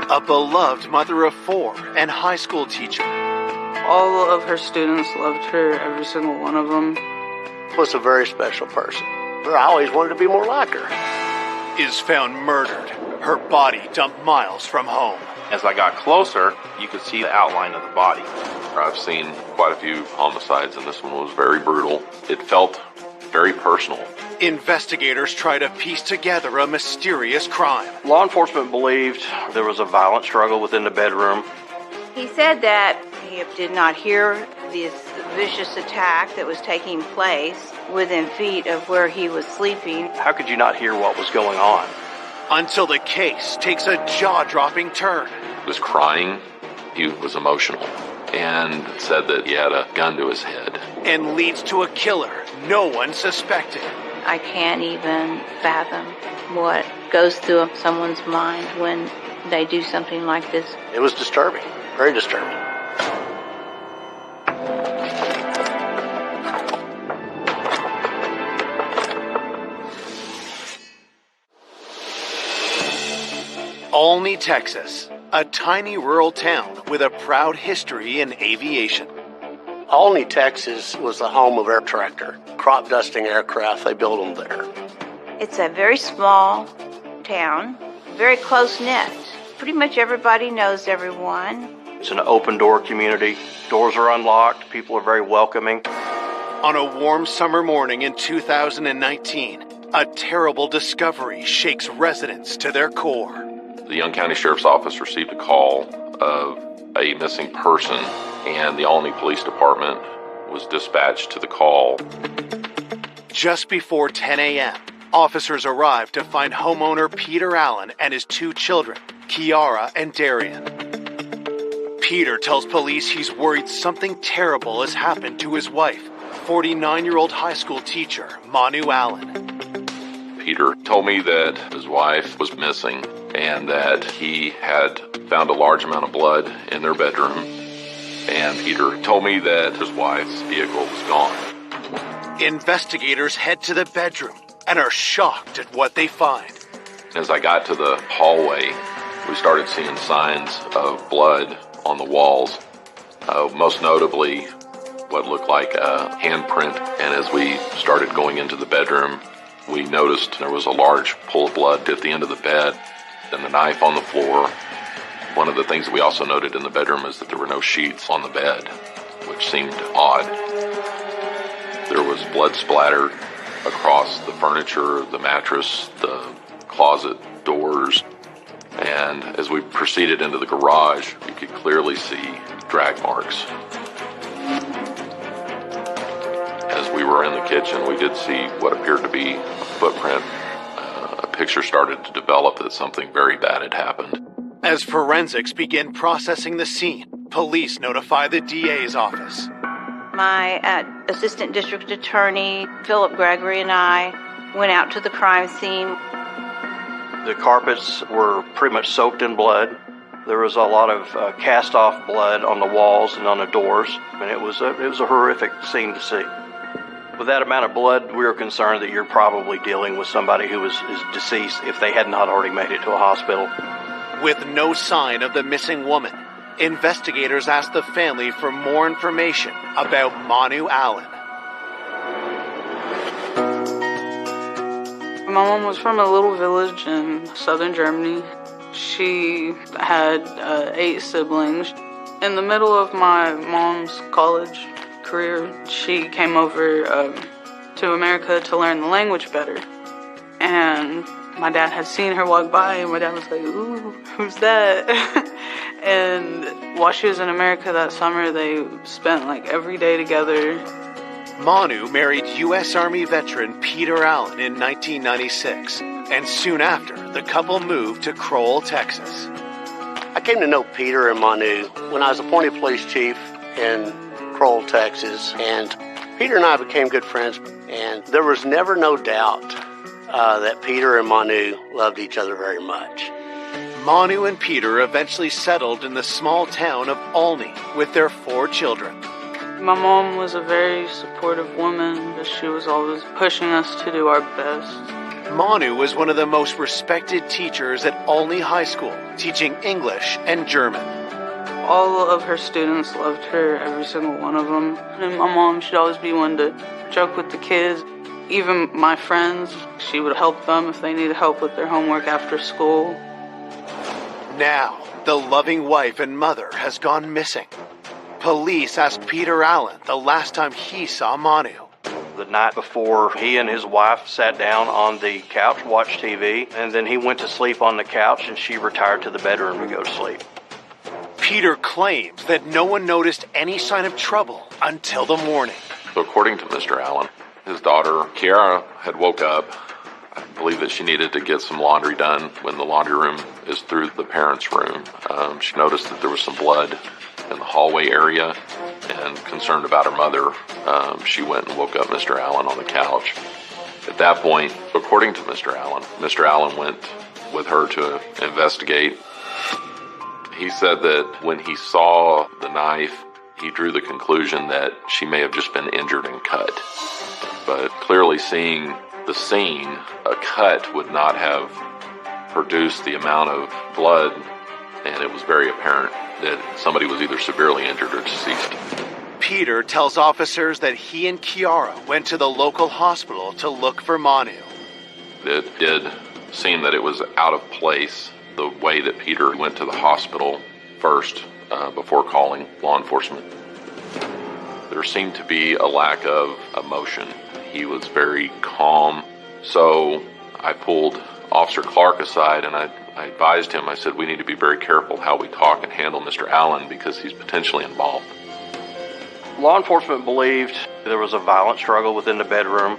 A beloved mother of 4 and high school teacher. All of her students loved her, every single one of them. Was a very special person. I always wanted to be more like her. Is found murdered, her body dumped miles from home. As I got closer, you could see the outline of the body. I've seen quite a few homicides, and this one was very brutal. It felt very personal. Investigators try to piece together a mysterious crime. Law enforcement believed there was a violent struggle within the bedroom. He said that he did not hear this vicious attack that was taking place within feet of where he was sleeping. How could you not hear what was going on? Until the case takes a jaw-dropping turn. He was crying. He was emotional and said that he had a gun to his head. And leads to a killer no one suspected. I can't even fathom what goes through someone's mind when they do something like this. It was disturbing, very disturbing. Olney, Texas, a tiny rural town with a proud history in aviation. Olney, Texas was the home of Air Tractor, crop dusting aircraft. They built them there. It's a very small town, very close-knit. Pretty much everybody knows everyone. It's an open-door community. Doors are unlocked. People are very welcoming. On a warm summer morning in 2019, a terrible discovery shakes residents to their core. The Young County Sheriff's Office received a call of a missing person, and the Olney Police Department was dispatched to the call. Just before 10 a.m., officers arrived to find homeowner Peter Allen and his 2 children, Kiara and Darian. Peter tells police he's worried something terrible has happened to his wife, 49-year-old high school teacher, Manu Allen. Peter told me that his wife was missing and that he had found a large amount of blood in their bedroom. And Peter told me that his wife's vehicle was gone. Investigators head to the bedroom and are shocked at what they find. As I got to the hallway, we started seeing signs of blood on the walls. Most notably, what looked like a handprint. And as we started going into the bedroom, we noticed there was a large pool of blood at the end of the bed and the knife on the floor. One of the things that we also noted in the bedroom is that there were no sheets on the bed, which seemed odd. There was blood splattered across the furniture, the mattress, the closet doors. And as we proceeded into the garage, you could clearly see drag marks. As we were in the kitchen, we did see what appeared to be a footprint. A picture started to develop that something very bad had happened. As forensics begin processing the scene, police notify the DA's office. My assistant district attorney, Philip Gregory, and I went out to the crime scene. The carpets were pretty much soaked in blood. There was a lot of cast-off blood on the walls and on the doors, and it was a horrific scene to see. With that amount of blood, we were concerned that you're probably dealing with somebody who is deceased if they had not already made it to a hospital. With no sign of the missing woman, investigators asked the family for more information about Manu Allen. My mom was from a little village in southern Germany. She had 8 siblings. In the middle of my mom's college career, she came over to America to learn the language better. And my dad had seen her walk by, and my dad was like, "Ooh, who's that?" And while she was in America that summer, they spent like every day together. Manu married U.S. Army veteran Peter Allen in 1996, and soon after, the couple moved to Crowell, Texas. I came to know Peter and Manu when I was appointed police chief in Crowell, Texas, and Peter and I became good friends, and there was never no doubt that Peter and Manu loved each other very much. Manu and Peter eventually settled in the small town of Olney with their 4 children. My mom was a very supportive woman, but she was always pushing us to do our best. Manu was one of the most respected teachers at Olney High School, teaching English and German. All of her students loved her, every single one of them. And my mom, she'd always be one to joke with the kids. Even my friends, she would help them if they needed help with their homework after school. Now, the loving wife and mother has gone missing. Police asked Peter Allen the last time he saw Manu. The night before, he and his wife sat down on the couch, watched TV, and then he went to sleep on the couch and she retired to the bedroom to go to sleep. Peter claims that no one noticed any sign of trouble until the morning. So according to Mr. Allen, his daughter, Kiara, had woke up. I believe that she needed to get some laundry done when the laundry room is through the parents' room. She noticed that there was some blood in the hallway area, and concerned about her mother, she went and woke up Mr. Allen on the couch. At that point, according to Mr. Allen went with her to investigate. He said that when he saw the knife, he drew the conclusion that she may have just been injured and cut. But clearly seeing the scene, a cut would not have produced the amount of blood, and it was very apparent that somebody was either severely injured or deceased. Peter tells officers that he and Kiara went to the local hospital to look for Manu. It did seem that it was out of place, the way that Peter went to the hospital first before calling law enforcement. There seemed to be a lack of emotion. He was very calm. So I pulled Officer Clark aside and I advised him. I said, we need to be very careful how we talk and handle Mr. Allen because he's potentially involved. Law enforcement believed there was a violent struggle within the bedroom.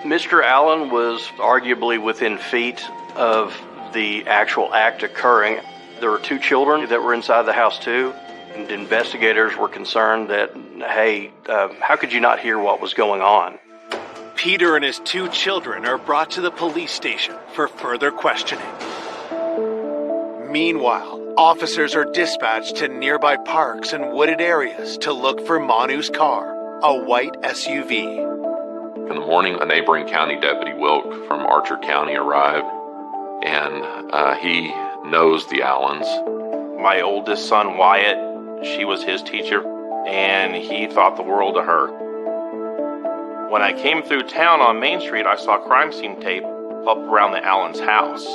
Mr. Allen was arguably within feet of the actual act occurring. There were 2 children that were inside the house too, and investigators were concerned that, hey, how could you not hear what was going on? Peter and his 2 children are brought to the police station for further questioning. Meanwhile, officers are dispatched to nearby parks and wooded areas to look for Manu's car, a white SUV. In the morning, a neighboring county deputy, Wilk, from Archer County, arrived, and he knows the Allens. My oldest son, Wyatt, she was his teacher, and he thought the world of her. When I came through town on Main Street, I saw crime scene tape up around the Allens' house.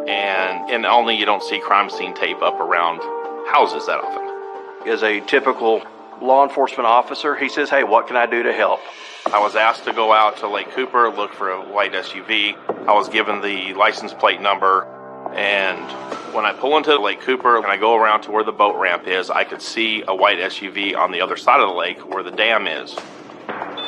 And in Olney, you don't see crime scene tape up around houses that often. As a typical law enforcement officer, he says, hey, what can I do to help? I was asked to go out to Lake Cooper, look for a white SUV. I was given the license plate number, and when I pull into Lake Cooper and I go around to where the boat ramp is, I could see a white SUV on the other side of the lake where the dam is.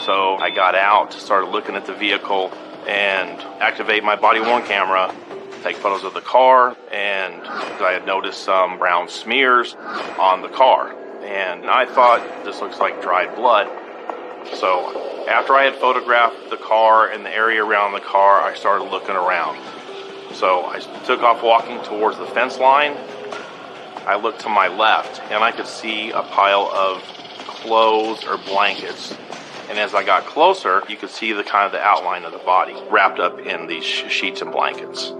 So I got out, started looking at the vehicle, and activate my body-worn camera, take photos of the car, and I had noticed some brown smears on the car. And I thought, this looks like dried blood. So after I had photographed the car and the area around the car, I started looking around. So I took off walking towards the fence line. I looked to my left, and I could see a pile of clothes or blankets. And as I got closer, you could see the kind of the outline of the body wrapped up in these sheets and blankets.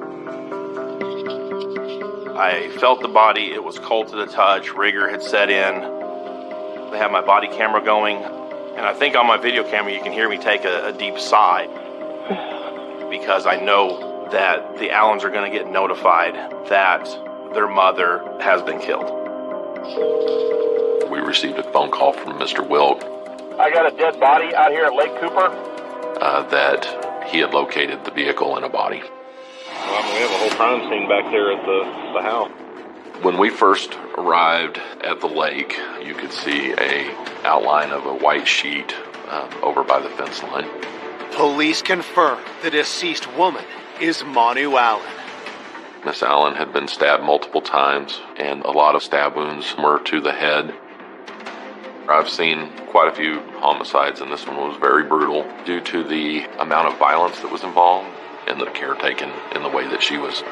I felt the body. It was cold to the touch. Rigor had set in. I had my body camera going. And I think on my video camera, you can hear me take a deep sigh because I know that the Allens are going to get notified that their mother has been killed. We received a phone call from Mr. Wilk. I got a dead body out here at Lake Cooper. That he had located the vehicle and a body. Well, we have a whole crime scene back there at the house. When we first arrived at the lake, you could see a outline of a white sheet over by the fence line. Police confirm the deceased woman is Manu Allen. Miss Allen had been stabbed multiple times, and a lot of stab wounds were to the head. I've seen quite a few homicides, and this one was very brutal due to the amount of violence that was involved and the care taken in the way that she was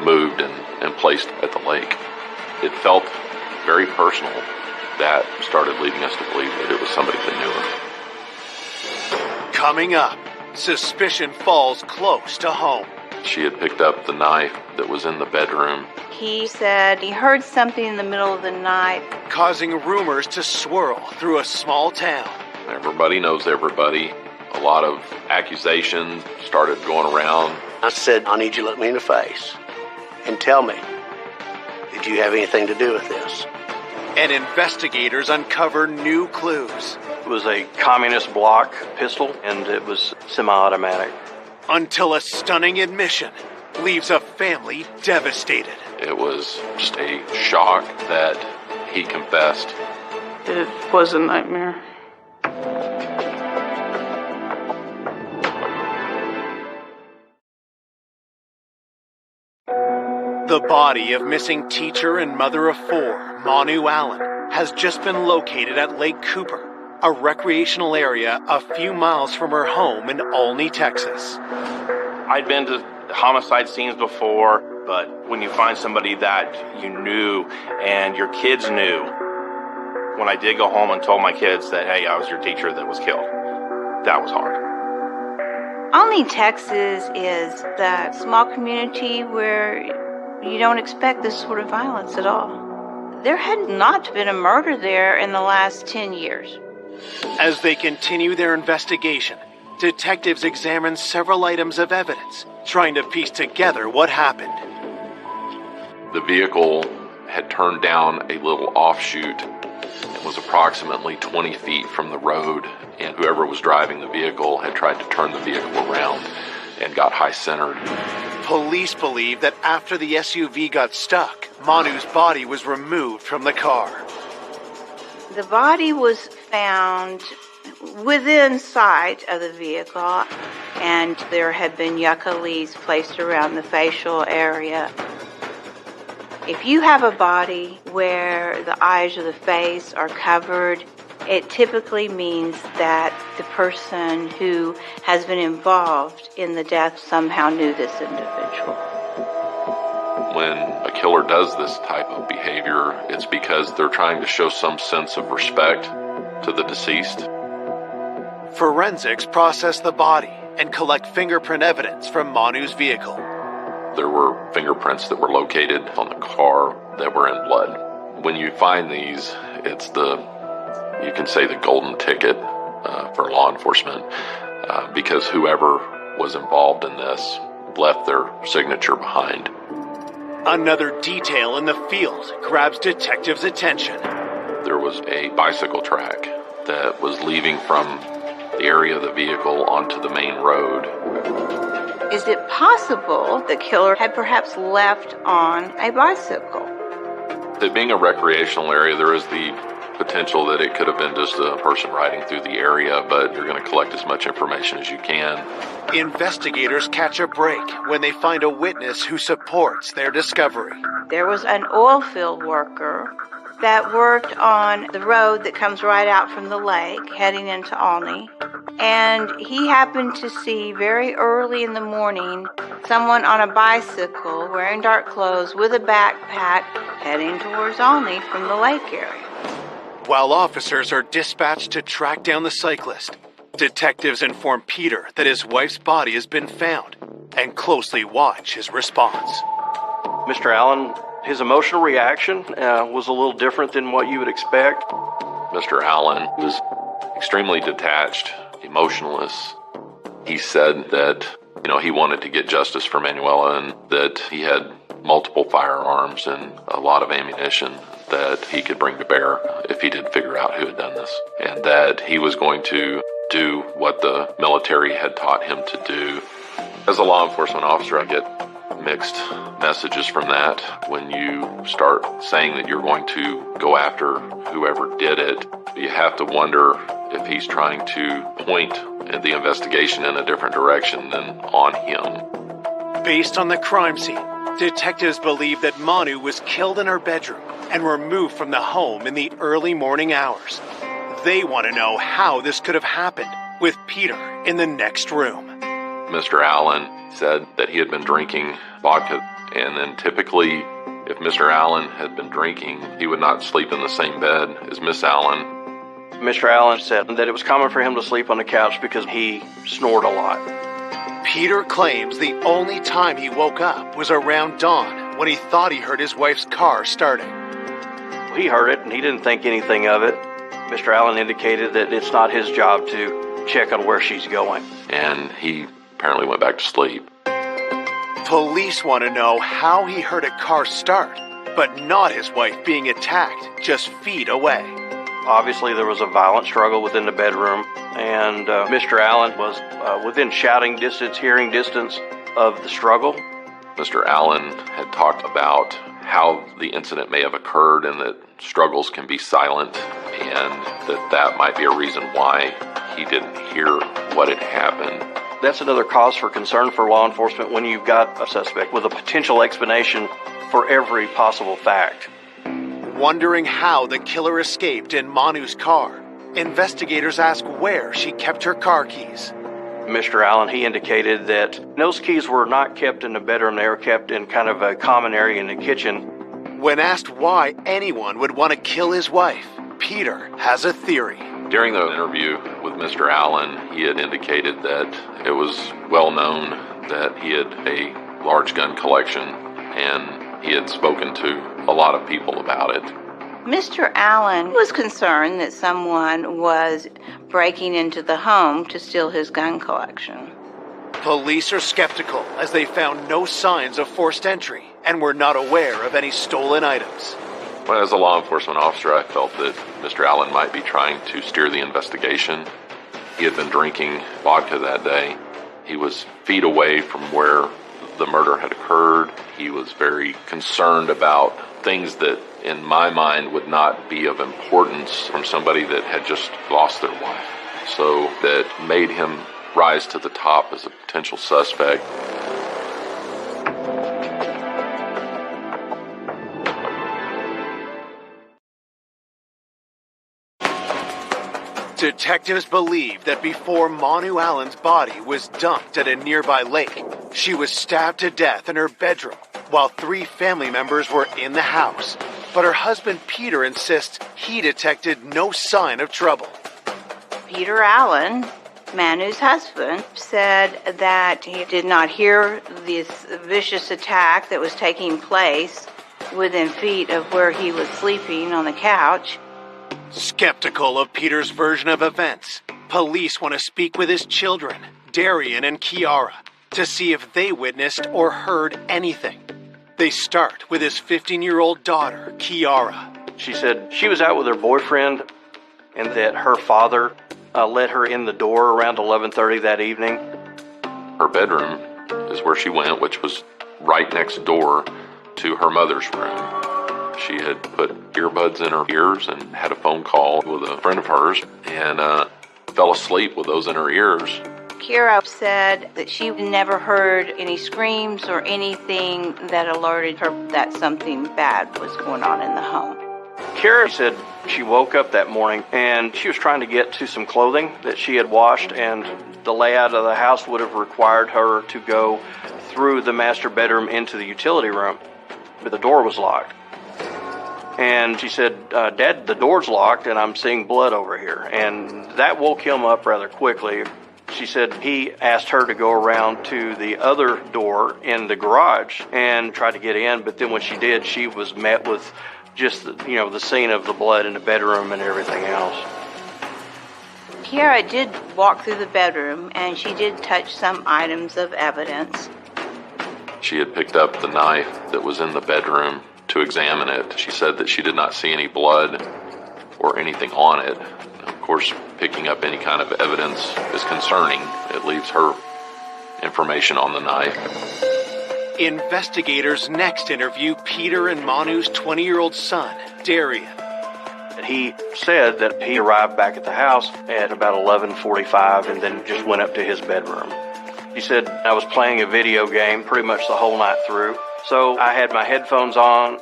moved and placed at the lake. It felt very personal. That started leading us to believe that it was somebody that knew her. Coming up, Suspicion falls close to home. She had picked up the knife that was in the bedroom. He said he heard something in the middle of the night, causing rumors to swirl through a small town. Everybody knows everybody. A lot of accusations started going around. I said, I need you to look me in the face and tell me, did you have anything to do with this? And investigators uncover new clues. It was a communist block pistol, and it was semi-automatic. Until a stunning admission leaves a family devastated. It was just a shock that he confessed. It was a nightmare. The body of missing teacher and mother of four, Manu Allen, has just been located at Lake Cooper, a recreational area a few miles from her home in Olney, Texas. I'd been to homicide scenes before, but when you find somebody that you knew and your kids knew, when I did go home and told my kids that, hey, I was your teacher that was killed, that was hard. Olney, Texas is that small community where you don't expect this sort of violence at all. There had not been a murder there in the last 10 years. As they continue their investigation, detectives examine several items of evidence, trying to piece together what happened. The vehicle had turned down a little offshoot and was approximately 20 feet from the road, and whoever was driving the vehicle had tried to turn the vehicle around and got high-centered. Police believe that after the SUV got stuck, Manu's body was removed from the car. The body was found within sight of the vehicle, and there had been yucca leaves placed around the facial area. If you have a body where the eyes or the face are covered, it typically means that the person who has been involved in the death somehow knew this individual. When a killer does this type of behavior, it's because they're trying to show some sense of respect to the deceased. Forensics process the body and collect fingerprint evidence from Manu's vehicle. There were fingerprints that were located on the car that were in blood. When you find these, it's you can say the golden ticket for law enforcement, because whoever was involved in this left their signature behind. Another detail in the field grabs detectives' attention. There was a bicycle track that was leaving from the area of the vehicle onto the main road. Is it possible the killer had perhaps left on a bicycle? It being a recreational area, there is the potential that it could have been just a person riding through the area, but you're going to collect as much information as you can. Investigators catch a break when they find a witness who supports their discovery. There was an oil field worker that worked on the road that comes right out from the lake heading into Olney, and he happened to see very early in the morning someone on a bicycle wearing dark clothes with a backpack heading towards Olney from the lake area. While officers are dispatched to track down the cyclist, detectives inform Peter that his wife's body has been found and closely watch his response. Mr. Allen, his emotional reaction was a little different than what you would expect. Mr. Allen was extremely detached, emotionless. He said that, he wanted to get justice for Manuela and that he had multiple firearms and a lot of ammunition that he could bring to bear if he did figure out who had done this, and that he was going to do what the military had taught him to do. As a law enforcement officer, I get mixed messages from that. When you start saying that you're going to go after whoever did it, you have to wonder if he's trying to point the investigation in a different direction than on him. Based on the crime scene, detectives believe that Manu was killed in her bedroom and removed from the home in the early morning hours. They want to know how this could have happened with Peter in the next room. Mr. Allen said that he had been drinking vodka, and then typically if Mr. Allen had been drinking, he would not sleep in the same bed as Miss Allen. Mr. Allen said that it was common for him to sleep on the couch because he snored a lot. Peter claims the only time he woke up was around dawn when he thought he heard his wife's car starting. He heard it and he didn't think anything of it. Mr. Allen indicated that it's not his job to check on where she's going. And he apparently went back to sleep. Police want to know how he heard a car start, but not his wife being attacked just feet away. Obviously, there was a violent struggle within the bedroom, and Mr. Allen was within shouting distance, hearing distance of the struggle. Mr. Allen had talked about how the incident may have occurred and that struggles can be silent, and that might be a reason why he didn't hear what had happened. That's another cause for concern for law enforcement when you've got a suspect with a potential explanation for every possible fact. Wondering how the killer escaped in Manu's car, investigators ask where she kept her car keys. Mr. Allen, he indicated that those keys were not kept in the bedroom. They were kept in kind of a common area in the kitchen. When asked why anyone would want to kill his wife, Peter has a theory. During the interview with Mr. Allen, he had indicated that it was well known that he had a large gun collection, and he had spoken to a lot of people about it. Mr. Allen was concerned that someone was breaking into the home to steal his gun collection. Police are skeptical as they found no signs of forced entry and were not aware of any stolen items. Well, as a law enforcement officer, I felt that Mr. Allen might be trying to steer the investigation. He had been drinking vodka that day. He was feet away from where the murder had occurred. He was very concerned about things that, in my mind, would not be of importance from somebody that had just lost their wife. So that made him rise to the top as a potential suspect. Detectives believe that before Manu Allen's body was dumped at a nearby lake, she was stabbed to death in her bedroom while 3 family members were in the house. But her husband Peter insists he detected no sign of trouble. Peter Allen, Manu's husband, said that he did not hear this vicious attack that was taking place within feet of where he was sleeping on the couch. Skeptical of Peter's version of events, police want to speak with his children, Darian and Kiara, to see if they witnessed or heard anything. They start with his 15-year-old daughter, Kiara. She said she was out with her boyfriend and that her father let her in the door around 11:30 that evening. Her bedroom is where she went, which was right next door to her mother's room. She had put earbuds in her ears and had a phone call with a friend of hers and fell asleep with those in her ears. Kira said that she never heard any screams or anything that alerted her that something bad was going on in the home. Kira said she woke up that morning and she was trying to get to some clothing that she had washed, and the layout of the house would have required her to go through the master bedroom into the utility room, but the door was locked. And she said, Dad, the door's locked and I'm seeing blood over here. And that woke him up rather quickly. She said he asked her to go around to the other door in the garage and try to get in. But then when she did, she was met with just, the scene of the blood in the bedroom and everything else. Kiara did walk through the bedroom and she did touch some items of evidence. She had picked up the knife that was in the bedroom to examine it. She said that she did not see any blood or anything on it. Of course, picking up any kind of evidence is concerning. It leaves her information on the knife. Investigators next interview Peter and Manu's 20-year-old son, Darian. He said that he arrived back at the house at about 11:45 and then just went up to his bedroom. He said, I was playing a video game pretty much the whole night through. So I had my headphones on.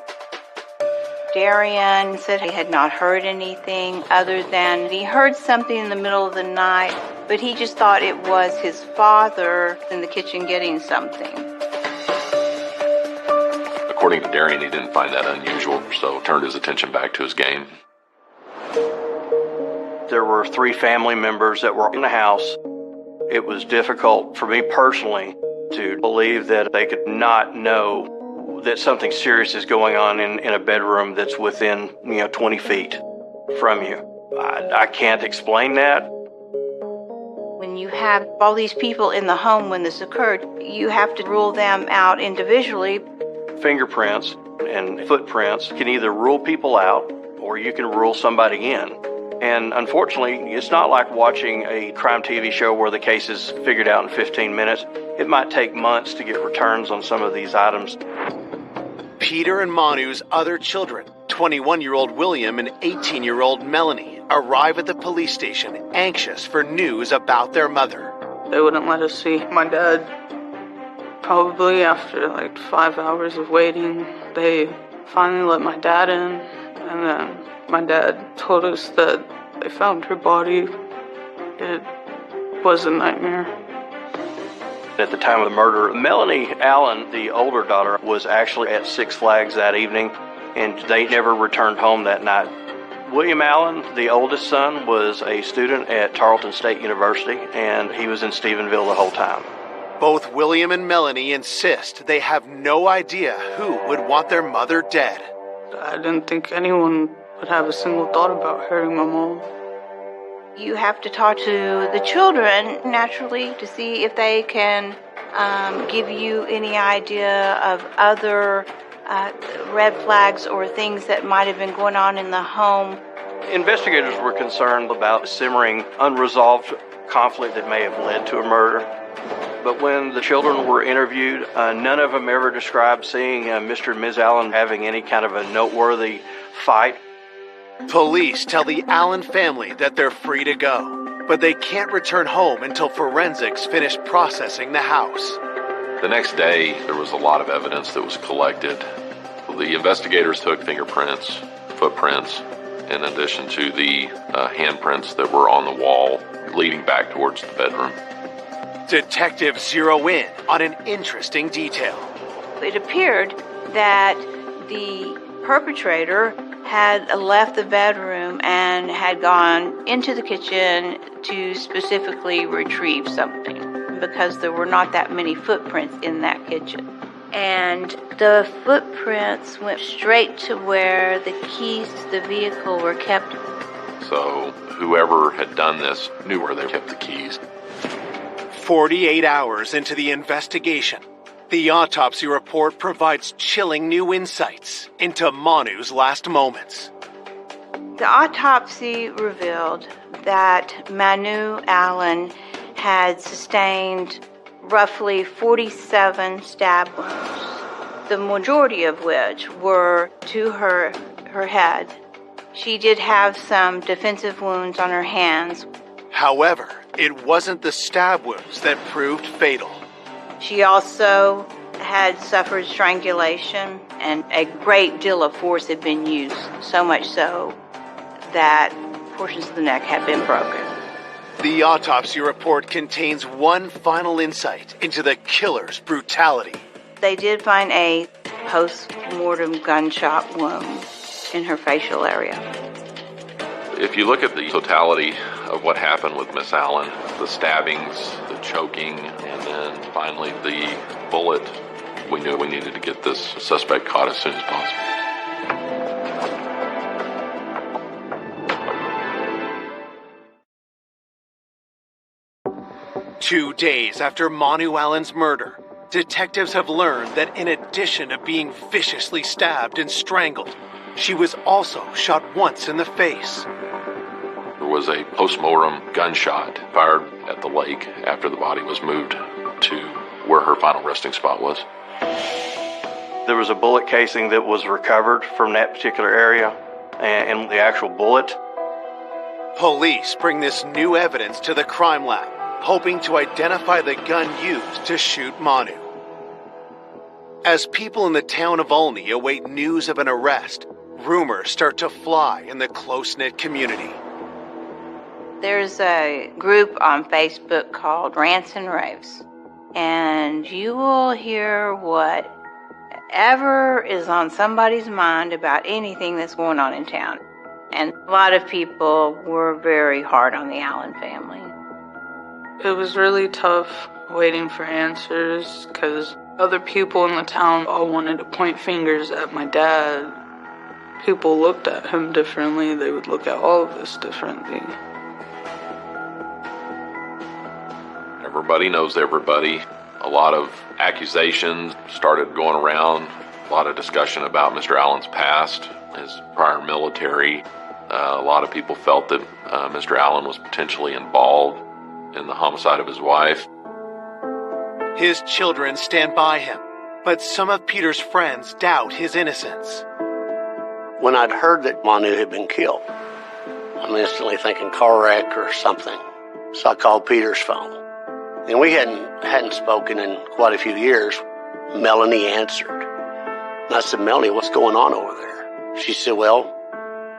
Darian said he had not heard anything other than he heard something in the middle of the night, but he just thought it was his father in the kitchen getting something. According to Darian, he didn't find that unusual, so turned his attention back to his game. There were 3 family members that were in the house. It was difficult for me personally to believe that they could not know that something serious is going on in a bedroom that's within 20 feet from you. I can't explain that. When you have all these people in the home when this occurred, you have to rule them out individually. Fingerprints and footprints can either rule people out or you can rule somebody in. And unfortunately, it's not like watching a crime TV show where the case is figured out in 15 minutes. It might take months to get returns on some of these items. Peter and Manu's other children, 21-year-old William and 18-year-old Melanie, arrive at the police station anxious for news about their mother. They wouldn't let us see my dad. Probably after like 5 hours of waiting, they finally let my dad in, and then my dad told us that they found her body. It was a nightmare. At the time of the murder, Melanie Allen, the older daughter, was actually at Six Flags that evening, and they never returned home that night. William Allen, the oldest son, was a student at Tarleton State University, and he was in Stephenville the whole time. Both William and Melanie insist they have no idea who would want their mother dead. I didn't think anyone would have a single thought about hurting my mom. You have to talk to the children, naturally, to see if they can give you any idea of other red flags or things that might have been going on in the home. Investigators were concerned about simmering unresolved conflict that may have led to a murder. But when the children were interviewed, none of them ever described seeing Mr. and Ms. Allen having any kind of a noteworthy fight. Police tell the Allen family that they're free to go, but they can't return home until forensics finish processing the house. The next day, there was a lot of evidence that was collected. The investigators took fingerprints, footprints, in addition to the handprints that were on the wall leading back towards the bedroom. Detectives zero in on an interesting detail. It appeared that the perpetrator had left the bedroom and had gone into the kitchen to specifically retrieve something, because there were not that many footprints in that kitchen. And the footprints went straight to where the keys to the vehicle were kept. So whoever had done this knew where they kept the keys. 48 hours into the investigation, the autopsy report provides chilling new insights into Manu's last moments. The autopsy revealed that Manu Allen had sustained roughly 47 stab wounds, the majority of which were to her head. She did have some defensive wounds on her hands. However, it wasn't the stab wounds that proved fatal. She also had suffered strangulation, and a great deal of force had been used, so much so that portions of the neck had been broken. The autopsy report contains one final insight into the killer's brutality. They did find a post-mortem gunshot wound in her facial area. If you look at the totality of what happened with Miss Allen, the stabbings, the choking, and then finally the bullet, we knew we needed to get this suspect caught as soon as possible. 2 days after Manu Allen's murder, detectives have learned that in addition to being viciously stabbed and strangled, she was also shot once in the face. There was a post-mortem gunshot fired at the lake after the body was moved to where her final resting spot was. There was a bullet casing that was recovered from that particular area, and the actual bullet. Police bring this new evidence to the crime lab, hoping to identify the gun used to shoot Manu. As people in the town of Olney await news of an arrest, rumors start to fly in the close-knit community. There's a group on Facebook called Rants and Raves, and you will hear whatever is on somebody's mind about anything that's going on in town. And a lot of people were very hard on the Allen family. It was really tough waiting for answers because other people in the town all wanted to point fingers at my dad. People looked at him differently. They would look at all of this differently. Everybody knows everybody. A lot of accusations started going around. A lot of discussion about Mr. Allen's past, his prior military. A lot of people felt that Mr. Allen was potentially involved in the homicide of his wife. His children stand by him, but some of Peter's friends doubt his innocence. When I'd heard that Manu had been killed, I'm instantly thinking car wreck or something. So I called Peter's phone. And we hadn't spoken in quite a few years. Melanie answered. And I said, Melanie, what's going on over there? She said, well,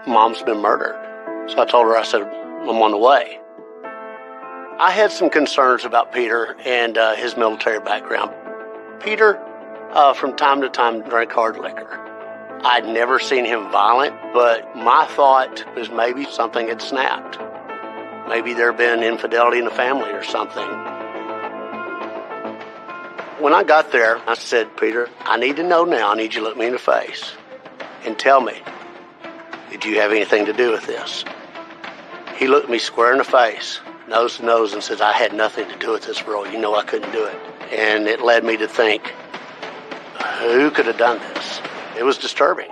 Mom's been murdered. So I told her, I said, I'm on the way. I had some concerns about Peter and his military background. Peter, from time to time, drank hard liquor. I'd never seen him violent, but my thought was maybe something had snapped. Maybe there had been infidelity in the family or something. When I got there, I said, Peter, I need to know now. I need you to look me in the face and tell me, did you have anything to do with this? He looked me square in the face, nose to nose, and said, I had nothing to do with this, bro. You know I couldn't do it. And it led me to think, who could have done this? It was disturbing.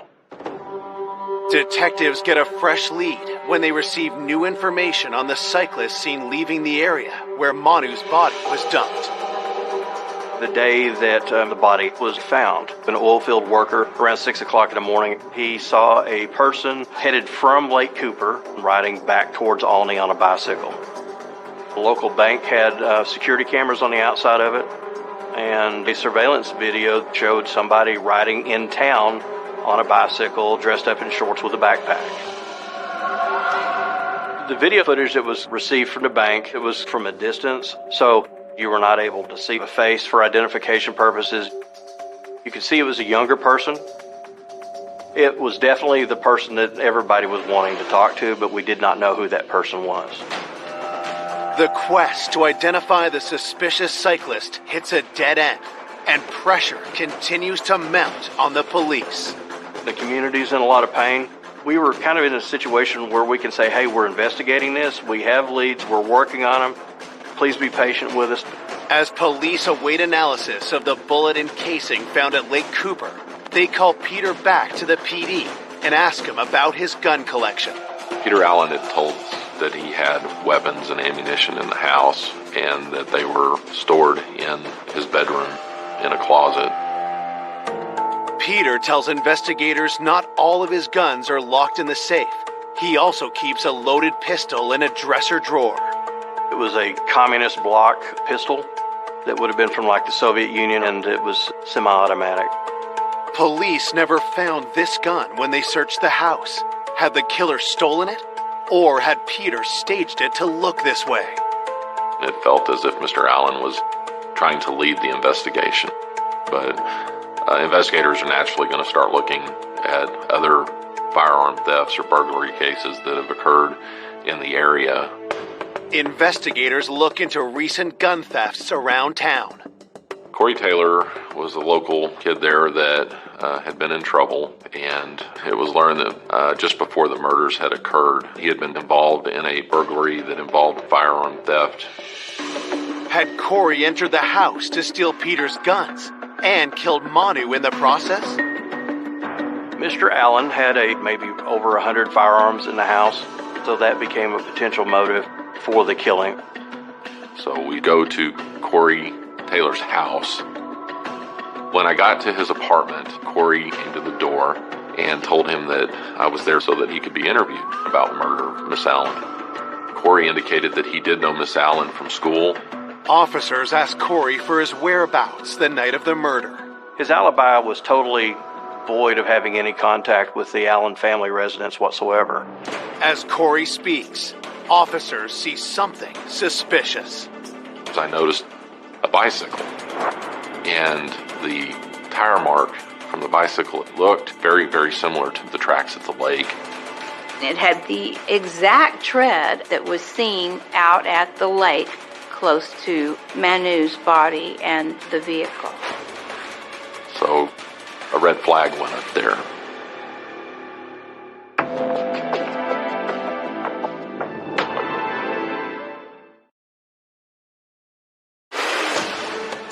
Detectives get a fresh lead when they receive new information on the cyclist seen leaving the area where Manu's body was dumped. The day that the body was found, an oil field worker, around 6 o'clock in the morning, he saw a person headed from Lake Cooper riding back towards Alney on a bicycle. The local bank had security cameras on the outside of it, and a surveillance video showed somebody riding in town on a bicycle dressed up in shorts with a backpack. The video footage that was received from the bank, it was from a distance, so you were not able to see a face for identification purposes. You could see it was a younger person. It was definitely the person that everybody was wanting to talk to, but we did not know who that person was. The quest to identify the suspicious cyclist hits a dead end, and pressure continues to mount on the police. The community's in a lot of pain. We were kind of in a situation where we can say, hey, we're investigating this, we have leads, we're working on them. Please be patient with us. As police await analysis of the bullet and casing found at Lake Cooper, they call Peter back to the PD and ask him about his gun collection. Peter Allen had told us that he had weapons and ammunition in the house and that they were stored in his bedroom in a closet. Peter tells investigators not all of his guns are locked in the safe. He also keeps a loaded pistol in a dresser drawer. It was a communist block pistol that would have been from like the Soviet Union, and it was semi-automatic. Police never found this gun when they searched the house. Had the killer stolen it? Or had Peter staged it to look this way? It felt as if Mr. Allen was trying to lead the investigation. But investigators are naturally going to start looking at other firearm thefts or burglary cases that have occurred in the area. Investigators look into recent gun thefts around town. Corey Taylor was a local kid there that had been in trouble, and it was learned that just before the murders had occurred, he had been involved in a burglary that involved firearm theft. Had Corey entered the house to steal Peter's guns and killed Manu in the process? Mr. Allen had maybe over 100 firearms in the house, so that became a potential motive for the killing. So we go to Corey Taylor's house. When I got to his apartment, Corey came to the door and told him that I was there so that he could be interviewed about the murder of Miss Allen. Corey indicated that he did know Miss Allen from school. Officers asked Corey for his whereabouts the night of the murder. His alibi was totally void of having any contact with the Allen family residence whatsoever. As Corey speaks, officers see something suspicious. I noticed a bicycle, and the tire mark from the bicycle looked very, very similar to the tracks at the lake. It had the exact tread that was seen out at the lake close to Manu's body and the vehicle. So a red flag went up there.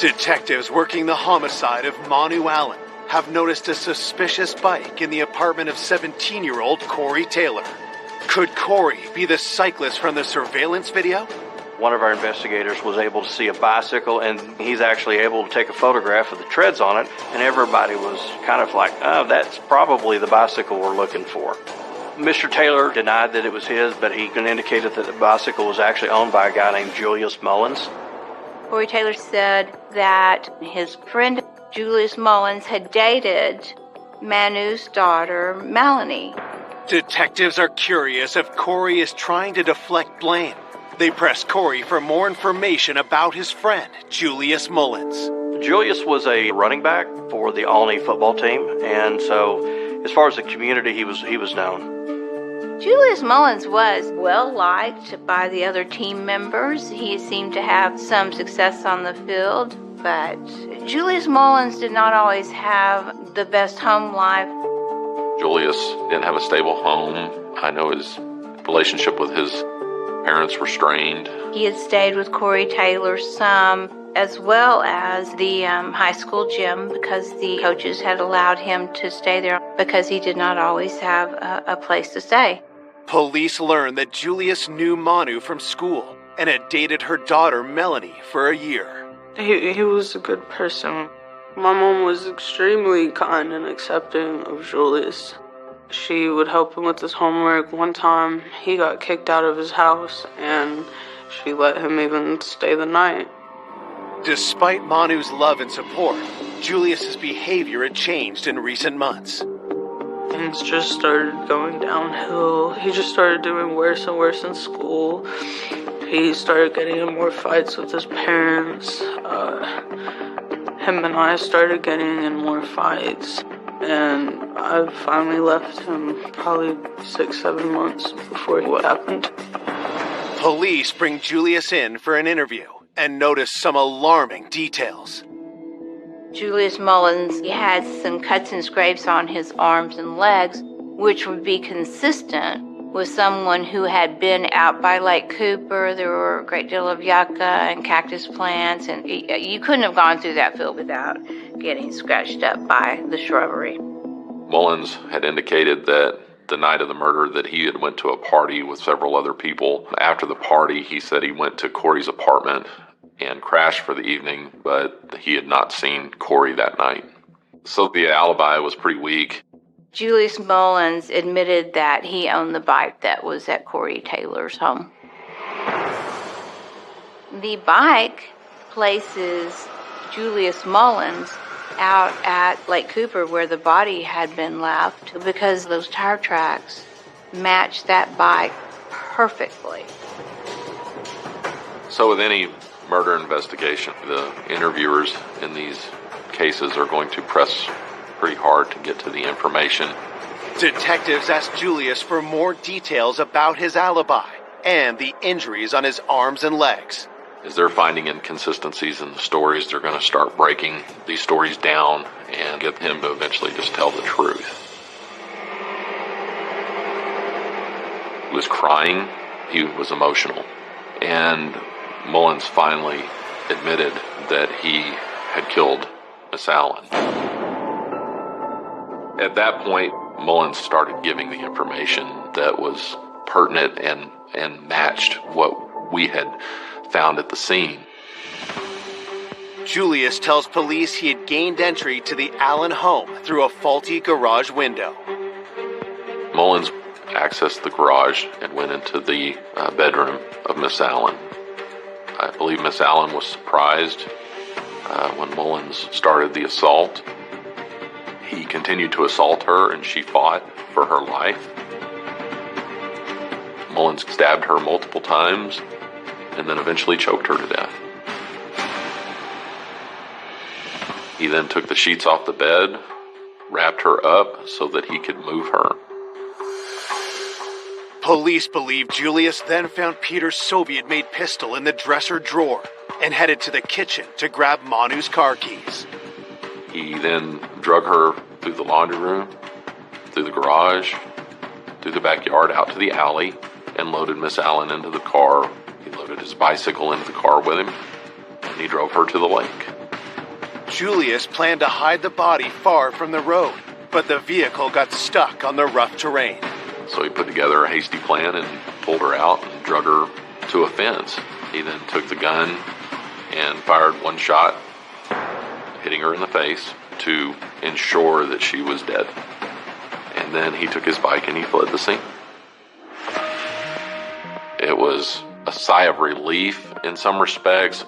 Detectives working the homicide of Manu Allen have noticed a suspicious bike in the apartment of 17-year-old Corey Taylor. Could Corey be the cyclist from the surveillance video? One of our investigators was able to see a bicycle, and he's actually able to take a photograph of the treads on it, and everybody was kind of like, oh, that's probably the bicycle we're looking for. Mr. Taylor denied that it was his, but he indicated that the bicycle was actually owned by a guy named Julius Mullins. Corey Taylor said that his friend Julius Mullins had dated Manu's daughter, Melanie. Detectives are curious if Corey is trying to deflect blame. They press Corey for more information about his friend, Julius Mullins. Julius was a running back for the Alney football team, and so as far as the community, he was known. Julius Mullins was well-liked by the other team members. He seemed to have some success on the field, but Julius Mullins did not always have the best home life. Julius didn't have a stable home. I know his relationship with his parents were strained. He had stayed with Corey Taylor some, as well as the high school gym, because the coaches had allowed him to stay there because he did not always have a place to stay. Police learned that Julius knew Manu from school and had dated her daughter Melanie for a year. He was a good person. My mom was extremely kind and accepting of Julius. She would help him with his homework. One time, he got kicked out of his house, and she let him even stay the night. Despite Manu's love and support, Julius's behavior had changed in recent months. Things just started going downhill. He just started doing worse and worse in school. He started getting in more fights with his parents. Him and I started getting in more fights. And I finally left him probably 6-7 months before what happened. Police bring Julius in for an interview and notice some alarming details. Julius Mullins had some cuts and scrapes on his arms and legs, which would be consistent with someone who had been out by Lake Cooper. There were a great deal of yucca and cactus plants, and you couldn't have gone through that field without getting scratched up by the shrubbery. Mullins had indicated that the night of the murder that he had went to a party with several other people. After the party, he said he went to Corey's apartment and crashed for the evening, but he had not seen Corey that night. So the alibi was pretty weak. Julius Mullins admitted that he owned the bike that was at Corey Taylor's home. The bike places Julius Mullins out at Lake Cooper where the body had been left because those tire tracks matched that bike perfectly. So with any murder investigation, the interviewers in these cases are going to press pretty hard to get to the information. Detectives asked Julius for more details about his alibi and the injuries on his arms and legs. As they're finding inconsistencies in the stories, they're going to start breaking these stories down and get him to eventually just tell the truth. He was crying. He was emotional. And Mullins finally admitted that he had killed Miss Allen. At that point, Mullins started giving the information that was pertinent and matched what we had found at the scene. Julius tells police he had gained entry to the Allen home through a faulty garage window. Mullins accessed the garage and went into the bedroom of Miss Allen. I believe Miss Allen was surprised when Mullins started the assault. He continued to assault her, and she fought for her life. Mullins stabbed her multiple times and then eventually choked her to death. He then took the sheets off the bed, wrapped her up so that he could move her. Police believe Julius then found Peter's Soviet-made pistol in the dresser drawer and headed to the kitchen to grab Manu's car keys. He then drug her through the laundry room, through the garage, through the backyard, out to the alley, and loaded Miss Allen into the car. He loaded his bicycle into the car with him, and he drove her to the lake. Julius planned to hide the body far from the road, but the vehicle got stuck on the rough terrain. So he put together a hasty plan and pulled her out and drug her to a fence. He then took the gun and fired one shot, hitting her in the face to ensure that she was dead. And then he took his bike and he fled the scene. It was a sigh of relief in some respects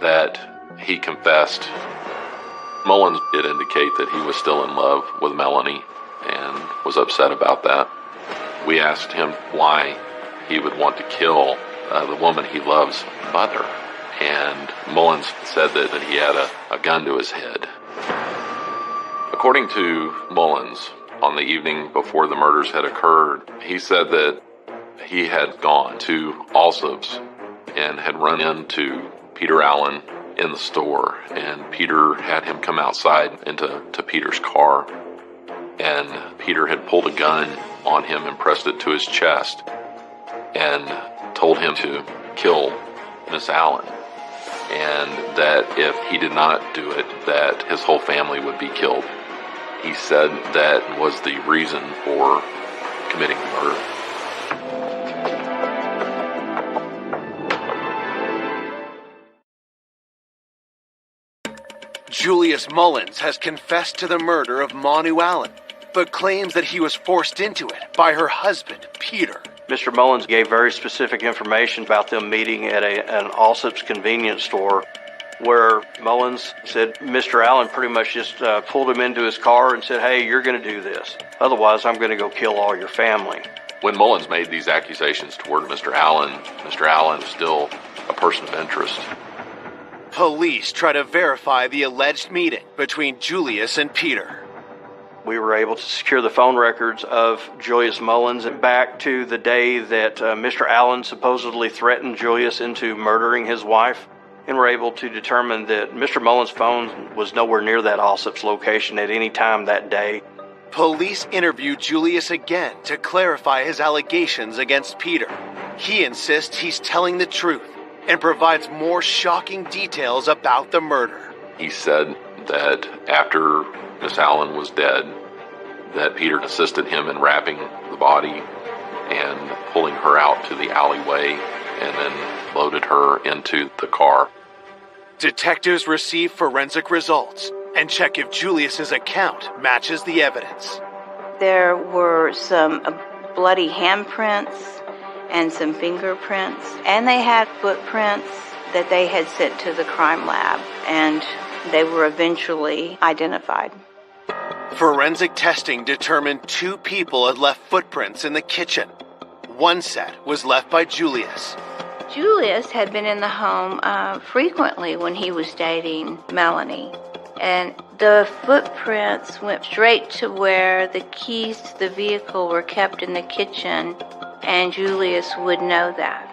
that he confessed. Mullins did indicate that he was still in love with Melanie and was upset about that. We asked him why he would want to kill the woman he love's mother, and Mullins said that he had a gun to his head. According to Mullins, on the evening before the murders had occurred, he said that he had gone to Allsup's and had run into Peter Allen in the store, and Peter had him come outside into Peter's car, and Peter had pulled a gun on him and pressed it to his chest and told him to kill Miss Allen, and that if he did not do it, that his whole family would be killed. He said that was the reason for committing the murder. Julius Mullins has confessed to the murder of Manu Allen, but claims that he was forced into it by her husband, Peter. Mr. Mullins gave very specific information about them meeting at an Allsup's convenience store, where Mullins said Mr. Allen pretty much just pulled him into his car and said, "Hey, you're going to do this. Otherwise, I'm going to go kill all your family." When Mullins made these accusations toward Mr. Allen was still a person of interest. Police try to verify the alleged meeting between Julius and Peter. We were able to secure the phone records of Julius Mullins back to the day that Mr. Allen supposedly threatened Julius into murdering his wife, and were able to determine that Mr. Mullins' phone was nowhere near that Allsup's location at any time that day. Police interviewed Julius again to clarify his allegations against Peter. He insists he's telling the truth and provides more shocking details about the murder. He said that after Miss Allen was dead, that Peter assisted him in wrapping the body and pulling her out to the alleyway and then loaded her into the car. Detectives receive forensic results and check if Julius's account matches the evidence. There were some bloody handprints and some fingerprints, and they had footprints that they had sent to the crime lab, and they were eventually identified. Forensic testing determined 2 people had left footprints in the kitchen. One set was left by Julius. Julius had been in the home frequently when he was dating Melanie, and the footprints went straight to where the keys to the vehicle were kept in the kitchen, and Julius would know that.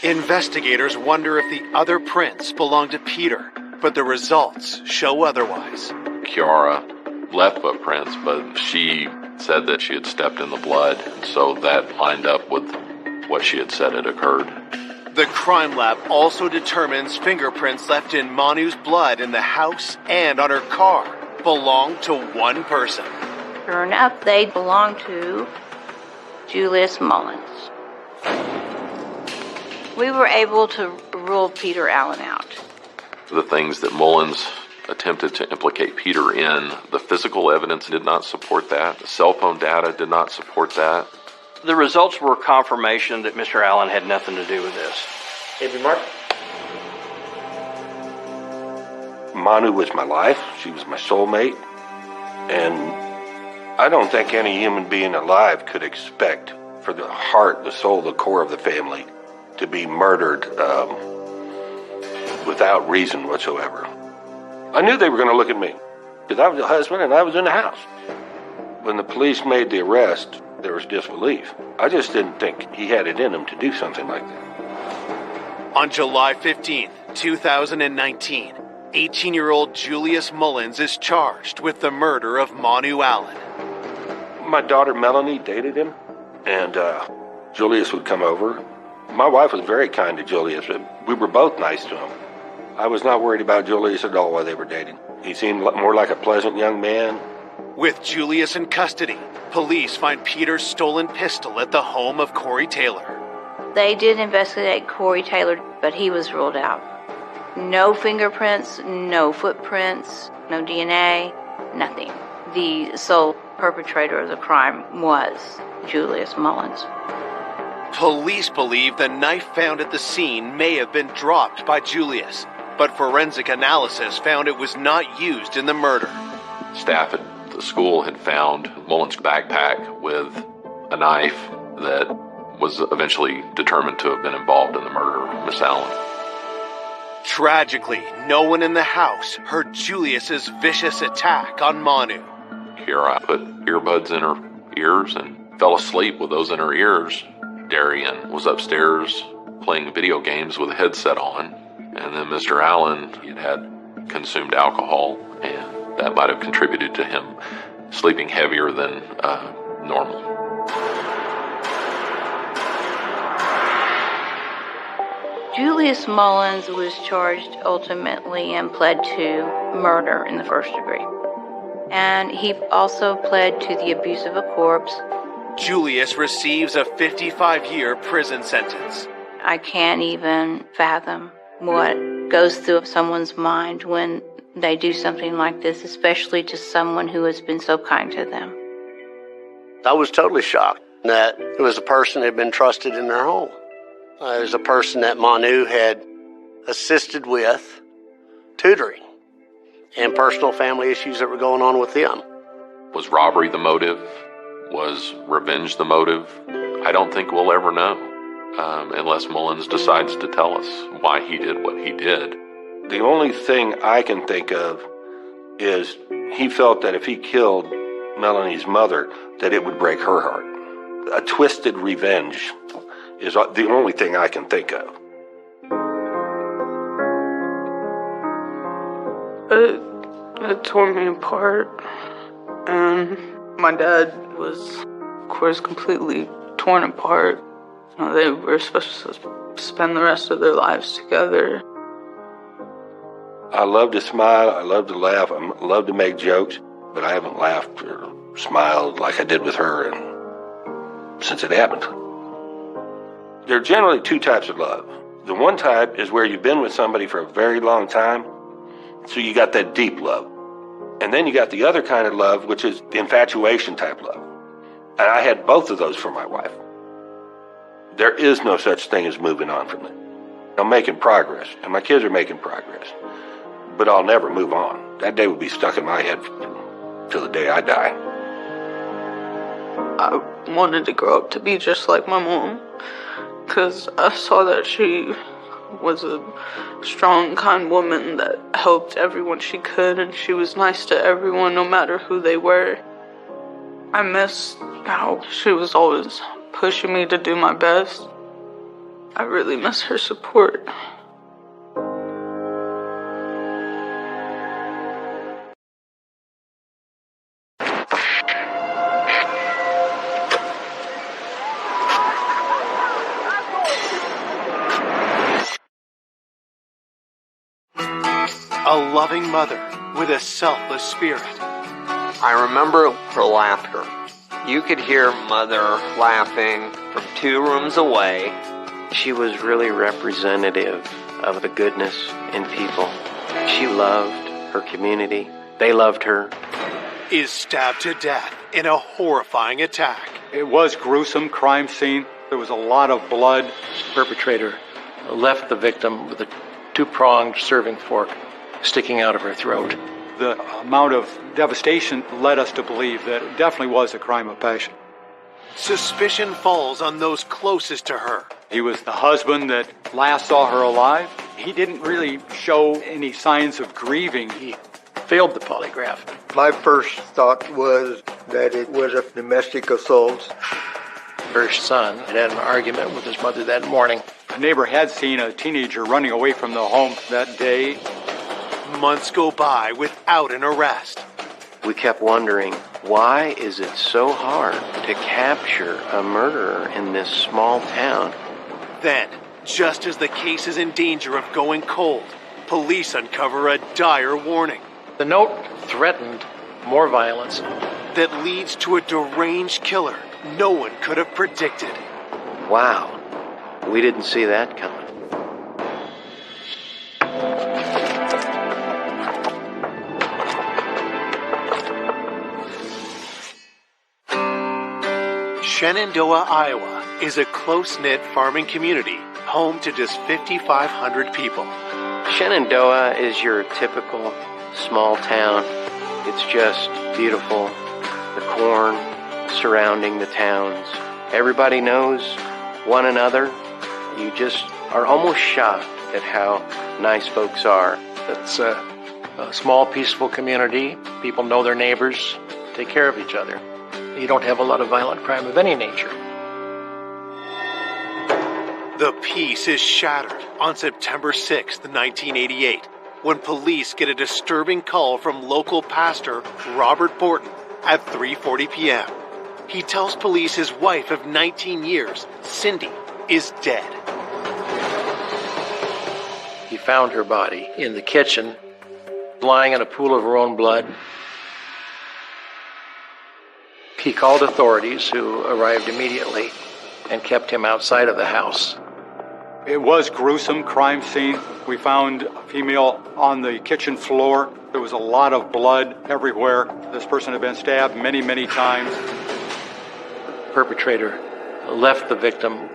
Investigators wonder if the other prints belong to Peter, but the results show otherwise. Kiara left footprints, but she said that she had stepped in the blood, so that lined up with what she had said had occurred. The crime lab also determines fingerprints left in Manu's blood in the house and on her car belong to one person. Sure enough, they belong to Julius Mullins. We were able to rule Peter Allen out. The things that Mullins attempted to implicate Peter in, the physical evidence did not support that. The cell phone data did not support that. The results were confirmation that Mr. Allen had nothing to do with this. Avery Mark? Manu was my life. She was my soulmate. And I don't think any human being alive could expect for the heart, the soul, the core of the family to be murdered without reason whatsoever. I knew they were going to look at me because I was the husband and I was in the house. When the police made the arrest, there was disbelief. I just didn't think he had it in him to do something like that. On July 15th, 2019, 18-year-old Julius Mullins is charged with the murder of Manu Allen. My daughter Melanie dated him, and Julius would come over. My wife was very kind to Julius. We were both nice to him. I was not worried about Julius at all while they were dating. He seemed more like a pleasant young man. With Julius in custody, police find Peter's stolen pistol at the home of Corey Taylor. They did investigate Corey Taylor, but he was ruled out. No fingerprints, no footprints, no DNA, nothing. The sole perpetrator of the crime was Julius Mullins. Police believe the knife found at the scene may have been dropped by Julius, but forensic analysis found it was not used in the murder. Staff at the school had found Mullins' backpack with a knife that was eventually determined to have been involved in the murder of Miss Allen. Tragically, no one in the house heard Julius's vicious attack on Manu. Kiara put earbuds in her ears and fell asleep with those in her ears. Darian was upstairs playing video games with a headset on, and then Mr. Allen had consumed alcohol, and that might have contributed to him sleeping heavier than normal. Julius Mullins was charged ultimately and pled to murder in the first degree. And he also pled to the abuse of a corpse. Julius receives a 55-year prison sentence. I can't even fathom what goes through someone's mind when they do something like this, especially to someone who has been so kind to them. I was totally shocked that it was a person that had been trusted in their home. It was a person that Manu had assisted with tutoring and personal family issues that were going on with them. Was robbery the motive? Was revenge the motive? I don't think we'll ever know, unless Mullins decides to tell us why he did what he did. The only thing I can think of is he felt that if he killed Melanie's mother, that it would break her heart. A twisted revenge is the only thing I can think of. It tore me apart, and my dad was, of course, completely torn apart. You know, they were supposed to spend the rest of their lives together. I love to smile, I love to laugh, I love to make jokes, but I haven't laughed or smiled like I did with her since it happened. There are generally two types of love. The one type is where you've been with somebody for a very long time, so you got that deep love. And then you got the other kind of love, which is the infatuation type love. And I had both of those for my wife. There is no such thing as moving on from it. I'm making progress, and my kids are making progress. But I'll never move on. That day will be stuck in my head till the day I die. I wanted to grow up to be just like my mom, because I saw that she was a strong, kind woman that helped everyone she could, and she was nice to everyone, no matter who they were. I miss how she was always pushing me to do my best. I really miss her support. A loving mother with a selfless spirit. I remember her laughter. You could hear Mother laughing from 2 rooms away. She was really representative of the goodness in people. She loved her community. They loved her. Is stabbed to death in a horrifying attack. It was gruesome crime scene. There was a lot of blood. Perpetrator left the victim with a 2-pronged serving fork sticking out of her throat. The amount of devastation led us to believe that it definitely was a crime of passion. Suspicion falls on those closest to her. He was the husband that last saw her alive. He didn't really show any signs of grieving. He failed the polygraph. My first thought was that it was a domestic assault. Her son had had an argument with his mother that morning. A neighbor had seen a teenager running away from the home that day. Months go by without an arrest. We kept wondering, why is it so hard to capture a murderer in this small town? Then, just as the case is in danger of going cold, police uncover a dire warning. The note threatened more violence that leads to a deranged killer no one could have predicted. Wow, we didn't see that coming. Shenandoah, Iowa is a close-knit farming community home to just 5,500 people. Shenandoah is your typical small town. It's just beautiful. The corn surrounding the towns. Everybody knows one another. You just are almost shocked at how nice folks are. It's a small, peaceful community. People know their neighbors, take care of each other. You don't have a lot of violent crime of any nature. The peace is shattered on September 6, 1988, when police get a disturbing call from local pastor Robert Borton at 3:40 p.m. He tells police his wife of 19 years, Cindy, is dead. He found her body in the kitchen, lying in a pool of her own blood. He called authorities, who arrived immediately and kept him outside of the house. It was gruesome crime scene. We found a female on the kitchen floor. There was a lot of blood everywhere. This person had been stabbed many, many times. The perpetrator left the victim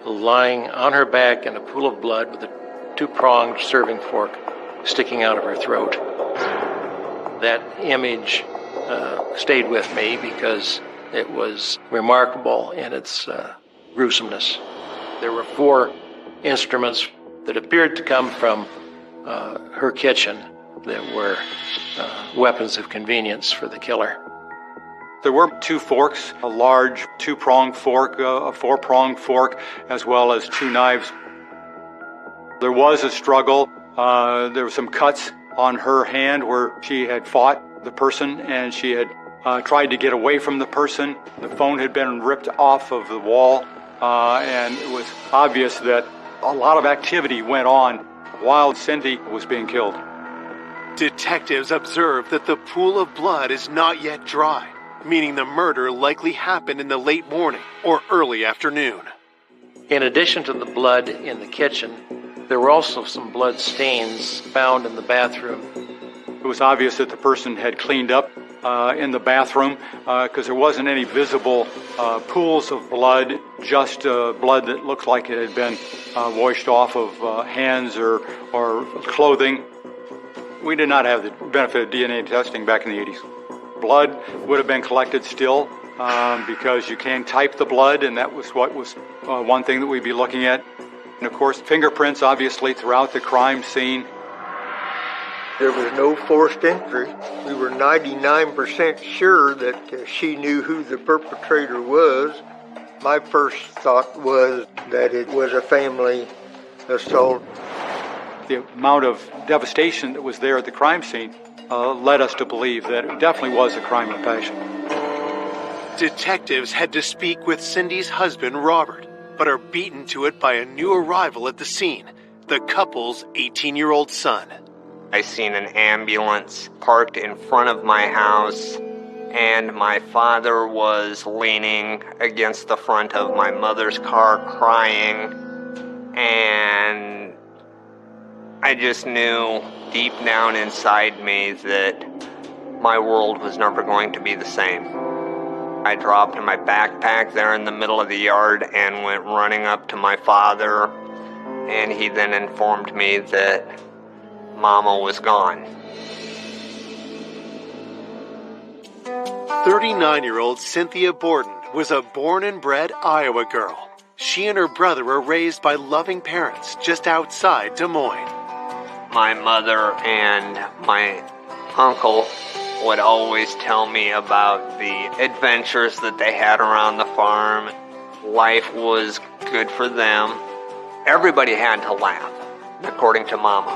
lying on her back in a pool of blood with a two-pronged serving fork sticking out of her throat. That image stayed with me because it was remarkable in its gruesomeness. There were 4 instruments that appeared to come from her kitchen that were weapons of convenience for the killer. There were 2 forks, a large 2-pronged fork, a 4-pronged fork, as well as 2 knives. There was a struggle. There were some cuts on her hand where she had fought the person and she had tried to get away from the person. The phone had been ripped off of the wall, and it was obvious that a lot of activity went on while Cindy was being killed. Detectives observe that the pool of blood is not yet dry, meaning the murder likely happened in the late morning or early afternoon. In addition to the blood in the kitchen, there were also some blood stains found in the bathroom. It was obvious that the person had cleaned up in the bathroom because there wasn't any visible pools of blood, just blood that looked like it had been washed off of hands or clothing. We did not have the benefit of DNA testing back in the 80s. Blood would have been collected still because you can type the blood, and that was what was one thing that we'd be looking at. And of course, fingerprints obviously throughout the crime scene. There was no forced entry. We were 99% sure that she knew who the perpetrator was. My first thought was that it was a family assault. The amount of devastation that was there at the crime scene led us to believe that it definitely was a crime of passion. Detectives had to speak with Cindy's husband, Robert, but are beaten to it by a new arrival at the scene, the couple's 18-year-old son. I seen an ambulance parked in front of my house, and my father was leaning against the front of my mother's car crying, and I just knew deep down inside me that my world was never going to be the same. I dropped my backpack there in the middle of the yard and went running up to my father, and he then informed me that Mama was gone. 39-year-old Cynthia Borden was a born and bred Iowa girl. She and her brother were raised by loving parents just outside Des Moines. My mother and my uncle would always tell me about the adventures that they had around the farm. Life was good for them. Everybody had to laugh, according to Mama.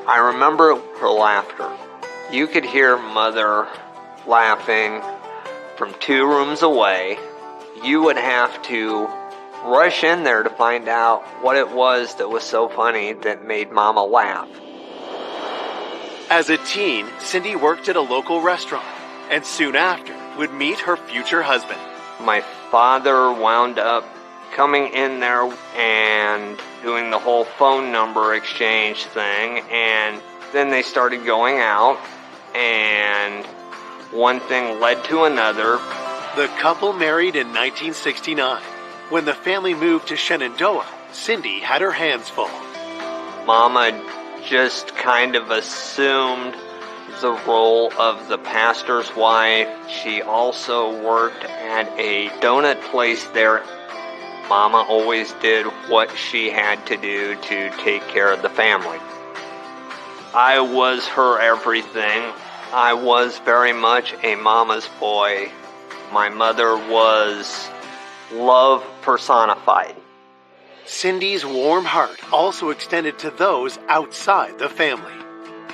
I remember her laughter. You could hear Mother laughing from 2 rooms away. You would have to rush in there to find out what it was that was so funny that made Mama laugh. As a teen, Cindy worked at a local restaurant and soon after would meet her future husband. My father wound up coming in there and doing the whole phone number exchange thing, and then they started going out, and one thing led to another. The couple married in 1969. When the family moved to Shenandoah, Cindy had her hands full. Mama just kind of assumed the role of the pastor's wife. She also worked at a donut place there. Mama always did what she had to do to take care of the family. I was her everything. I was very much a mama's boy. My mother was love personified. Cindy's warm heart also extended to those outside the family.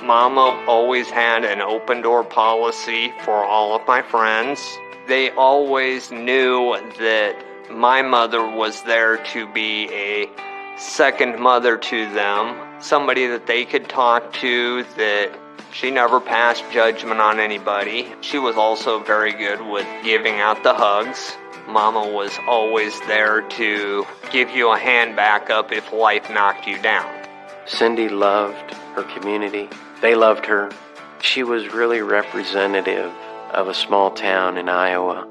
Mama always had an open door policy for all of my friends. They always knew that my mother was there to be a second mother to them, somebody that they could talk to, that she never passed judgment on anybody. She was also very good with giving out the hugs. Mama was always there to give you a hand back up if life knocked you down. Cindy loved her community. They loved her. She was really representative of a small town in Iowa,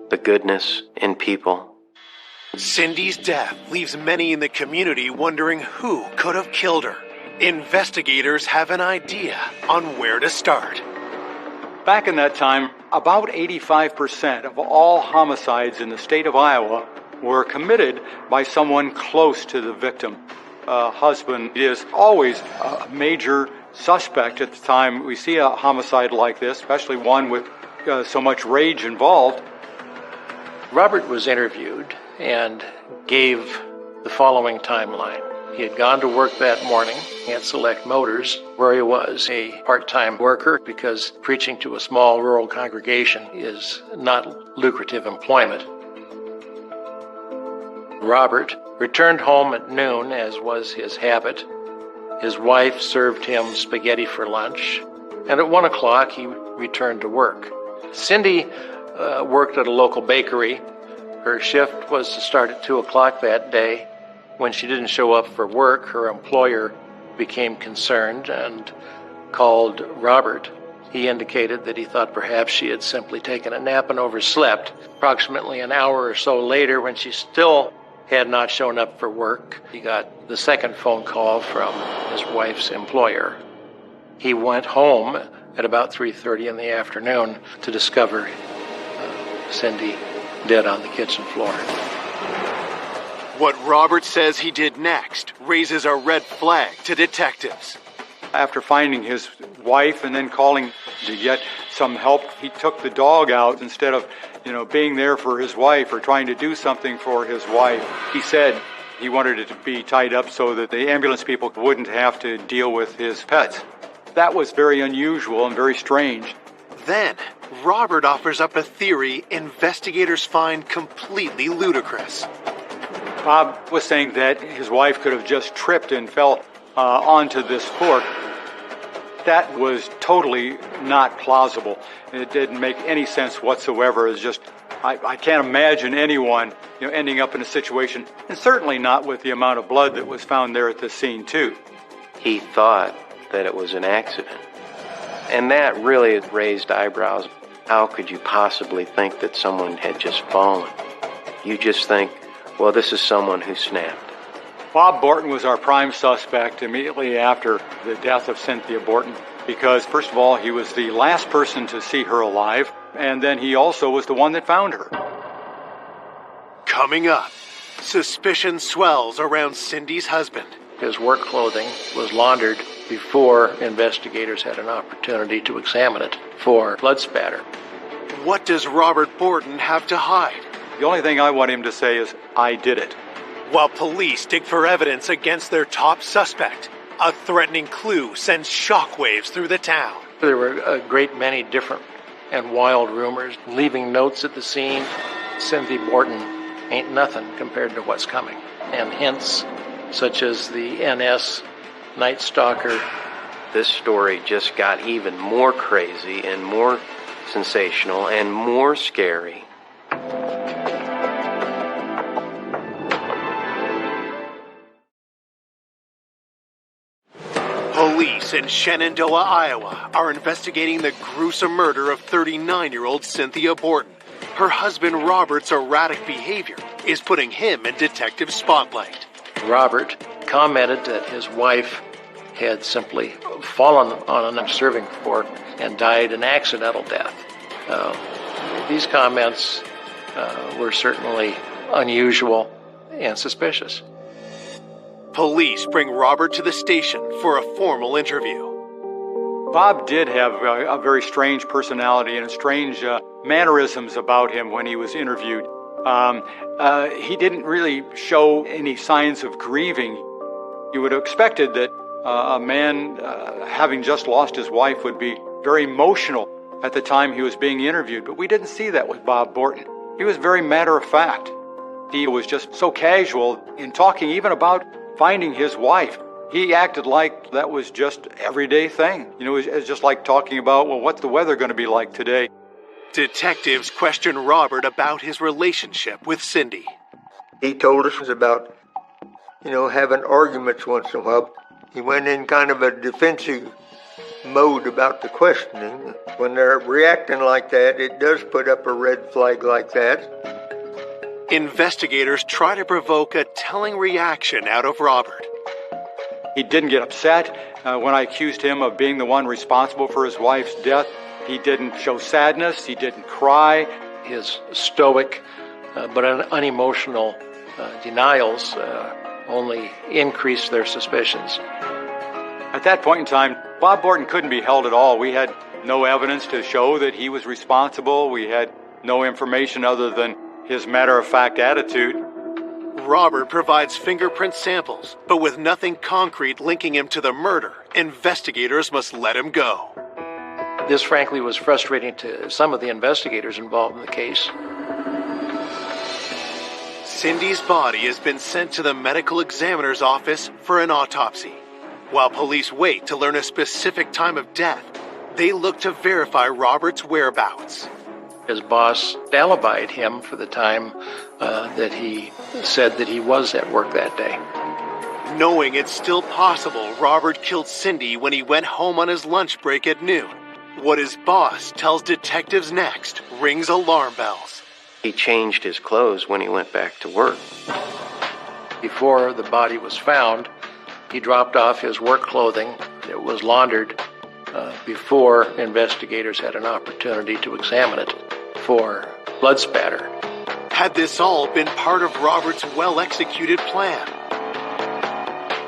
the goodness in people. Cindy's death leaves many in the community wondering who could have killed her. Investigators have an idea on where to start. Back in that time, about 85% of all homicides in the state of Iowa were committed by someone close to the victim. Husband is always a major suspect at the time we see a homicide like this, especially one with so much rage involved. Robert was interviewed and gave the following timeline. He had gone to work that morning at Select Motors, where he was a part-time worker because preaching to a small rural congregation is not lucrative employment. Robert returned home at noon, as was his habit. His wife served him spaghetti for lunch, and at 1 o'clock he returned to work. Cindy worked at a local bakery. Her shift was to start at 2 o'clock that day. When she didn't show up for work, her employer became concerned and called Robert. He indicated that he thought perhaps she had simply taken a nap and overslept. Approximately an hour or so later, when she still had not shown up for work, he got the second phone call from his wife's employer. He went home at about 3:30 in the afternoon to discover Cindy dead on the kitchen floor. What Robert says he did next raises a red flag to detectives. After finding his wife and then calling to get some help, he took the dog out instead of, being there for his wife or trying to do something for his wife. He said he wanted it to be tied up so that the ambulance people wouldn't have to deal with his pets. That was very unusual and very strange. Then, Robert offers up a theory investigators find completely ludicrous. Bob was saying that his wife could have just tripped and fell onto this fork. That was totally not plausible. It didn't make any sense whatsoever. It's just, I can't imagine anyone ending up in a situation, and certainly not with the amount of blood that was found there at the scene, too. He thought that it was an accident. And that really raised eyebrows. How could you possibly think that someone had just fallen? You just think, well, this is someone who snapped. Bob Borton was our prime suspect immediately after the death of Cynthia Borton because, first of all, he was the last person to see her alive, and then he also was the one that found her. Coming up, suspicion swells around Cindy's husband. His work clothing was laundered before investigators had an opportunity to examine it for blood spatter. What does Robert Borton have to hide? The only thing I want him to say is, I did it. While police dig for evidence against their top suspect, a threatening clue sends shockwaves through the town. There were a great many different and wild rumors, leaving notes at the scene. Cynthia Borton ain't nothing compared to what's coming. And hints such as the NS Night Stalker. This story just got even more crazy and more sensational and more scary. Police in Shenandoah, Iowa are investigating the gruesome murder of 39-year-old Cynthia Borton. Her husband Robert's erratic behavior is putting him in detective spotlight. Robert commented that his wife had simply fallen on a serving fork and died an accidental death. These comments were certainly unusual and suspicious. Police bring Robert to the station for a formal interview. Bob did have a very strange personality and strange mannerisms about him when he was interviewed. He didn't really show any signs of grieving. You would have expected that a man having just lost his wife would be very emotional at the time he was being interviewed, but we didn't see that with Bob Borton. He was very matter-of-fact. He was just so casual in talking even about finding his wife. He acted like that was just everyday thing. You know, it's just like talking about, well, what's the weather going to be like today? Detectives question Robert about his relationship with Cindy. He told us about, having arguments once in a while. He went in kind of a defensive mode about the questioning. When they're reacting like that, it does put up a red flag like that. Investigators try to provoke a telling reaction out of Robert. He didn't get upset when I accused him of being the one responsible for his wife's death. He didn't show sadness. He didn't cry. His stoic but unemotional denials only increased their suspicions. At that point in time, Bob Borton couldn't be held at all. We had no evidence to show that he was responsible. We had no information other than his matter-of-fact attitude. Robert provides fingerprint samples, but with nothing concrete linking him to the murder, investigators must let him go. This, frankly, was frustrating to some of the investigators involved in the case. Cindy's body has been sent to the medical examiner's office for an autopsy. While police wait to learn a specific time of death, they look to verify Robert's whereabouts. His boss alibied him for the time that he said that he was at work that day. Knowing it's still possible Robert killed Cindy when he went home on his lunch break at noon, what his boss tells detectives next rings alarm bells. He changed his clothes when he went back to work. Before the body was found, he dropped off his work clothing. It was laundered before investigators had an opportunity to examine it for blood spatter. Had this all been part of Robert's well-executed plan?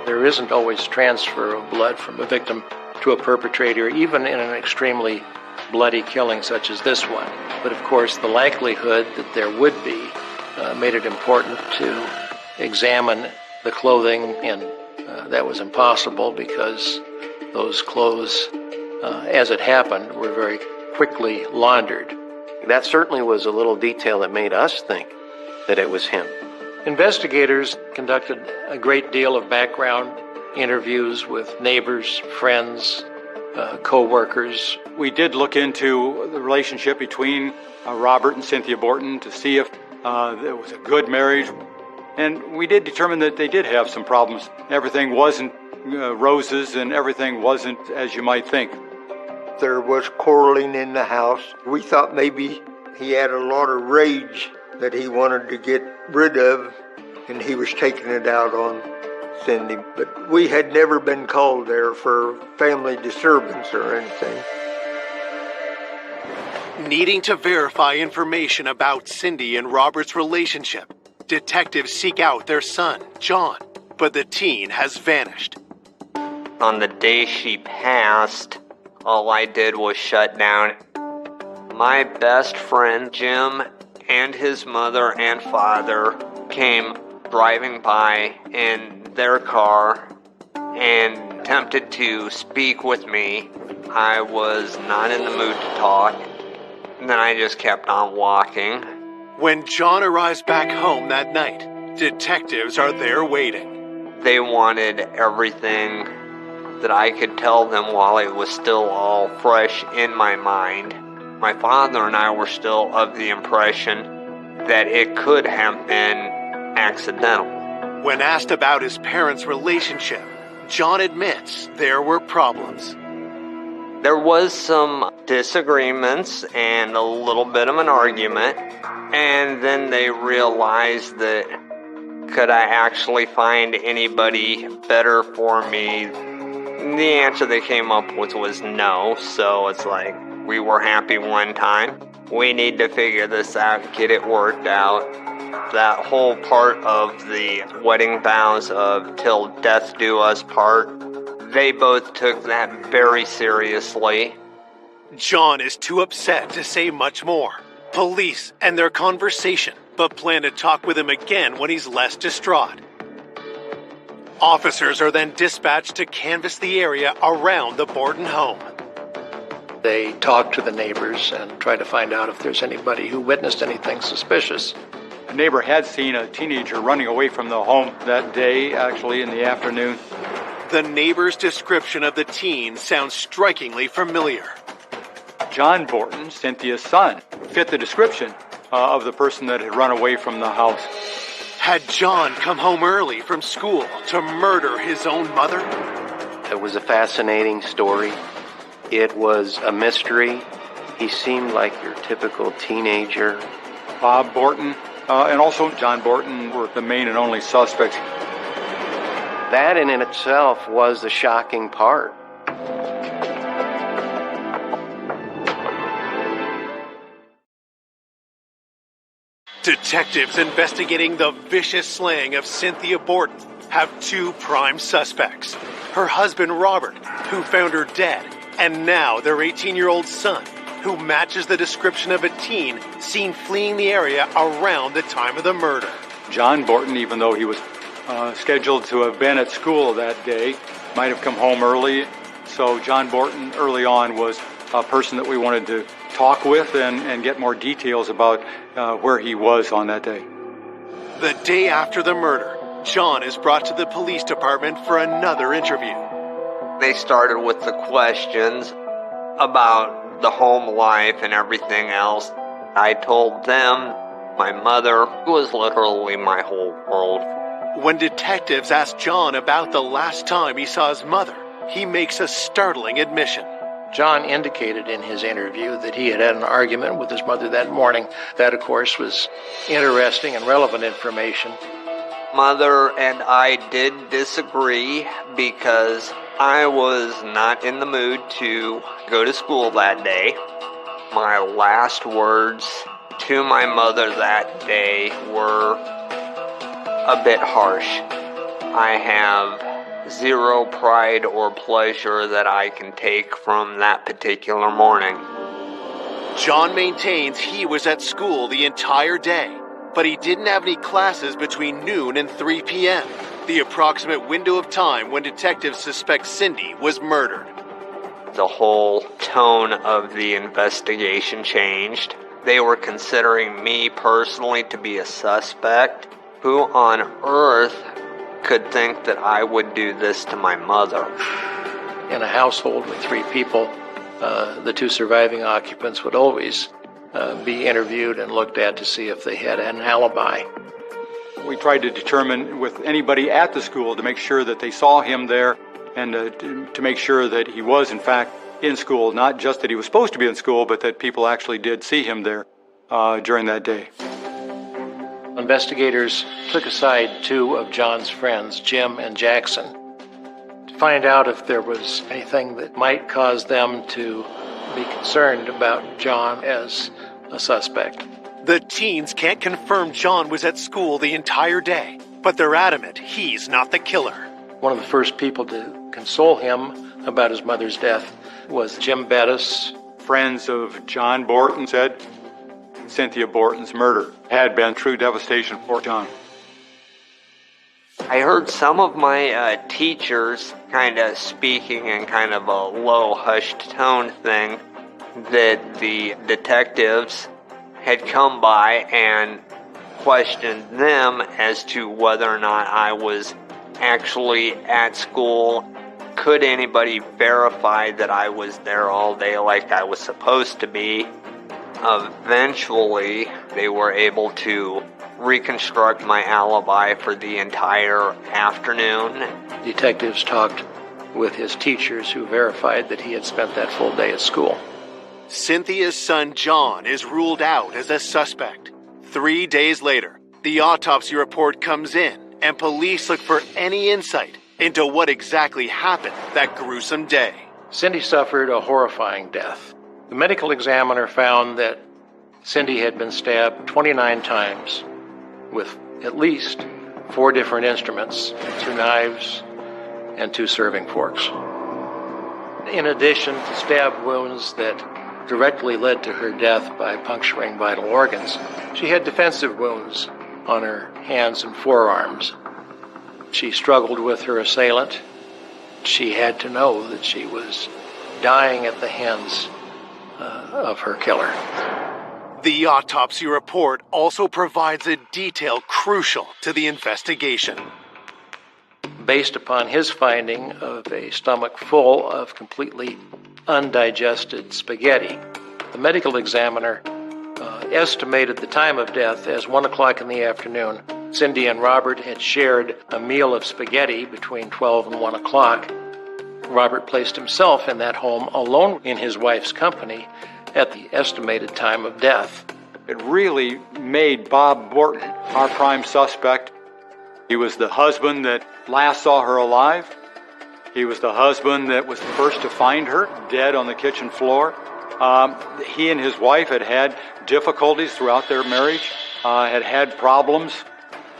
There isn't always transfer of blood from a victim to a perpetrator, even in an extremely bloody killing such as this one. But of course, the likelihood that there would be made it important to examine the clothing, and that was impossible because those clothes, as it happened, were very quickly laundered. That certainly was a little detail that made us think that it was him. Investigators conducted a great deal of background interviews with neighbors, friends, co-workers. We did look into the relationship between Robert and Cynthia Borton to see if it was a good marriage. And we did determine that they did have some problems. Everything wasn't roses and everything wasn't as you might think. There was quarreling in the house. We thought maybe he had a lot of rage that he wanted to get rid of, and he was taking it out on Cindy. But we had never been called there for family disturbance or anything. Needing to verify information about Cindy and Robert's relationship, detectives seek out their son, John, but the teen has vanished. On the day she passed, all I did was shut down. My best friend, Jim, and his mother and father came driving by in their car and attempted to speak with me. I was not in the mood to talk. And then I just kept on walking. When John arrives back home that night, detectives are there waiting. They wanted everything that I could tell them while it was still all fresh in my mind. My father and I were still of the impression that it could have been accidental. When asked about his parents' relationship, John admits there were problems. There was some disagreements and a little bit of an argument, and then they realized that could I actually find anybody better for me? The answer they came up with was no, so it's like, we were happy one time. We need to figure this out, get it worked out. That whole part of the wedding vows of till death do us part, they both took that very seriously. John is too upset to say much more. Police end their conversation, but plan to talk with him again when he's less distraught. Officers are then dispatched to canvass the area around the Borton home. They talk to the neighbors and try to find out if there's anybody who witnessed anything suspicious. A neighbor had seen a teenager running away from the home that day, actually in the afternoon. The neighbor's description of the teen sounds strikingly familiar. John Borton, Cynthia's son, fit the description of the person that had run away from the house. Had John come home early from school to murder his own mother? It was a fascinating story. It was a mystery. He seemed like your typical teenager. Bob Borton and also John Borton were the main and only suspects. That in itself was the shocking part. Detectives investigating the vicious slaying of Cynthia Borton have two prime suspects. Her husband, Robert, who found her dead, and now their 18-year-old son, who matches the description of a teen seen fleeing the area around the time of the murder. John Borton, even though he was scheduled to have been at school that day, might have come home early. So John Borton early on was a person that we wanted to talk with and get more details about where he was on that day. The day after the murder, John is brought to the police department for another interview. They started with the questions about the home life and everything else. I told them my mother was literally my whole world. When detectives asked John about the last time he saw his mother, he makes a startling admission. John indicated in his interview that he had had an argument with his mother that morning. That, of course, was interesting and relevant information. Mother and I did disagree because I was not in the mood to go to school that day. My last words to my mother that day were a bit harsh. I have zero pride or pleasure that I can take from that particular morning. John maintains he was at school the entire day, but he didn't have any classes between noon and 3 p.m., the approximate window of time when detectives suspect Cindy was murdered. The whole tone of the investigation changed. They were considering me personally to be a suspect. Who on earth could think that I would do this to my mother? In a household with three people, the two surviving occupants would always be interviewed and looked at to see if they had an alibi. We tried to determine with anybody at the school to make sure that they saw him there and to make sure that he was, in fact, in school, not just that he was supposed to be in school, but that people actually did see him there during that day. Investigators took aside two of John's friends, Jim and Jackson, to find out if there was anything that might cause them to be concerned about John as a suspect. The teens can't confirm John was at school the entire day, but they're adamant he's not the killer. One of the first people to console him about his mother's death was Jim Bettis. Friends of John Borton said Cynthia Borton's murder had been true devastation for John. I heard some of my teachers kind of speaking in kind of a low, hushed tone thing that the detectives had come by and questioned them as to whether or not I was actually at school. Could anybody verify that I was there all day like I was supposed to be? Eventually, they were able to reconstruct my alibi for the entire afternoon. Detectives talked with his teachers who verified that he had spent that full day at school. Cynthia's son John is ruled out as a suspect. 3 days later, the autopsy report comes in, and police look for any insight into what exactly happened that gruesome day. Cindy suffered a horrifying death. The medical examiner found that Cindy had been stabbed 29 times with at least 4 different instruments, 2 knives and 2 serving forks. In addition to stab wounds that directly led to her death by puncturing vital organs, she had defensive wounds on her hands and forearms. She struggled with her assailant. She had to know that she was dying at the hands of her killer. The autopsy report also provides a detail crucial to the investigation. Based upon his finding of a stomach full of completely undigested spaghetti, the medical examiner estimated the time of death as 1 o'clock in the afternoon. Cindy and Robert had shared a meal of spaghetti between 12 and 1 o'clock. Robert placed himself in that home alone in his wife's company at the estimated time of death. It really made Bob Borton our prime suspect. He was the husband that last saw her alive. He was the husband that was the first to find her dead on the kitchen floor. He and his wife had had difficulties throughout their marriage, had problems.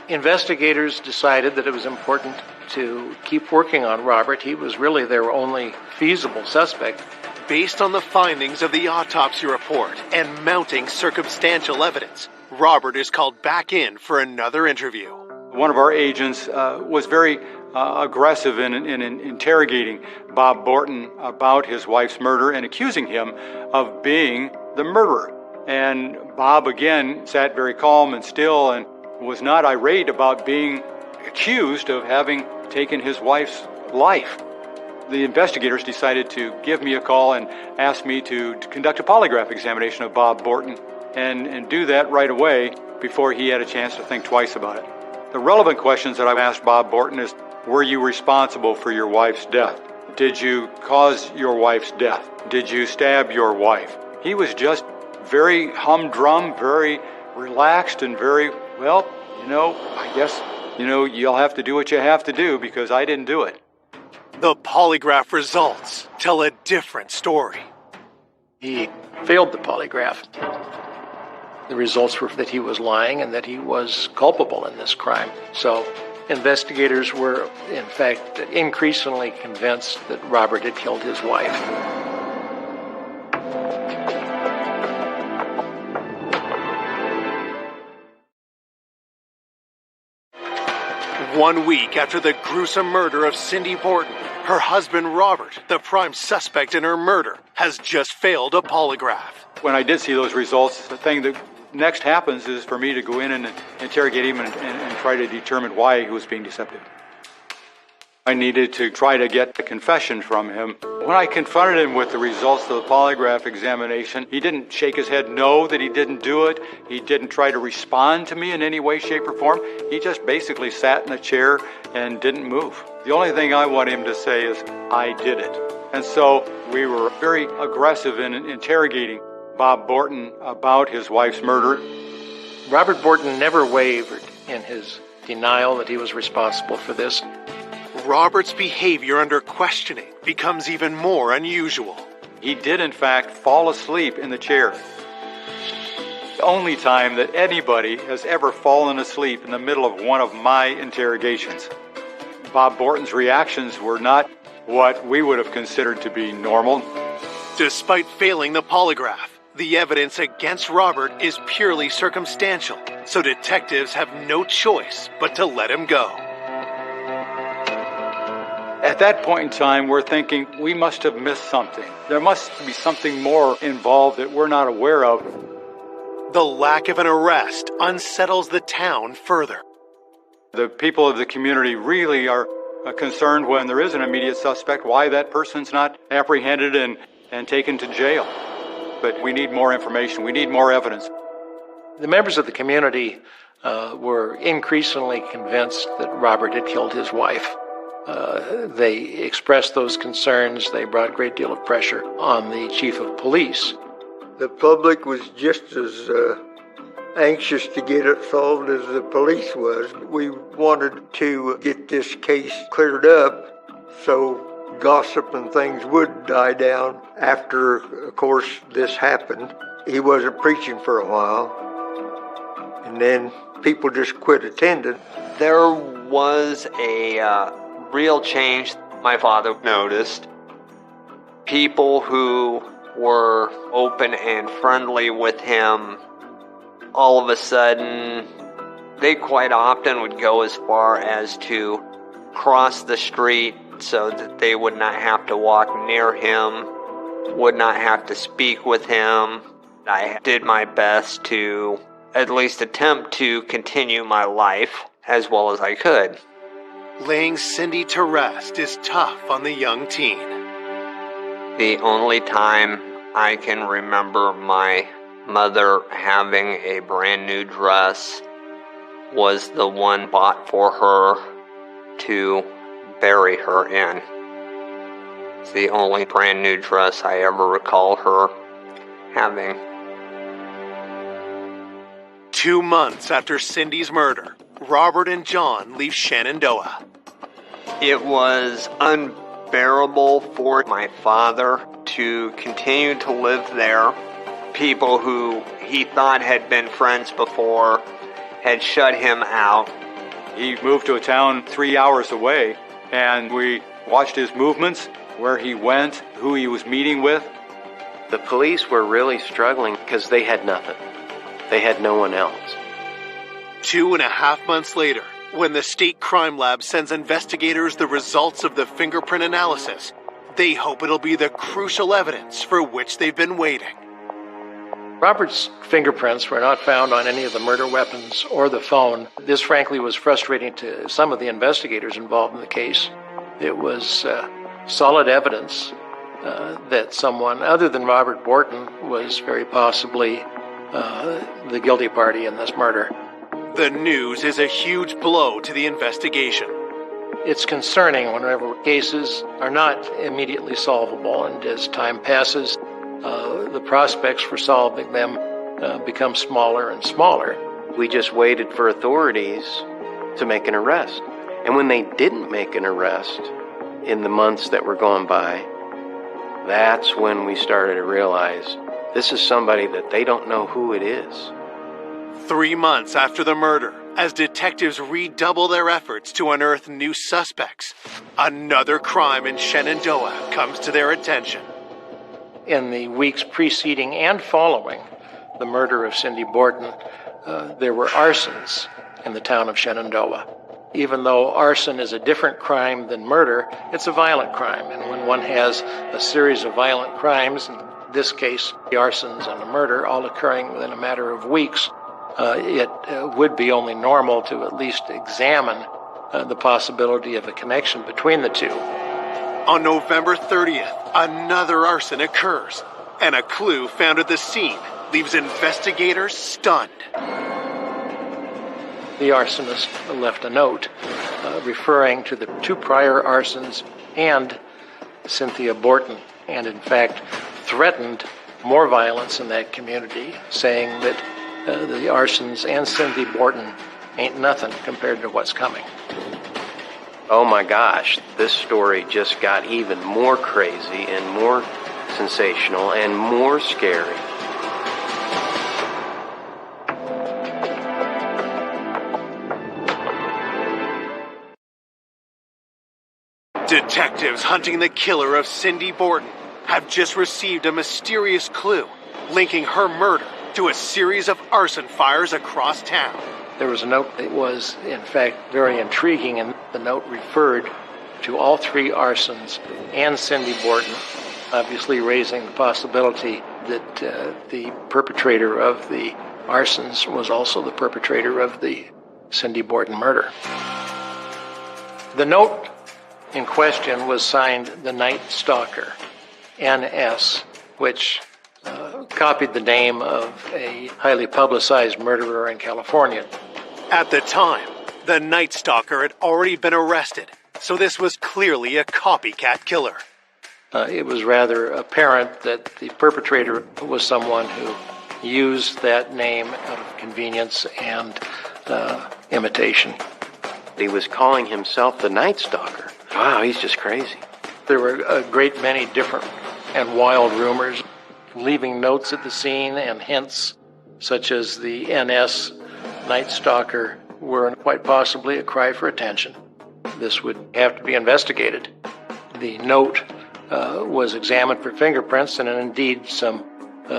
Investigators decided that it was important to keep working on Robert. He was really their only feasible suspect. Based on the findings of the autopsy report and mounting circumstantial evidence, Robert is called back in for another interview. One of our agents was very aggressive in interrogating Bob Borton about his wife's murder and accusing him of being the murderer. And Bob, again, sat very calm and still and was not irate about being accused of having taken his wife's life. The investigators decided to give me a call and ask me to conduct a polygraph examination of Bob Borton and do that right away before he had a chance to think twice about it. The relevant questions that I've asked Bob Borton is, were you responsible for your wife's death? Did you cause your wife's death? Did you stab your wife? He was just very humdrum, very relaxed, and very, well, I guess, you'll have to do what you have to do because I didn't do it. The polygraph results tell a different story. He failed the polygraph. The results were that he was lying and that he was culpable in this crime. So investigators were, in fact, increasingly convinced that Robert had killed his wife. One week after the gruesome murder of Cindy Borton, her husband Robert, the prime suspect in her murder, has just failed a polygraph. When I did see those results, the thing that next happens is for me to go in and interrogate him and try to determine why he was being deceptive. I needed to try to get a confession from him. When I confronted him with the results of the polygraph examination, he didn't shake his head no that he didn't do it. He didn't try to respond to me in any way, shape, or form. He just basically sat in a chair and didn't move. The only thing I want him to say is, I did it. And so we were very aggressive in interrogating Bob Borton about his wife's murder. Robert Borton never wavered in his denial that he was responsible for this. Robert's behavior under questioning becomes even more unusual. He did, in fact, fall asleep in the chair. The only time that anybody has ever fallen asleep in the middle of one of my interrogations. Bob Borton's reactions were not what we would have considered to be normal. Despite failing the polygraph, the evidence against Robert is purely circumstantial, so detectives have no choice but to let him go. At that point in time, we're thinking we must have missed something. There must be something more involved that we're not aware of. The lack of an arrest unsettles the town further. The people of the community really are concerned when there is an immediate suspect, why that person's not apprehended and taken to jail. But we need more information. We need more evidence. The members of the community were increasingly convinced that Robert had killed his wife. They expressed those concerns. They brought a great deal of pressure on the chief of police. The public was just as anxious to get it solved as the police was. We wanted to get this case cleared up so gossip and things would die down after, of course, this happened. He wasn't preaching for a while, and then people just quit attending. There was a real change my father noticed. People who were open and friendly with him, all of a sudden, they quite often would go as far as to cross the street so that they would not have to walk near him, would not have to speak with him. I did my best to at least attempt to continue my life as well as I could. Laying Cindy to rest is tough on the young teen. The only time I can remember my mother having a brand new dress was the one bought for her to bury her in. It's the only brand new dress I ever recall her having. 2 months after Cindy's murder, Robert and John leave Shenandoah. It was unbearable for my father to continue to live there. People who he thought had been friends before had shut him out. He moved to a town 3 hours away, and we watched his movements, where he went, who he was meeting with. The police were really struggling because they had nothing. They had no one else. 2.5 months later, when the state crime lab sends investigators the results of the fingerprint analysis, they hope it'll be the crucial evidence for which they've been waiting. Robert's fingerprints were not found on any of the murder weapons or the phone. This, frankly, was frustrating to some of the investigators involved in the case. It was solid evidence that someone other than Robert Borton was very possibly the guilty party in this murder. The news is a huge blow to the investigation. It's concerning whenever cases are not immediately solvable, and as time passes, the prospects for solving them become smaller and smaller. We just waited for authorities to make an arrest. And when they didn't make an arrest in the months that were going by, that's when we started to realize this is somebody that they don't know who it is. 3 months after the murder, as detectives redouble their efforts to unearth new suspects, another crime in Shenandoah comes to their attention. In the weeks preceding and following the murder of Cindy Borton, there were arsons in the town of Shenandoah. Even though arson is a different crime than murder, it's a violent crime. And when one has a series of violent crimes, in this case, the arsons and the murder, all occurring within a matter of weeks, it would be only normal to at least examine the possibility of a connection between the two. On November 30th, another arson occurs, and a clue found at the scene leaves investigators stunned. The arsonist left a note referring to the 2 prior arsons and Cynthia Borton, and in fact threatened more violence in that community, saying that the arsons and Cindy Borton ain't nothing compared to what's coming. Oh my gosh, this story just got even more crazy and more sensational and more scary. Detectives hunting the killer of Cindy Borton have just received a mysterious clue linking her murder to a series of arson fires across town. There was a note that was, in fact, very intriguing, and the note referred to all three arsons and Cindy Borton, obviously raising the possibility that the perpetrator of the arsons was also the perpetrator of the Cindy Borton murder. The note in question was signed The Night Stalker, NS, which copied the name of a highly publicized murderer in California. At the time, the Night Stalker had already been arrested, so this was clearly a copycat killer. It was rather apparent that the perpetrator was someone who used that name out of convenience and imitation. He was calling himself the Night Stalker. Wow, he's just crazy. There were a great many different and wild rumors, leaving notes at the scene and hints, such as the NS Night Stalker were quite possibly a cry for attention. This would have to be investigated. The note was examined for fingerprints, and indeed some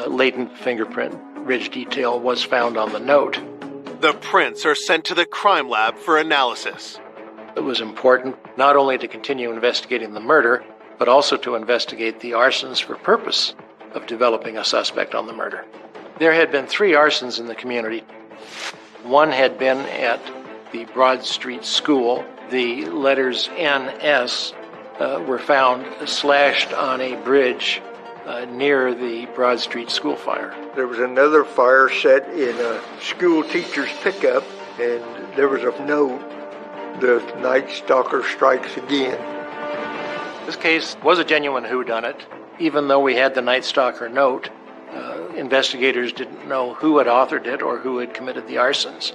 latent fingerprint ridge detail was found on the note. The prints are sent to the crime lab for analysis. It was important not only to continue investigating the murder, but also to investigate the arsons for purpose of developing a suspect on the murder. There had been 3 arsons in the community. One had been at the Broad Street School. The letters NS were found slashed on a bridge near the Broad Street School fire. There was another fire set in a school teacher's pickup, and there was a note, "The Night Stalker strikes again." This case was a genuine whodunit. Even though we had the Night Stalker note, investigators didn't know who had authored it or who had committed the arsons.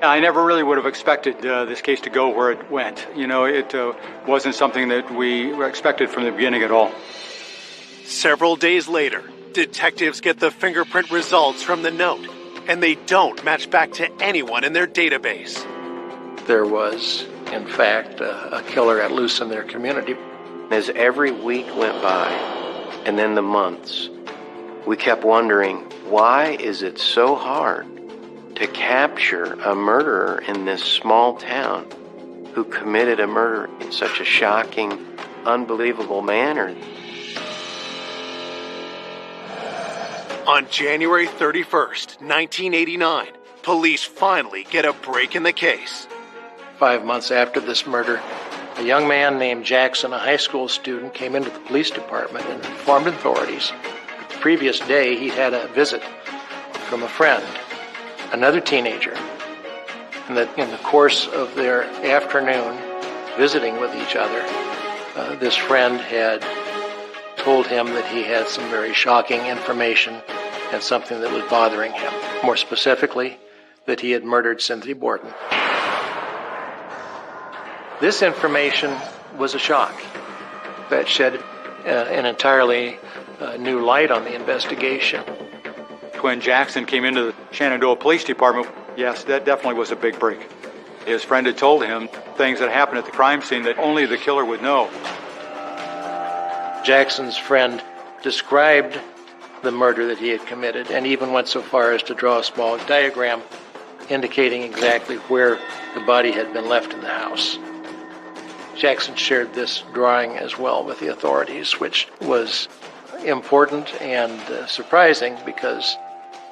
I never really would have expected this case to go where it went. You know, it wasn't something that we expected from the beginning at all. Several days later, detectives get the fingerprint results from the note, and they don't match back to anyone in their database. There was, in fact, a killer at loose in their community. As every week went by, and then the months, we kept wondering, why is it so hard to capture a murderer in this small town who committed a murder in such a shocking, unbelievable manner? On January 31st, 1989, police finally get a break in the case. 5 months after this murder, a young man named Jackson, a high school student, came into the police department and informed authorities that the previous day he'd had a visit from a friend, another teenager, and that in the course of their afternoon visiting with each other, this friend had told him that he had some very shocking information and something that was bothering him. More specifically, that he had murdered Cynthia Borton. This information was a shock that shed an entirely new light on the investigation. When Jackson came into the Shenandoah Police Department, yes, that definitely was a big break. His friend had told him things that happened at the crime scene that only the killer would know. Jackson's friend described the murder that he had committed and even went so far as to draw a small diagram indicating exactly where the body had been left in the house. Jackson shared this drawing as well with the authorities, which was important and surprising because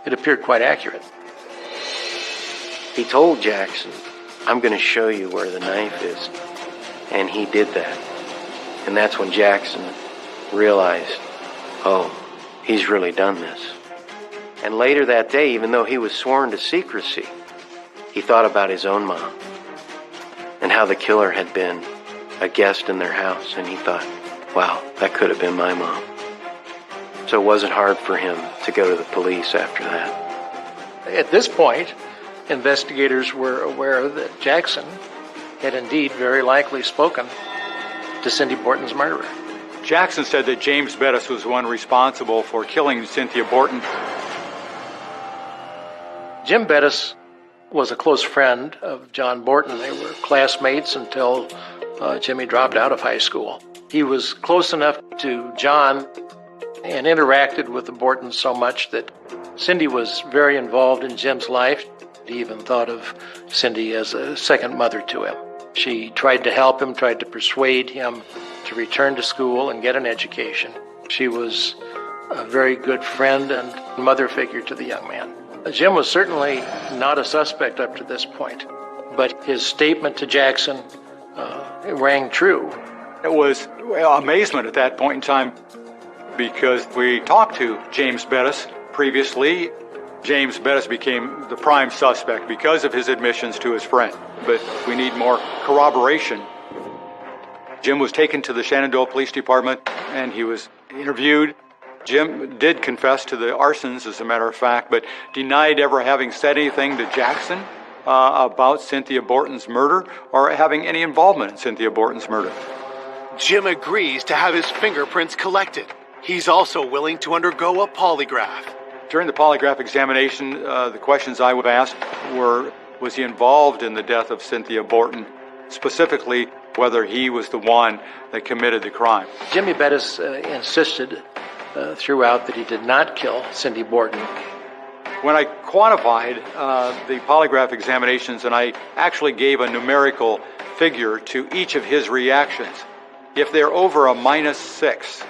it appeared quite accurate. He told Jackson, "I'm going to show you where the knife is." And he did that. And that's when Jackson realized, oh, he's really done this. And later that day, even though he was sworn to secrecy, he thought about his own mom and how the killer had been a guest in their house. And he thought, wow, that could have been my mom. So it wasn't hard for him to go to the police after that. At this point, investigators were aware that Jackson had indeed very likely spoken to Cindy Borton's murderer. Jackson said that James Bettis was the one responsible for killing Cynthia Borton. Jim Bettis was a close friend of John Borton. They were classmates until Jimmy dropped out of high school. He was close enough to John and interacted with the Bortons so much that Cindy was very involved in Jim's life. He even thought of Cindy as a second mother to him. She tried to help him, tried to persuade him to return to school and get an education. She was a very good friend and mother figure to the young man. Jim was certainly not a suspect up to this point, but his statement to Jackson rang true. It was amazement at that point in time because we talked to James Bettis previously. James Bettis became the prime suspect because of his admissions to his friend, but we need more corroboration. Jim was taken to the Shenandoah Police Department and he was interviewed. Jim did confess to the arsons, as a matter of fact, but denied ever having said anything to Jackson about Cynthia Borton's murder or having any involvement in Cynthia Borton's murder. Jim agrees to have his fingerprints collected. He's also willing to undergo a polygraph. During the polygraph examination, the questions I would ask were, was he involved in the death of Cynthia Borton, specifically whether he was the one that committed the crime. Jimmy Bettis insisted throughout that he did not kill Cindy Borton. When I quantified the polygraph examinations and I actually gave a numerical figure to each of his reactions, if they're over a -6,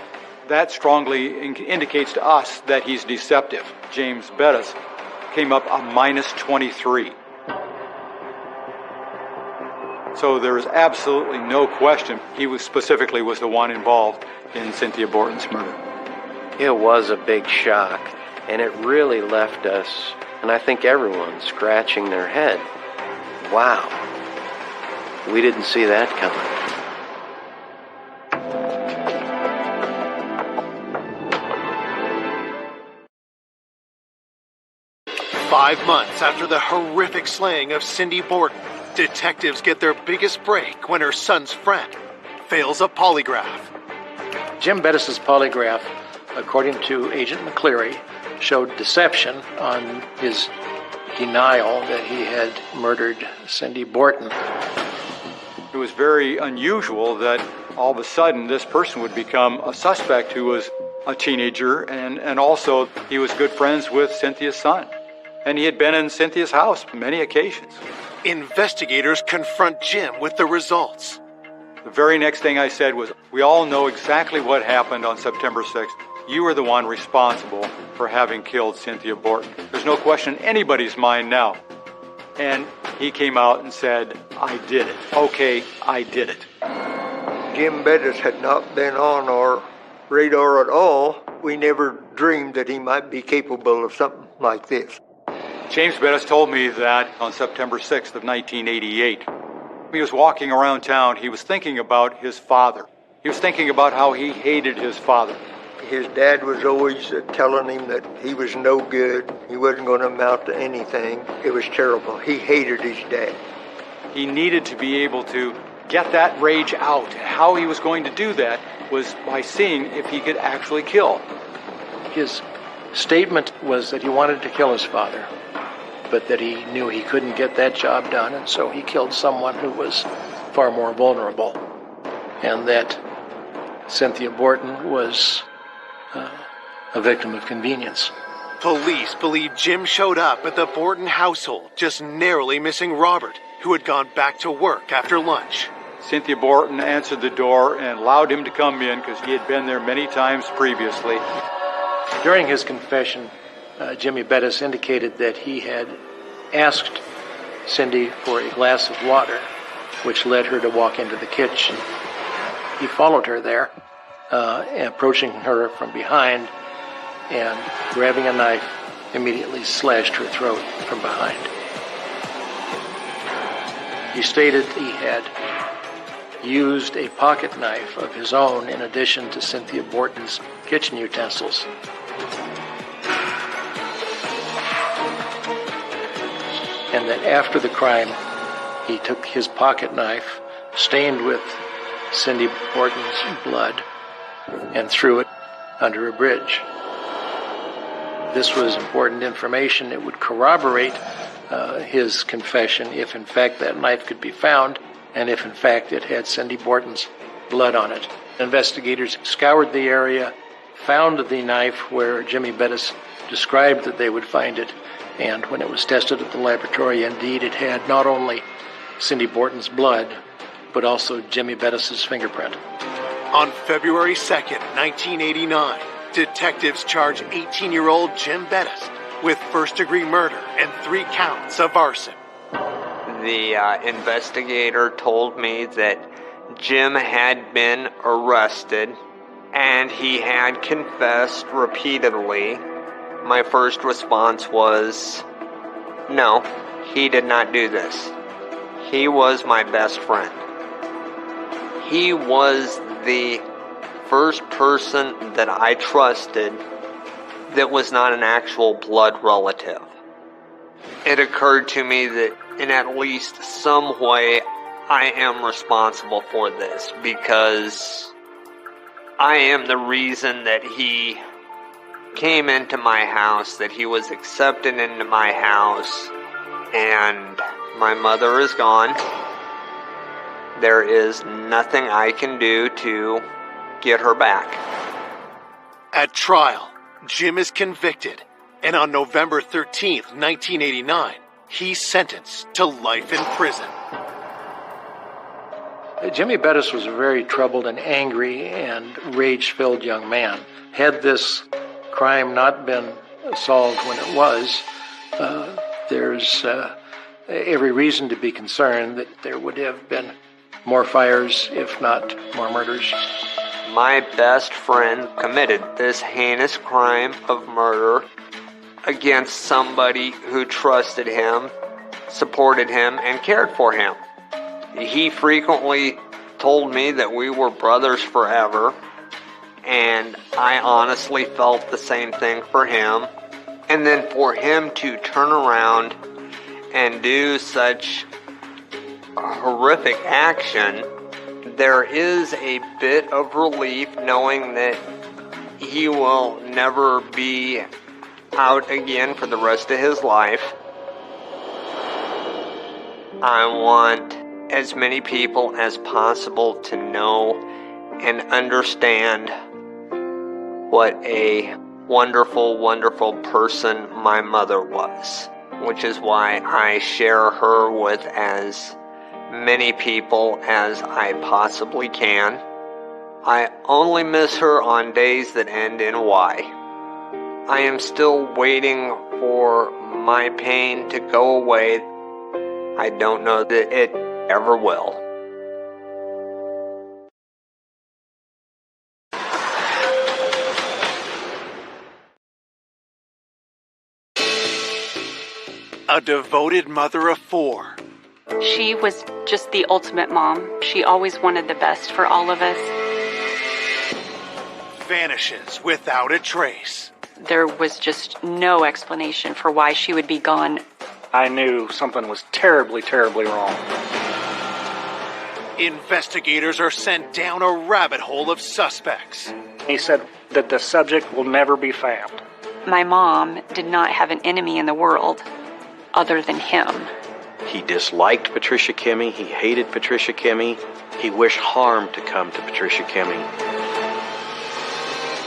that strongly indicates to us that he's deceptive. James Bettis came up a -23. So there is absolutely no question he was the one involved in Cynthia Borton's murder. It was a big shock, and it really left us, and I think everyone, scratching their head. Wow, we didn't see that coming. 5 months after the horrific slaying of Cindy Borton, detectives get their biggest break when her son's friend fails a polygraph. Jim Bettis' polygraph, according to Agent McCleary, showed deception on his denial that he had murdered Cindy Borton. It was very unusual that all of a sudden this person would become a suspect who was a teenager, and also he was good friends with Cynthia's son. And he had been in Cynthia's house many occasions. Investigators confront Jim with the results. The very next thing I said was, we all know exactly what happened on September 6th. You were the one responsible for having killed Cynthia Borton. There's no question in anybody's mind now. And he came out and said, I did it. Okay, I did it. Jim Bettis had not been on our radar at all. We never dreamed that he might be capable of something like this. James Bettis told me that on September 6th of 1988, he was walking around town, he was thinking about his father. He was thinking about how he hated his father. His dad was always telling him that he was no good, he wasn't going to amount to anything. It was terrible. He hated his dad. He needed to be able to get that rage out. How he was going to do that was by seeing if he could actually kill. His statement was that he wanted to kill his father, but that he knew he couldn't get that job done, and so he killed someone who was far more vulnerable, and that Cynthia Borton was a victim of convenience. Police believe Jim showed up at the Borton household, just narrowly missing Robert, who had gone back to work after lunch. Cynthia Borton answered the door and allowed him to come in because he had been there many times previously. During his confession, Jimmy Bettis indicated that he had asked Cindy for a glass of water, which led her to walk into the kitchen. He followed her there, approaching her from behind, and grabbing a knife, immediately slashed her throat from behind. He stated he had used a pocket knife of his own in addition to Cynthia Borton's kitchen utensils. And that after the crime, he took his pocket knife, stained with Cindy Borton's blood, and threw it under a bridge. This was important information. It would corroborate his confession if, in fact, that knife could be found, and if in fact it had Cindy Borton's blood on it. Investigators scoured the area, found the knife where Jimmy Bettis described that they would find it, and when it was tested at the laboratory, indeed it had not only Cindy Borton's blood, but also Jimmy Bettis's fingerprint. On February 2nd, 1989, detectives charged 18-year-old Jim Bettis with first-degree murder and 3 counts of arson. The investigator told me that Jim had been arrested and he had confessed repeatedly. My first response was, no, he did not do this. He was my best friend. He was the first person that I trusted that was not an actual blood relative. It occurred to me that in at least some way I am responsible for this because I am the reason that he came into my house, that he was accepted into my house, and my mother is gone. There is nothing I can do to get her back. At trial, Jim is convicted, and on November 13th, 1989, he's sentenced to life in prison. Jimmy Bettis was a very troubled and angry and rage-filled young man. Had this crime not been solved when it was, there's every reason to be concerned that there would have been more fires, if not more murders. My best friend committed this heinous crime of murder against somebody who trusted him, supported him, and cared for him. He frequently told me that we were brothers forever, and I honestly felt the same thing for him. And then for him to turn around and do such horrific action, there is a bit of relief knowing that he will never be out again for the rest of his life. I want as many people as possible to know and understand what a wonderful, wonderful person my mother was, which is why I share her with as many people as I possibly can. I only miss her on days that end in Y. I am still waiting for my pain to go away. I don't know that it ever will. A devoted mother of 4. She was just the ultimate mom. She always wanted the best for all of us. Vanishes without a trace. There was just no explanation for why she would be gone. I knew something was terribly, terribly wrong. Investigators are sent down a rabbit hole of suspects. He said that the subject will never be found. My mom did not have an enemy in the world other than him. He disliked Patricia Kimmey. He hated Patricia Kimmey. He wished harm to come to Patricia Kimmey.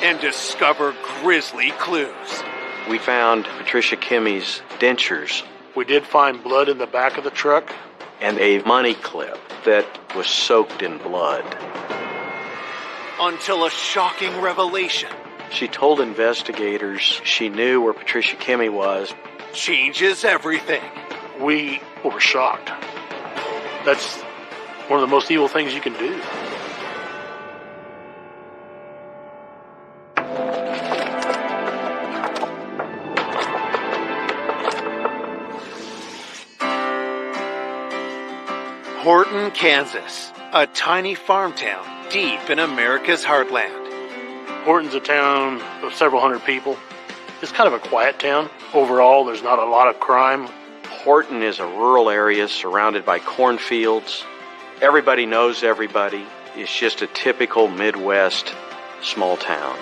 And discover grisly clues. We found Patricia Kimmey's dentures. We did find blood in the back of the truck. And a money clip that was soaked in blood. Until a shocking revelation. She told investigators she knew where Patricia Kimmey was. Changes everything. We were shocked. That's one of the most evil things you can do. Horton, Kansas, a tiny farm town deep in America's heartland. Horton's a town of several hundred people. It's kind of a quiet town. Overall, there's not a lot of crime. Horton is a rural area surrounded by cornfields. Everybody knows everybody. It's just a typical Midwest small town.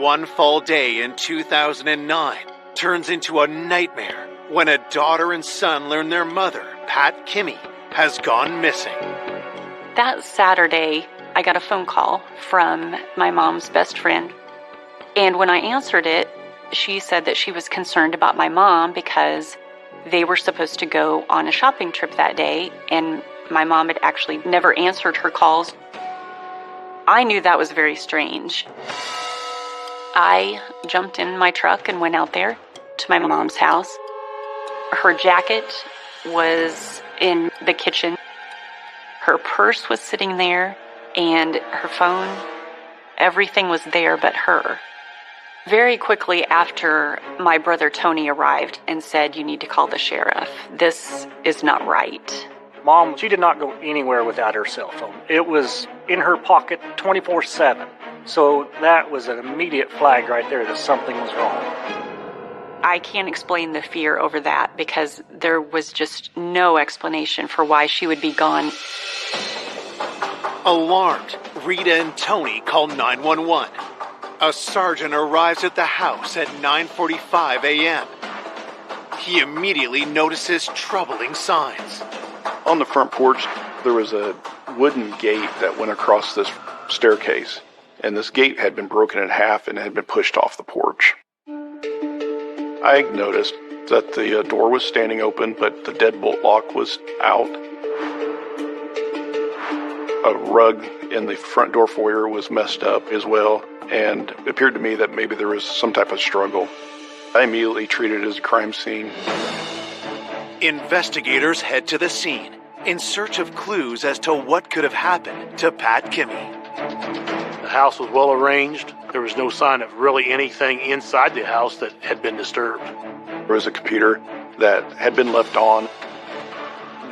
One fall day in 2009, turns into a nightmare when a daughter and son learn their mother, Pat Kimmy, has gone missing. That Saturday, I got a phone call from my mom's best friend. And when I answered it, she said that she was concerned about my mom because they were supposed to go on a shopping trip that day, and my mom had actually never answered her calls. I knew that was very strange. I jumped in my truck and went out there to my mom's house. Her jacket was in the kitchen. Her purse was sitting there, and her phone. Everything was there but her. Very quickly after, my brother Tony arrived and said, "You need to call the sheriff. This is not right." Mom, she did not go anywhere without her cell phone. It was in her pocket 24/7. So that was an immediate flag right there that something was wrong. I can't explain the fear over that because there was just no explanation for why she would be gone. Alarmed, Rita and Tony call 911. A sergeant arrives at the house at 9:45 a.m. He immediately notices troubling signs. On the front porch, there was a wooden gate that went across this staircase, and this gate had been broken in half and had been pushed off the porch. I noticed that the door was standing open, but the deadbolt lock was out. A rug in the front door foyer was messed up as well, and it appeared to me that maybe there was some type of struggle. I immediately treated it as a crime scene. Investigators head to the scene in search of clues as to what could have happened to Pat Kimmy. The house was well arranged. There was no sign of really anything inside the house that had been disturbed. There was a computer that had been left on.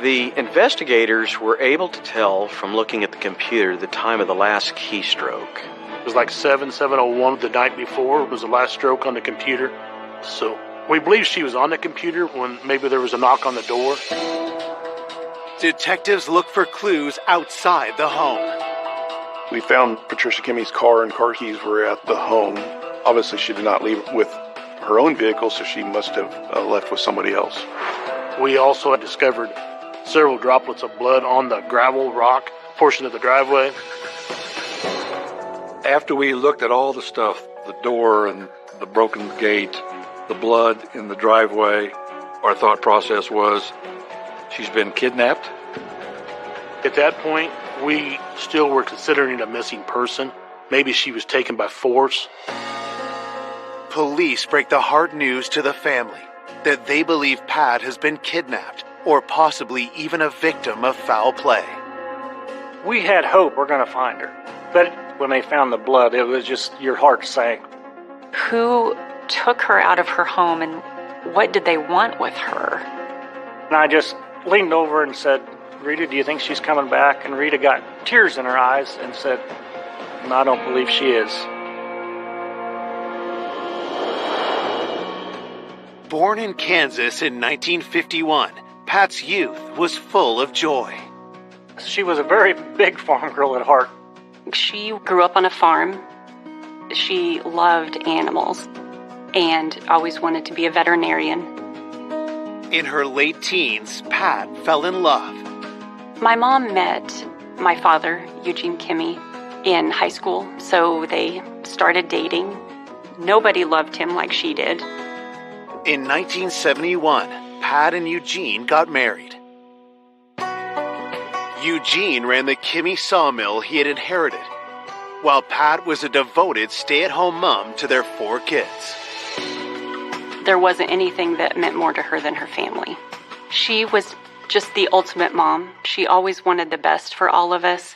The investigators were able to tell from looking at the computer the time of the last keystroke. It was like 7:01 the night before was the last stroke on the computer. So we believe she was on the computer when maybe there was a knock on the door. Detectives look for clues outside the home. We found Patricia Kimmy's car and car keys were at the home. Obviously, she did not leave with her own vehicle, so she must have left with somebody else. We also had discovered several droplets of blood on the gravel rock portion of the driveway. After we looked at all the stuff, the door and the broken gate, the blood in the driveway, our thought process was, she's been kidnapped. At that point, we still were considering a missing person. Maybe she was taken by force. Police break the hard news to the family that they believe Pat has been kidnapped or possibly even a victim of foul play. We had hope we're going to find her. But when they found the blood, it was just, your heart sank. Who took her out of her home and what did they want with her? And I just leaned over and said, "Rita, do you think she's coming back?" And Rita got tears in her eyes and said, "No, I don't believe she is." Born in Kansas in 1951, Pat's youth was full of joy. She was a very big farm girl at heart. She grew up on a farm. She loved animals and always wanted to be a veterinarian. In her late teens, Pat fell in love. My mom met my father, Eugene Kimmy, in high school, so they started dating. Nobody loved him like she did. In 1971, Pat and Eugene got married. Eugene ran the Kimmy sawmill he had inherited, while Pat was a devoted stay-at-home mom to their 4 kids. There wasn't anything that meant more to her than her family. She was just the ultimate mom. She always wanted the best for all of us.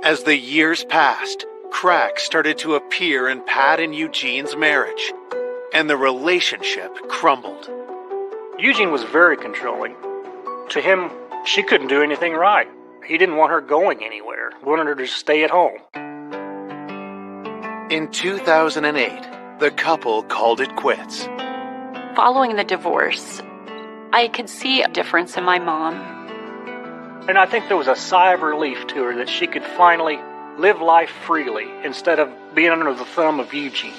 As the years passed, cracks started to appear in Pat and Eugene's marriage, and the relationship crumbled. Eugene was very controlling. To him, she couldn't do anything right. He didn't want her going anywhere. He wanted her to stay at home. In 2008, the couple called it quits. Following the divorce, I could see a difference in my mom. And I think there was a sigh of relief to her that she could finally live life freely instead of being under the thumb of Eugene.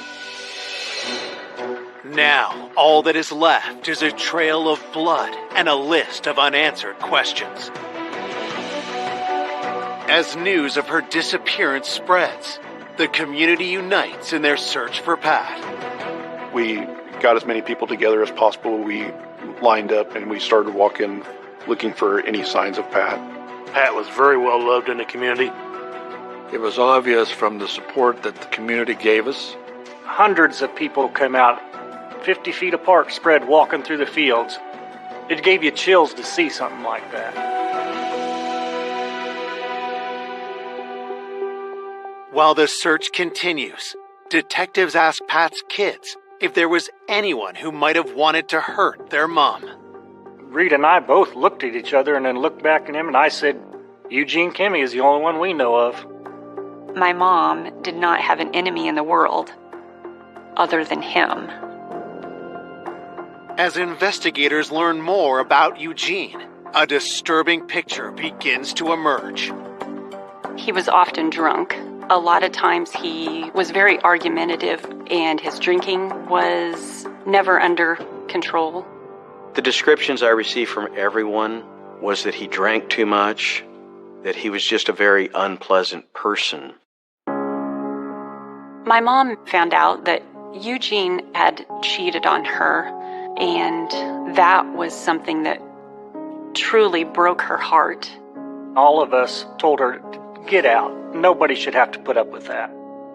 Now, all that is left is a trail of blood and a list of unanswered questions. As news of her disappearance spreads, the community unites in their search for Pat. We got as many people together as possible. We lined up and we started walking, looking for any signs of Pat. Pat was very well loved in the community. It was obvious from the support that the community gave us. Hundreds of people came out, 50 feet apart, spread, walking through the fields. It gave you chills to see something like that. While the search continues, detectives ask Pat's kids if there was anyone who might have wanted to hurt their mom. Reed and I both looked at each other and then looked back at him, and I said, Eugene Kimmy is the only one we know of. My mom did not have an enemy in the world other than him. As investigators learn more about Eugene, a disturbing picture begins to emerge. He was often drunk. A lot of times he was very argumentative, and his drinking was never under control. The descriptions I received from everyone was that he drank too much, that he was just a very unpleasant person. My mom found out that Eugene had cheated on her, and that was something that truly broke her heart. All of us told her, get out. Nobody should have to put up with that.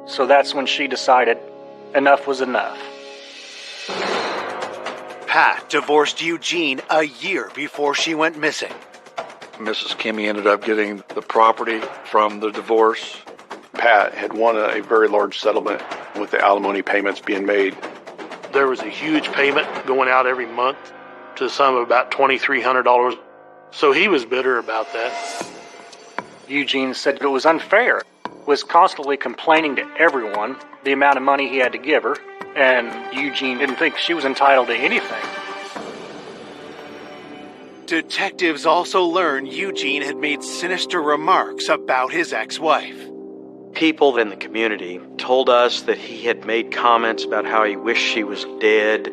So that's when she decided enough was enough. Pat divorced Eugene a year before she went missing. Mrs. Kimmy ended up getting the property from the divorce. Pat had won a very large settlement with the alimony payments being made. There was a huge payment going out every month to the sum of about $2,300. So he was bitter about that. Eugene said it was unfair, was constantly complaining to everyone the amount of money he had to give her, and Eugene didn't think she was entitled to anything. Detectives also learned Eugene had made sinister remarks about his ex-wife. People in the community told us that he had made comments about how he wished she was dead.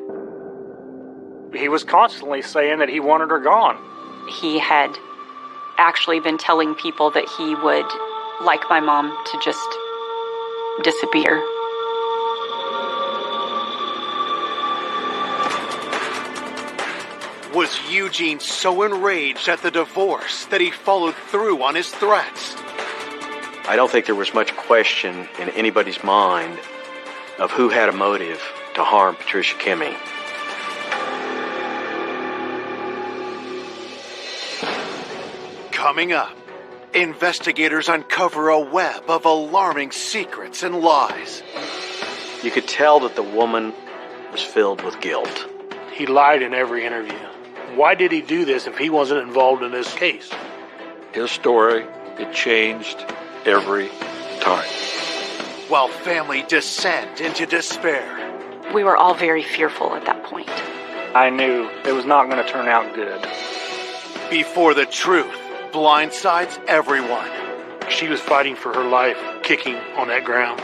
He was constantly saying that he wanted her gone. He had actually been telling people that he would like my mom to just disappear. Was Eugene so enraged at the divorce that he followed through on his threats? I don't think there was much question in anybody's mind of who had a motive to harm Patricia Kimmy. Coming up, investigators uncover a web of alarming secrets and lies. You could tell that the woman was filled with guilt. He lied in every interview. Why did he do this if he wasn't involved in this case? His story, it changed every time. While family descend into despair. We were all very fearful at that point. I knew it was not going to turn out good. Before the truth blindsides everyone. She was fighting for her life, kicking on that ground.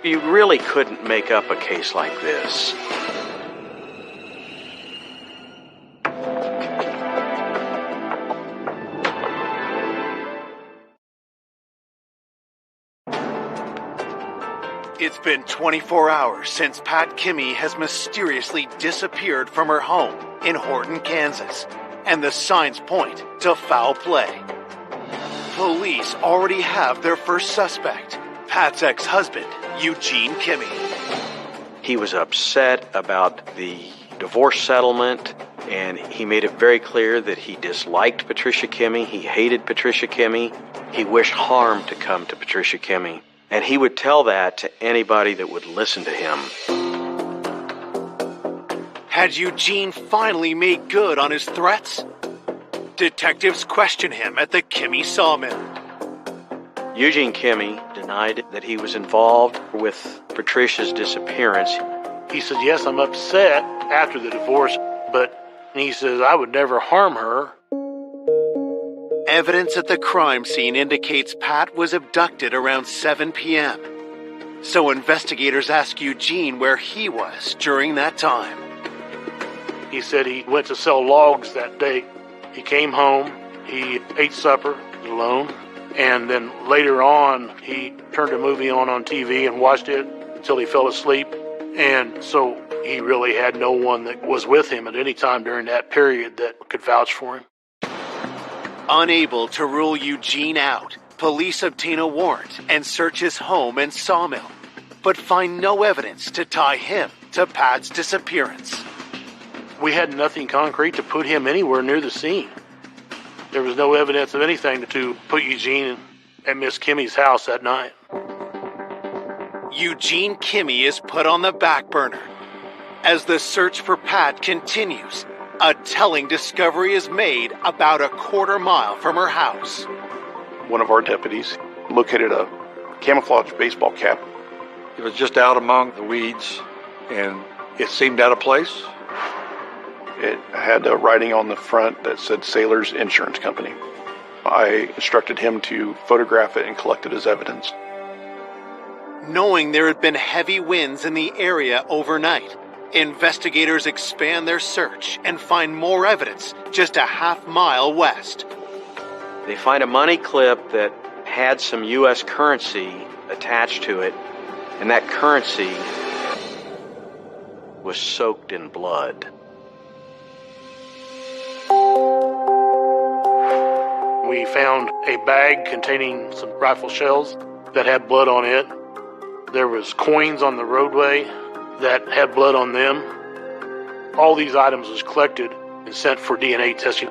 You really couldn't make up a case like this. It's been 24 hours since Pat Kimmy has mysteriously disappeared from her home in Horton, Kansas, and the signs point to foul play. Police already have their first suspect, Pat's ex-husband, Eugene Kimmy. He was upset about the divorce settlement, and he made it very clear that he disliked Patricia Kimmy. He hated Patricia Kimmy. He wished harm to come to Patricia Kimmy. And he would tell that to anybody that would listen to him. Had Eugene finally made good on his threats? Detectives question him at the Kimmy sawmill. Eugene Kimmy denied that he was involved with Patricia's disappearance. He said, yes, I'm upset after the divorce, but he says, I would never harm her. Evidence at the crime scene indicates Pat was abducted around 7 p.m. So investigators ask Eugene where he was during that time. He said he went to sell logs that day. He came home, he ate supper alone, and then later on he turned a movie on TV and watched it until he fell asleep. And so he really had no one that was with him at any time during that period that could vouch for him. Unable to rule Eugene out, police obtain a warrant and search his home and sawmill, but find no evidence to tie him to Pat's disappearance. We had nothing concrete to put him anywhere near the scene. There was no evidence of anything to put Eugene at Miss Kimmy's house that night. Eugene Kimmy is put on the back burner. As the search for Pat continues, a telling discovery is made about a quarter-mile from her house. One of our deputies located a camouflage baseball cap. It was just out among the weeds, and it seemed out of place. It had writing on the front that said Sailor's Insurance Company. I instructed him to photograph it and collect it as evidence. Knowing there had been heavy winds in the area overnight, investigators expand their search and find more evidence just a half-mile west. They find a money clip that had some U.S. currency attached to it, and that currency was soaked in blood. We found a bag containing some rifle shells that had blood on it. There was coins on the roadway that had blood on them. All these items was collected and sent for DNA testing.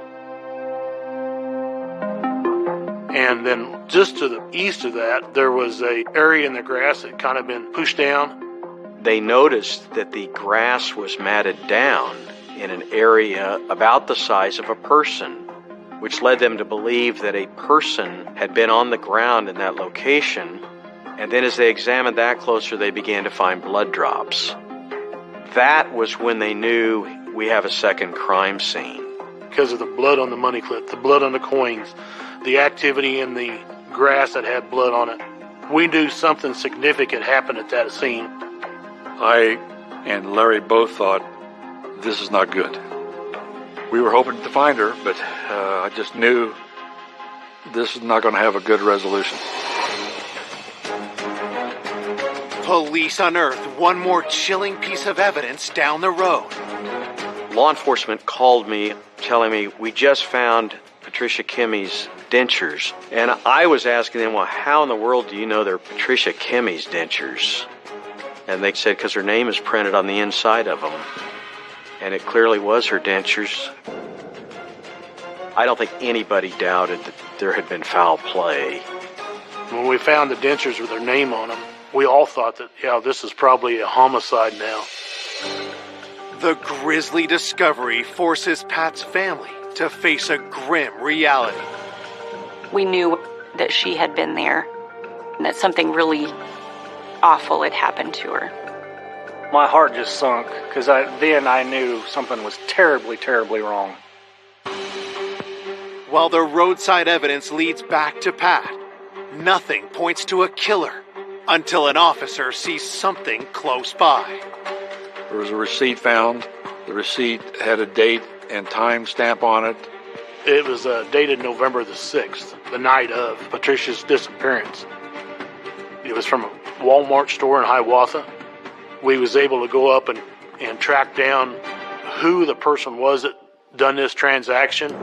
And then just to the east of that, there was an area in the grass that kind of been pushed down. They noticed that the grass was matted down in an area about the size of a person, which led them to believe that a person had been on the ground in that location. And then as they examined that closer, they began to find blood drops. That was when they knew we have a second crime scene. Because of the blood on the money clip, the blood on the coins, the activity in the grass that had blood on it, we knew something significant happened at that scene. I and Larry both thought, this is not good. We were hoping to find her, but I just knew this is not going to have a good resolution. Police unearth one more chilling piece of evidence down the road. Law enforcement called me telling me we just found Patricia Kimmy's dentures. And I was asking them, well, how in the world do you know they're Patricia Kimmy's dentures? And they said, because her name is printed on the inside of them. And it clearly was her dentures. I don't think anybody doubted that there had been foul play. When we found the dentures with her name on them, we all thought that, yeah, this is probably a homicide now. The grisly discovery forces Pat's family to face a grim reality. We knew that she had been there and that something really awful had happened to her. My heart just sunk because then I knew something was terribly, terribly wrong. While the roadside evidence leads back to Pat, nothing points to a killer until an officer sees something close by. There was a receipt found. The receipt had a date and time stamp on it. It was dated November the 6th, the night of Patricia's disappearance. It was from a Walmart store in Hiawatha. We was able to go up and track down who the person was that done this transaction.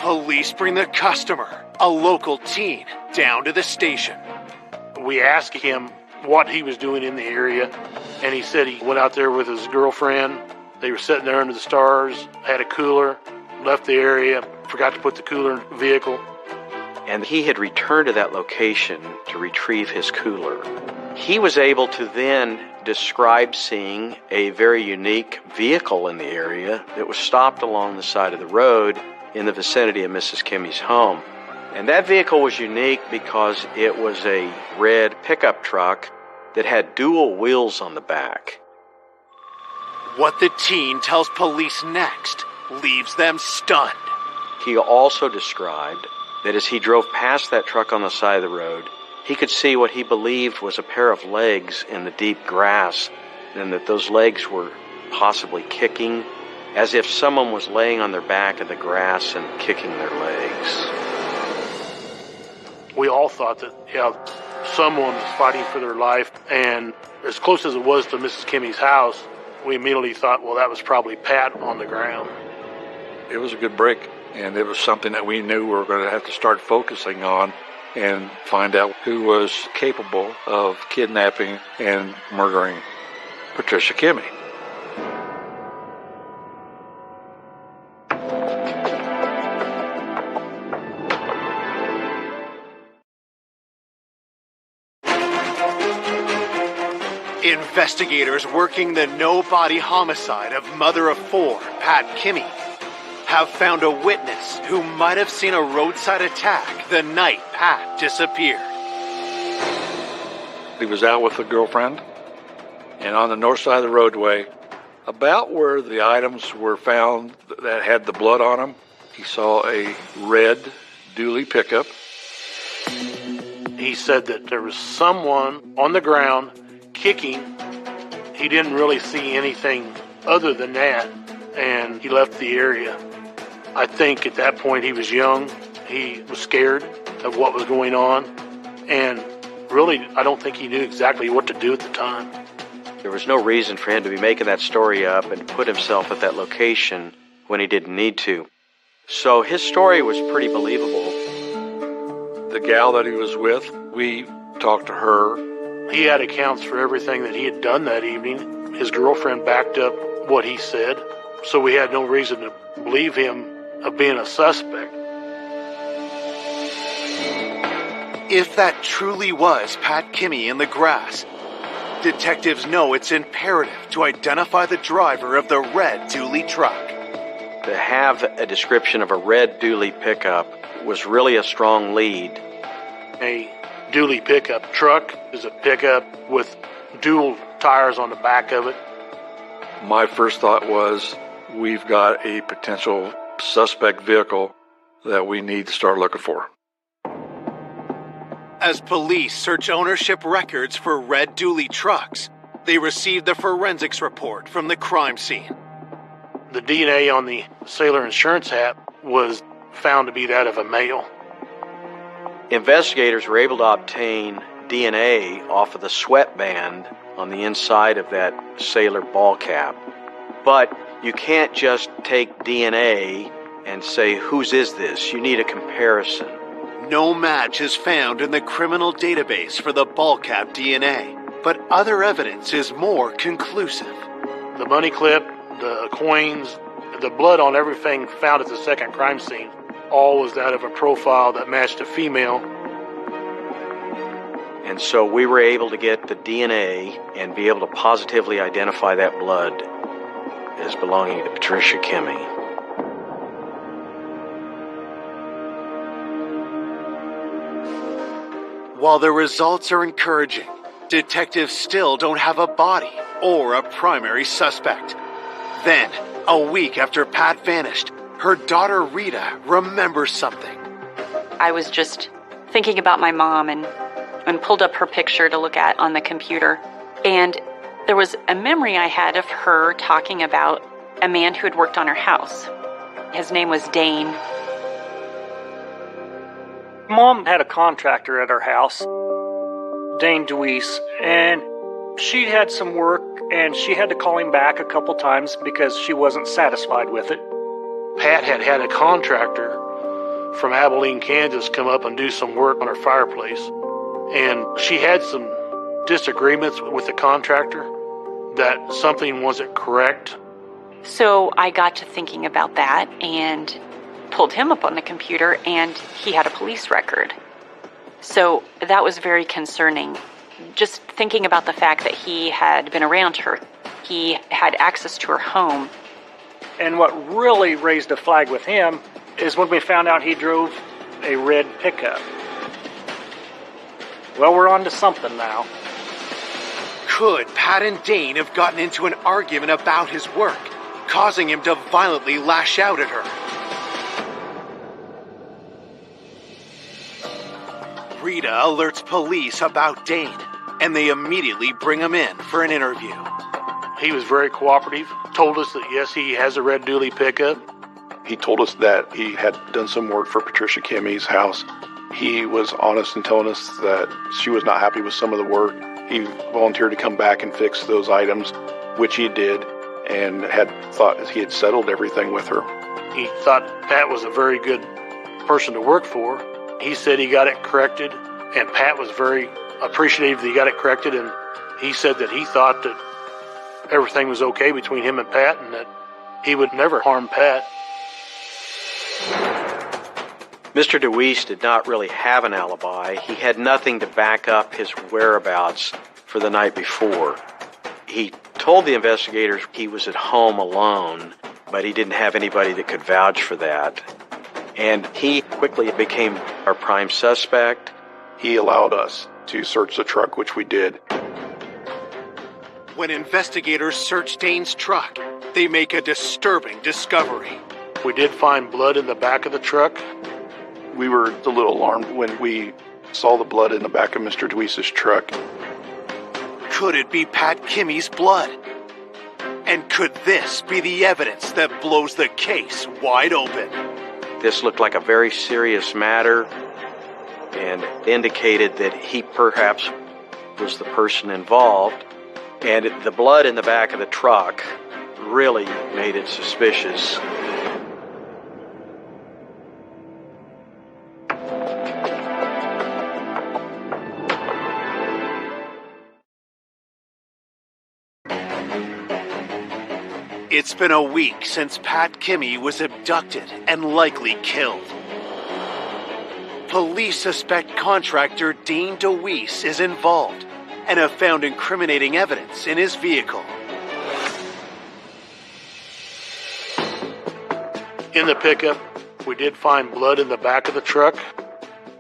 Police bring the customer, a local teen, down to the station. We asked him what he was doing in the area, and he said he went out there with his girlfriend. They were sitting there under the stars, had a cooler, left the area, forgot to put the cooler in the vehicle. And he had returned to that location to retrieve his cooler. He was able to then describe seeing a very unique vehicle in the area that was stopped along the side of the road in the vicinity of Mrs. Kimmy's home. And that vehicle was unique because it was a red pickup truck that had dual wheels on the back. What the teen tells police next leaves them stunned. He also described that as he drove past that truck on the side of the road, He could see what he believed was a pair of legs in the deep grass, and that those legs were possibly kicking, as if someone was laying on their back in the grass and kicking their legs. We all thought that, someone was fighting for their life, and as close as it was to Mrs. Kimmy's house, we immediately thought, well, that was probably Pat on the ground. It was a good break, and it was something that we knew we were going to have to start focusing on and find out who was capable of kidnapping and murdering Patricia Kimmy. Investigators working the no-body homicide of mother of four, Pat Kimmy, have found a witness who might have seen a roadside attack the night Pat disappeared. He was out with a girlfriend, and on the north side of the roadway, about where the items were found that had the blood on them, he saw a red dually pickup. He said that there was someone on the ground kicking. He didn't really see anything other than that, and he left the area. I think at that point he was young. He was scared of what was going on, and really, I don't think he knew exactly what to do at the time. There was no reason for him to be making that story up and put himself at that location when he didn't need to. So his story was pretty believable. The gal that he was with, we talked to her. He had accounts for everything that he had done that evening. His girlfriend backed up what he said, so we had no reason to believe him of being a suspect. If that truly was Pat Kimmy in the grass, detectives know it's imperative to identify the driver of the red dually truck. To have a description of a red dually pickup was really a strong lead. A dually pickup truck is a pickup with dual tires on the back of it. My first thought was, we've got a potential suspect vehicle that we need to start looking for. As police search ownership records for red dually trucks, they received the forensics report from the crime scene. The DNA on the sailor insurance hat was found to be that of a male. Investigators were able to obtain DNA off of the sweatband on the inside of that sailor ball cap. But you can't just take DNA and say, whose is this? You need a comparison. No match is found in the criminal database for the ball cap DNA, but other evidence is more conclusive. The money clip, the coins, the blood on everything found at the second crime scene, all was that of a profile that matched a female. And so we were able to get the DNA and be able to positively identify that blood as belonging to Patricia Kimmy. While the results are encouraging, detectives still don't have a body or a primary suspect. Then, a week after Pat vanished, her daughter Rita remembers something. I was just thinking about my mom and pulled up her picture to look at on the computer. And there was a memory I had of her talking about a man who had worked on her house. His name was Dane. Mom had a contractor at her house, Dane Deweese, and she had some work, and she had to call him back a couple times because she wasn't satisfied with it. Pat had a contractor from Abilene, Kansas come up and do some work on her fireplace, and she had some disagreements with the contractor that something wasn't correct. So I got to thinking about that and pulled him up on the computer, and he had a police record. So that was very concerning. Just thinking about the fact that he had been around her. He had access to her home. And what really raised a flag with him is when we found out he drove a red pickup. Well, we're on to something now. Could Pat and Dane have gotten into an argument about his work, causing him to violently lash out at her? Rita alerts police about Dane, and they immediately bring him in for an interview. He was very cooperative, told us that yes, he has a red dually pickup. He told us that he had done some work for Patricia Kimmy's house. He was honest in telling us that she was not happy with some of the work. He volunteered to come back and fix those items, which he did, and had thought he had settled everything with her. He thought Pat was a very good person to work for. He said he got it corrected, and Pat was very appreciative that he got it corrected, and he said that he thought that everything was okay between him and Pat, and that he would never harm Pat. Mr. DeWeese did not really have an alibi. He had nothing to back up his whereabouts for the night before. He told the investigators he was at home alone, but he didn't have anybody that could vouch for that. And he quickly became our prime suspect. He allowed us to search the truck, which we did. When investigators search Dane's truck, they make a disturbing discovery. We did find blood in the back of the truck. We were a little alarmed when we saw the blood in the back of Mr. DeWeese's truck. Could it be Pat Kimmy's blood? And could this be the evidence that blows the case wide open? This looked like a very serious matter and indicated that he perhaps was the person involved. And the blood in the back of the truck really made it suspicious. It's been a week since Pat Kimmy was abducted and likely killed. Police suspect contractor Dane DeWeese is involved and have found incriminating evidence in his vehicle. In the pickup, we did find blood in the back of the truck.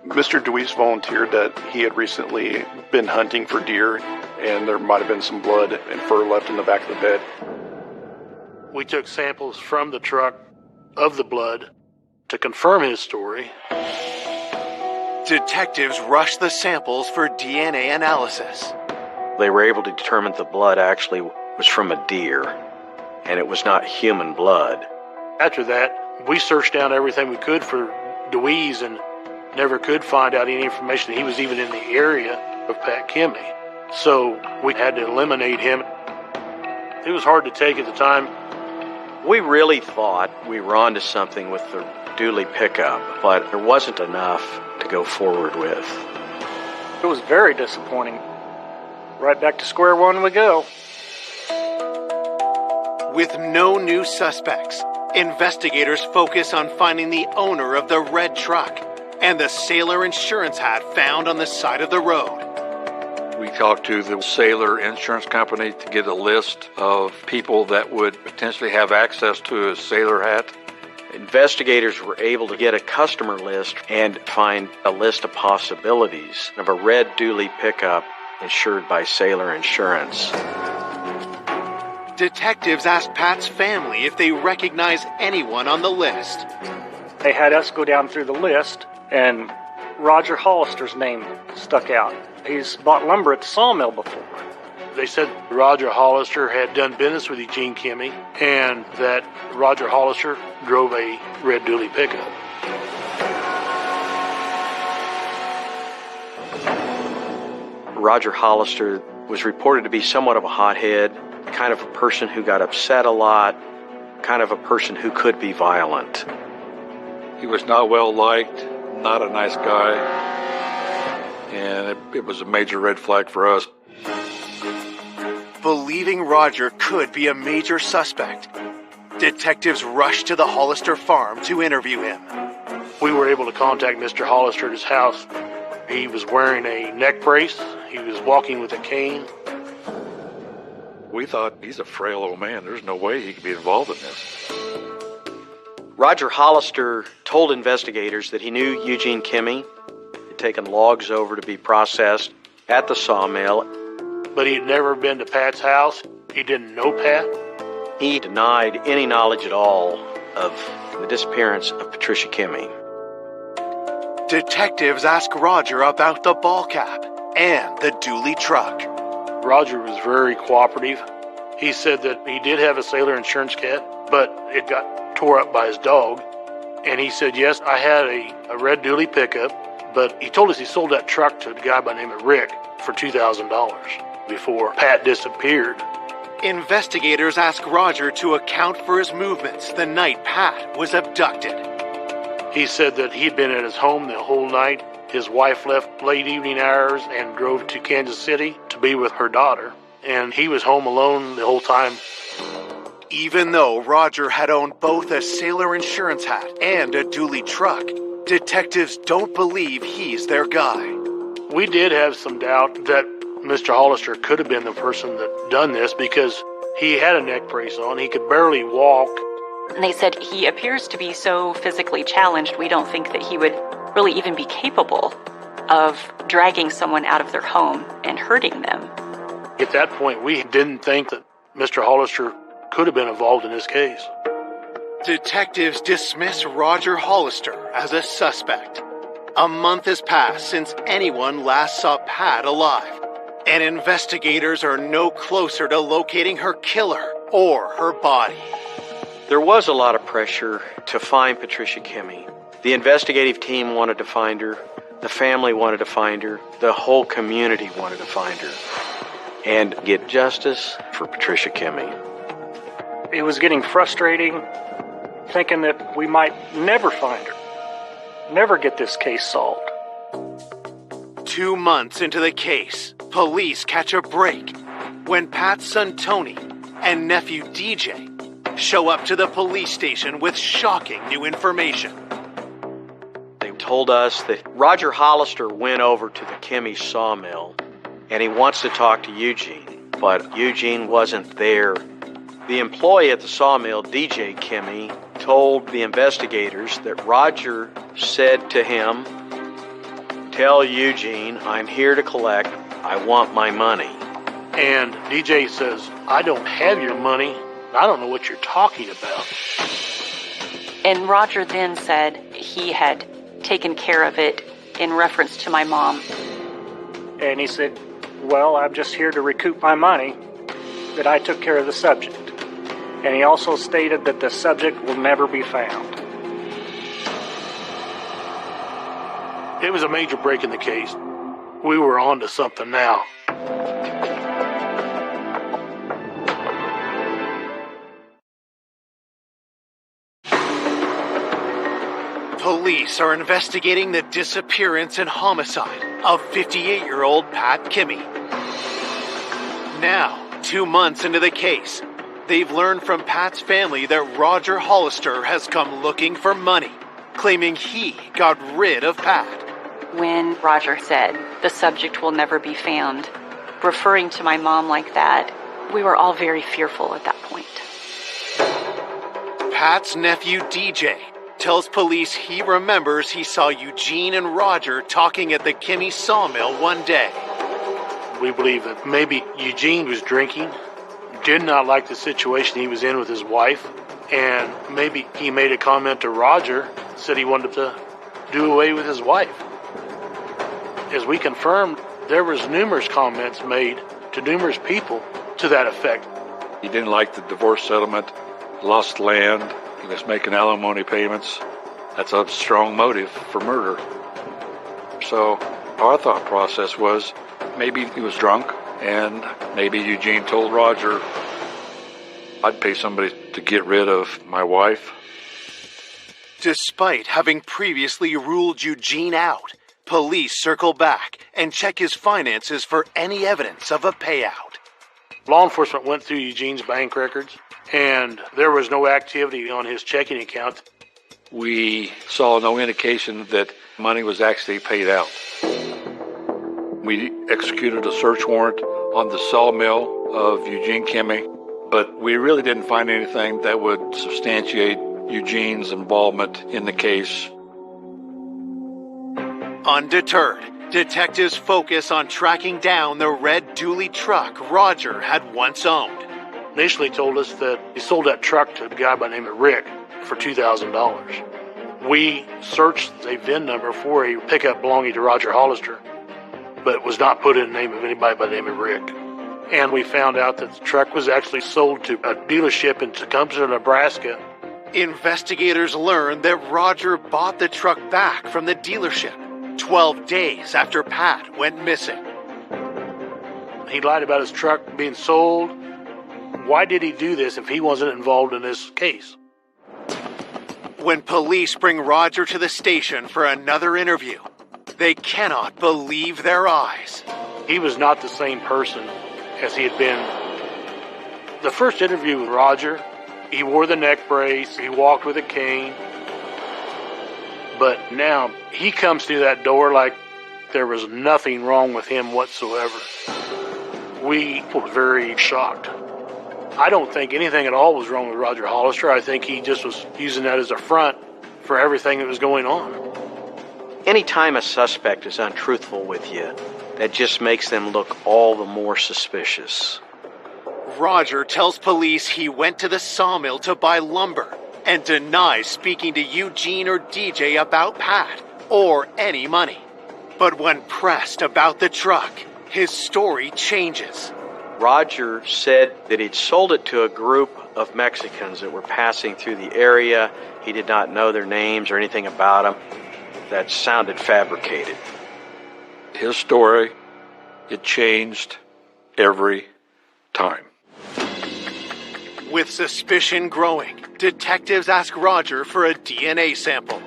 Mr. DeWeese volunteered that he had recently been hunting for deer, and there might have been some blood and fur left in the back of the bed. We took samples from the truck of the blood to confirm his story. Detectives rushed the samples for DNA analysis. They were able to determine the blood actually was from a deer, and it was not human blood. After that, we searched down everything we could for DeWeese and never could find out any information that he was even in the area of Pat Kimmy. So we had to eliminate him. It was hard to take at the time. We really thought we were onto something with the dually pickup, but there wasn't enough to go forward with. It was very disappointing. Right back to square one we go. With no new suspects, investigators focus on finding the owner of the red truck and the sailor insurance hat found on the side of the road. We talked to the Sailor Insurance Company to get a list of people that would potentially have access to a sailor hat. Investigators were able to get a customer list and find a list of possibilities of a red dually pickup insured by Sailor Insurance. Detectives asked Pat's family if they recognize anyone on the list. They had us go down through the list, and Roger Hollister's name stuck out. He's bought lumber at the sawmill before. They said Roger Hollister had done business with Eugene Kimmy, and that Roger Hollister drove a red dually pickup. Roger Hollister was reported to be somewhat of a hothead, kind of a person who got upset a lot, kind of a person who could be violent. He was not well liked, not a nice guy. And it was a major red flag for us. Believing Roger could be a major suspect, detectives rushed to the Hollister farm to interview him. We were able to contact Mr. Hollister at his house. He was wearing a neck brace. He was walking with a cane. We thought, he's a frail old man. There's no way he could be involved in this. Roger Hollister told investigators that he knew Eugene Kimmy, had taken logs over to be processed at the sawmill. But he had never been to Pat's house. He didn't know Pat. He denied any knowledge at all of the disappearance of Patricia Kimmy. detectives ask Roger about the ball cap and the dually truck. Roger was very cooperative. He said that he did have a sailor insurance kit, but it got tore up by his dog. And he said, yes, I had a red dually pickup, but he told us he sold that truck to a guy by the name of Rick for $2,000 before Pat disappeared. Investigators ask Roger to account for his movements the night Pat was abducted. He said that he'd been at his home the whole night. His wife left late evening hours and drove to Kansas City to be with her daughter. And he was home alone the whole time. Even though Roger had owned both a sailor insurance hat and a dually truck, detectives don't believe he's their guy. We did have some doubt that Mr. Hollister could have been the person that done this because he had a neck brace on. He could barely walk. And they said he appears to be so physically challenged, we don't think that he would really even be capable of dragging someone out of their home and hurting them. At that point, we didn't think that Mr. Hollister could have been involved in this case. Detectives dismiss Roger Hollister as a suspect. A month has passed since anyone last saw Pat alive, and investigators are no closer to locating her killer or her body. There was a lot of pressure to find Patricia Kimmey. The investigative team wanted to find her. The family wanted to find her. The whole community wanted to find her and get justice for Patricia Kimmey. It was getting frustrating, thinking that we might never find her, never get this case solved. 2 months into the case, police catch a break when Pat's son Tony and nephew DJ show up to the police station with shocking new information. They told us that Roger Hollister went over to the Kimmey sawmill and he wants to talk to Eugene, but Eugene wasn't there. The employee at the sawmill, DJ Kimmey, told the investigators that Roger said to him, "Tell Eugene I'm here to collect. I want my money." And DJ says, "I don't have your money. I don't know what you're talking about." And Roger then said he had taken care of it in reference to my mom. And he said, "Well, I'm just here to recoup my money, that I took care of the subject." And he also stated that the subject will never be found. It was a major break in the case. We were on to something now. Police are investigating the disappearance and homicide of 58-year-old Pat Kimmey. Now, 2 months into the case, they've learned from Pat's family that Roger Hollister has come looking for money, claiming he got rid of Pat. When Roger said the subject will never be found, referring to my mom like that, we were all very fearful at that point. Pat's nephew DJ tells police he remembers he saw Eugene and Roger talking at the Kimmey sawmill one day. We believe that maybe Eugene was drinking, did not like the situation he was in with his wife, and maybe he made a comment to Roger, said he wanted to do away with his wife. As we confirmed, there was numerous comments made to numerous people to that effect. He didn't like the divorce settlement, lost land, he was making alimony payments. That's a strong motive for murder. So our thought process was maybe he was drunk, and maybe Eugene told Roger, "I'd pay somebody to get rid of my wife." Despite having previously ruled Eugene out, police circle back and check his finances for any evidence of a payout. Law enforcement went through Eugene's bank records, and there was no activity on his checking account. We saw no indication that money was actually paid out. We executed a search warrant on the sawmill of Eugene Kimmey, but we really didn't find anything that would substantiate Eugene's involvement in the case. Undeterred, detectives focus on tracking down the red dually truck Roger had once owned. Initially told us that he sold that truck to a guy by the name of Rick for $2,000. We searched a VIN number for a pickup belonging to Roger Hollister, but it was not put in the name of anybody by the name of Rick. And we found out that the truck was actually sold to a dealership in Tecumseh, Nebraska. Investigators learned that Roger bought the truck back from the dealership 12 days after Pat went missing. He lied about his truck being sold. Why did he do this if he wasn't involved in this case? When police bring Roger to the station for another interview, they cannot believe their eyes. He was not the same person as he had been. The first interview with Roger, he wore the neck brace, he walked with a cane. But now he comes through that door like there was nothing wrong with him whatsoever. We were very shocked. I don't think anything at all was wrong with Roger Hollister. I think he just was using that as a front for everything that was going on. Anytime a suspect is untruthful with you, that just makes them look all the more suspicious. Roger tells police he went to the sawmill to buy lumber and denies speaking to Eugene or DJ about Pat or any money. But when pressed about the truck, his story changes. Roger said that he'd sold it to a group of Mexicans that were passing through the area. He did not know their names or anything about them. That sounded fabricated. His story, it changed every time. With suspicion growing, detectives ask Roger for a DNA sample.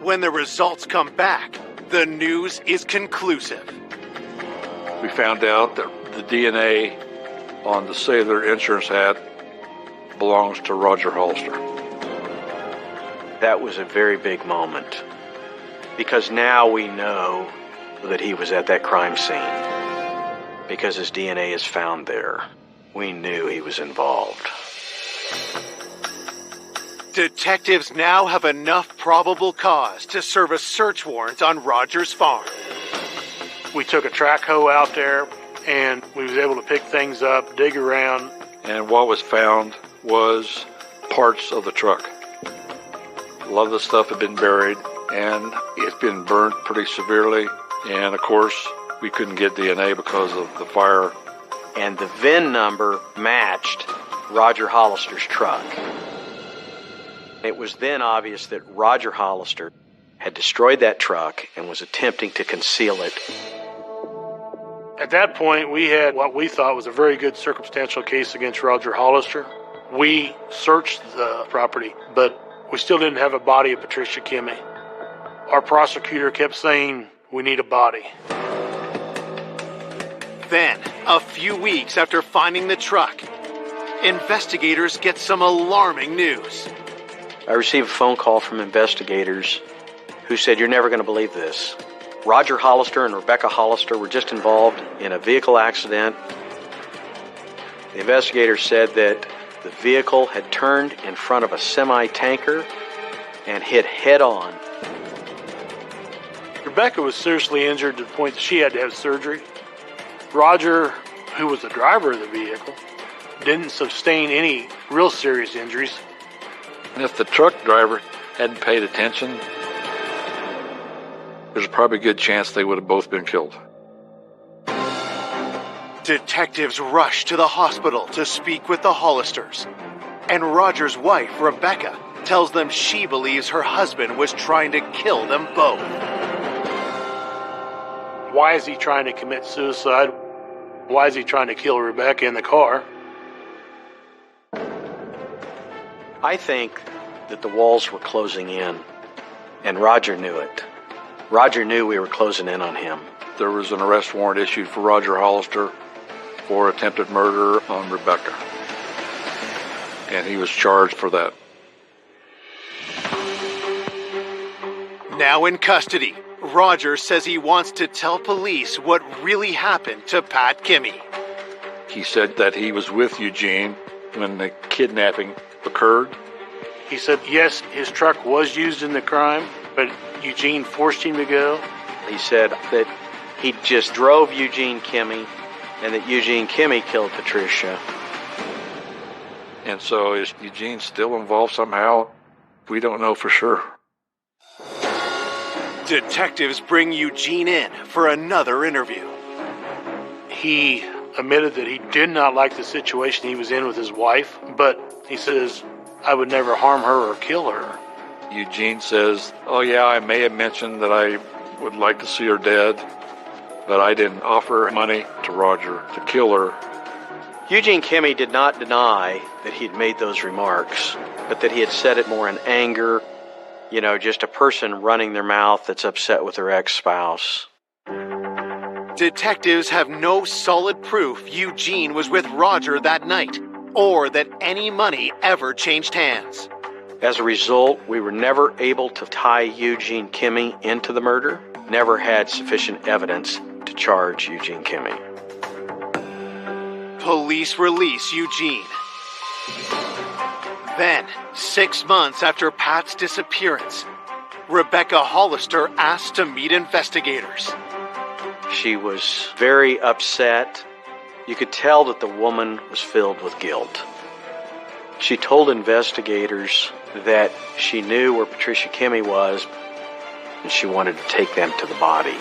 When the results come back, the news is conclusive. We found out that the DNA on the Sailor insurance hat belongs to Roger Hollister. That was a very big moment, because now we know that he was at that crime scene. Because his DNA is found there, we knew he was involved. Detectives now have enough probable cause to serve a search warrant on Roger's farm. We took a track hoe out there, and we was able to pick things up, dig around. And what was found was parts of the truck. A lot of the stuff had been buried, and it's been burnt pretty severely. And, of course, we couldn't get DNA because of the fire. And the VIN number matched Roger Hollister's truck. It was then obvious that Roger Hollister had destroyed that truck and was attempting to conceal it. At that point, we had what we thought was a very good circumstantial case against Roger Hollister. We searched the property, but we still didn't have a body of Patricia Kimmy. Our prosecutor kept saying, we need a body. Then, a few weeks after finding the truck, investigators get some alarming news. I received a phone call from investigators who said, "You're never going to believe this. Roger Hollister and Rebecca Hollister were just involved in a vehicle accident." The investigators said that the vehicle had turned in front of a semi-tanker and hit head-on. Rebecca was seriously injured to the point that she had to have surgery. Roger, who was the driver of the vehicle, didn't sustain any real serious injuries. And if the truck driver hadn't paid attention, there's probably a good chance they would have both been killed. Detectives rush to the hospital to speak with the Hollisters. And Roger's wife, Rebecca, tells them she believes her husband was trying to kill them both. Why is he trying to commit suicide? Why is he trying to kill Rebecca in the car? I think that the walls were closing in, and Roger knew it. Roger knew we were closing in on him. There was an arrest warrant issued for Roger Hollister for attempted murder on Rebecca, and he was charged for that. Now in custody, Roger says he wants to tell police what really happened to Pat Kimmy. He said that he was with Eugene when the kidnapping occurred. He said, yes, his truck was used in the crime, but Eugene forced him to go. He said that he just drove Eugene Kimmy and that Eugene Kimmy killed Patricia. And so is Eugene still involved somehow We don't know for sure. Detectives bring Eugene in for another interview. He admitted that he did not like the situation he was in with his wife, but he says, I would never harm her or kill her. Eugene says, oh yeah, I may have mentioned that I would like to see her dead, but I didn't offer money to Roger to kill her. Eugene Kimmy did not deny that he'd made those remarks, but that he had said it more in anger, just a person running their mouth that's upset with their ex-spouse. Detectives have no solid proof Eugene was with Roger that night, or that any money ever changed hands. As a result, we were never able to tie Eugene Kimmy into the murder, never had sufficient evidence to charge Eugene Kimmy. Police release Eugene. Then, 6 months after Pat's disappearance, Rebecca Hollister asked to meet investigators. She was very upset. You could tell that the woman was filled with guilt. She told investigators that she knew where Patricia Kimmy was, and she wanted to take them to the body.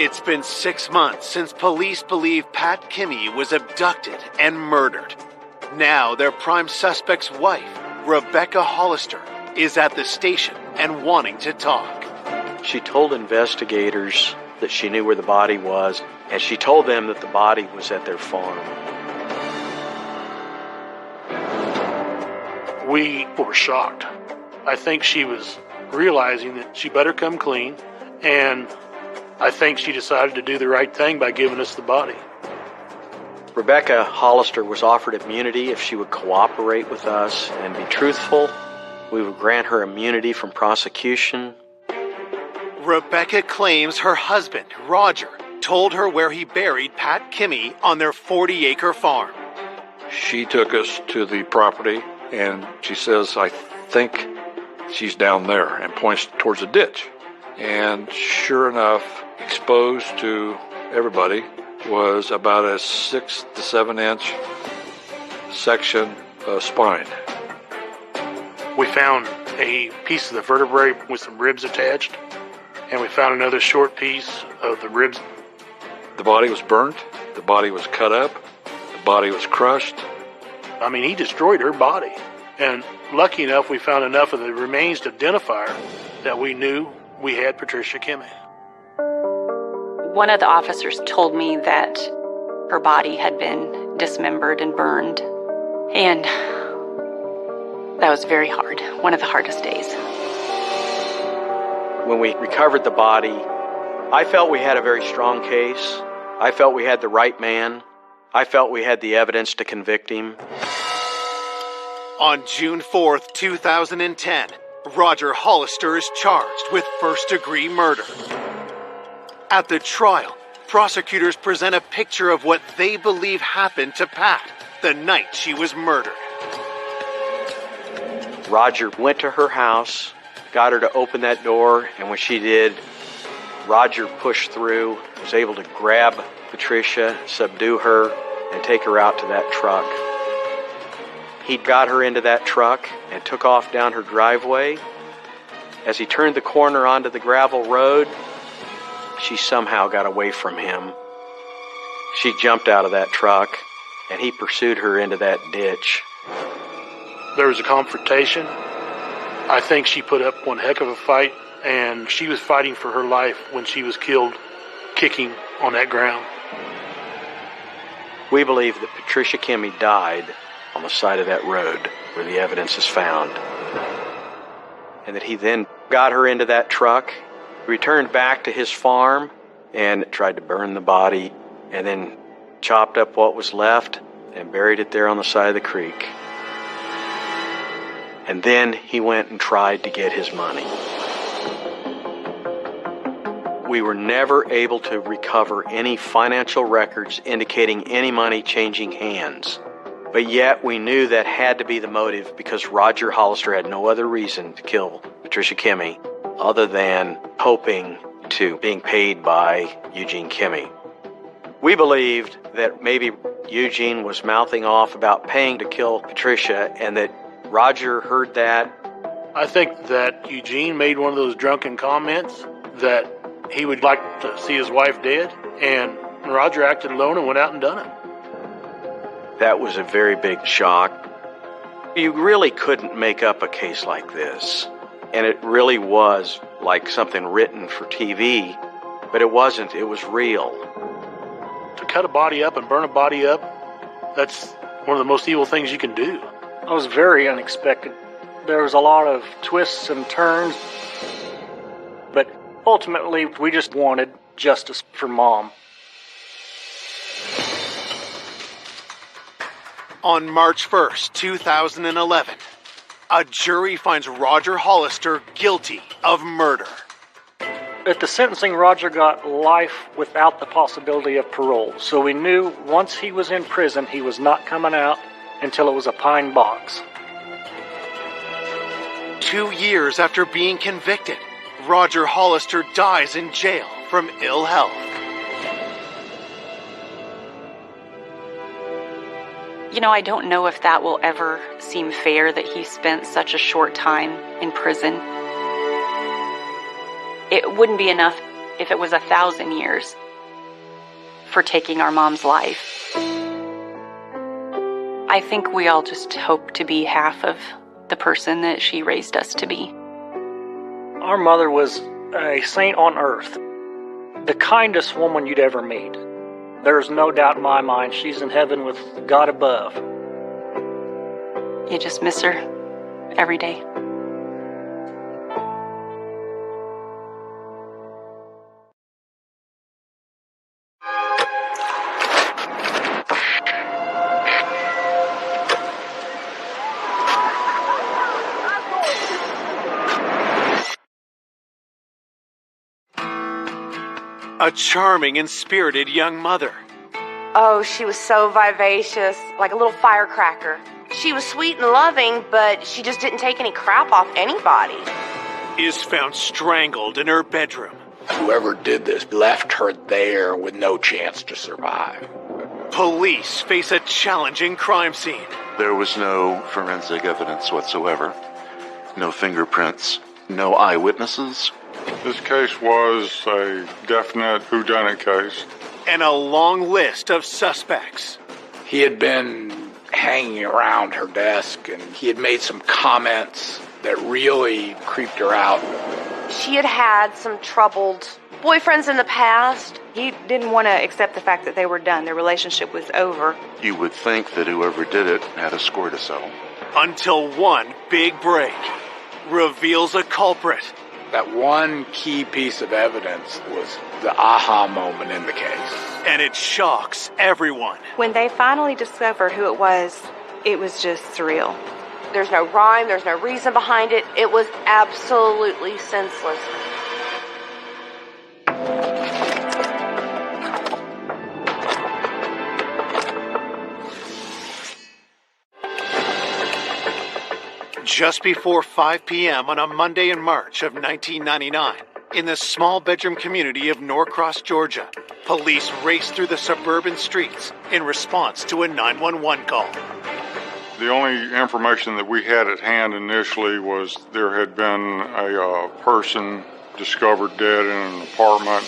It's been 6 months since police believe Pat Kimmy was abducted and murdered. Now their prime suspect's wife, Rebecca Hollister, is at the station and wanting to talk. She told investigators that she knew where the body was, and she told them that the body was at their farm. We were shocked. I think she was realizing that she better come clean, and I think she decided to do the right thing by giving us the body. Rebecca Hollister was offered immunity if she would cooperate with us and be truthful. We would grant her immunity from prosecution. Rebecca claims her husband, Roger, told her where he buried Pat Kimmy on their 40-acre farm. She took us to the property, and she says, I think she's down there, and points towards a ditch. And sure enough, exposed to everybody was about a 6 to 7 inch section of spine. We found a piece of the vertebrae with some ribs attached, and we found another short piece of the ribs. The body was burnt, the body was cut up, the body was crushed. I mean, he destroyed her body. And lucky enough, we found enough of the remains to identify her that we knew we had Patricia Kimmy. One of the officers told me that her body had been dismembered and burned. And that was very hard. One of the hardest days. When we recovered the body, I felt we had a very strong case. I felt we had the right man. I felt we had the evidence to convict him. On June 4th, 2010, Roger Hollister is charged with first-degree murder. At the trial, prosecutors present a picture of what they believe happened to Pat the night she was murdered. Roger went to her house, got her to open that door, and when she did, Roger pushed through, was able to grab Patricia, subdue her, and take her out to that truck. He got her into that truck and took off down her driveway. As he turned the corner onto the gravel road, she somehow got away from him. She jumped out of that truck, and he pursued her into that ditch. There was a confrontation. I think she put up one heck of a fight, and she was fighting for her life when she was killed, kicking on that ground. We believe that Patricia Kimmy died on the side of that road where the evidence is found, and that he then got her into that truck, returned back to his farm, and tried to burn the body, and then chopped up what was left and buried it there on the side of the creek. And then he went and tried to get his money. We were never able to recover any financial records indicating any money changing hands. But yet we knew that had to be the motive because Roger Hollister had no other reason to kill Patricia Kimmy other than hoping to being paid by Eugene Kimmy. We believed that maybe Eugene was mouthing off about paying to kill Patricia and that Roger heard that. I think that Eugene made one of those drunken comments that he would like to see his wife dead, and Roger acted alone and went out and done it. That was a very big shock. You really couldn't make up a case like this, and it really was like something written for TV, but it wasn't. It was real. To cut a body up and burn a body up, that's one of the most evil things you can do. It was very unexpected. There was a lot of twists and turns, but ultimately we just wanted justice for Mom. On March 1st, 2011, a jury finds Roger Hollister guilty of murder. At the sentencing, Roger got life without the possibility of parole, so we knew once he was in prison, he was not coming out until it was a pine box. 2 years after being convicted, Roger Hollister dies in jail from ill health. You know, I don't know if that will ever seem fair that he spent such a short time in prison. It wouldn't be enough if it was 1,000 years for taking our mom's life. I think we all just hope to be half of the person that she raised us to be. Our mother was a saint on earth, the kindest woman you'd ever meet. There's no doubt in my mind she's in heaven with God above. You just miss her every day. A charming and spirited young mother. Oh, she was so vivacious, like a little firecracker. She was sweet and loving, but she just didn't take any crap off anybody. Is found strangled in her bedroom. Whoever did this left her there with no chance to survive. Police face a challenging crime scene. There was no forensic evidence whatsoever. No fingerprints. No eyewitnesses. This case was a definite whodunit case. And a long list of suspects. He had been hanging around her desk, and he had made some comments that really creeped her out. She had had some troubled boyfriends in the past. He didn't want to accept the fact that they were done. Their relationship was over. You would think that whoever did it had a score to settle. Until one big break reveals a culprit. That one key piece of evidence was the aha moment in the case. And it shocks everyone. When they finally discovered who it was just surreal. There's no rhyme, there's no reason behind it. It was absolutely senseless. Just before 5 p.m. on a Monday in March of 1999, in the small bedroom community of Norcross, Georgia, police raced through the suburban streets in response to a 911 call. The only information that we had at hand initially was there had been a person discovered dead in an apartment.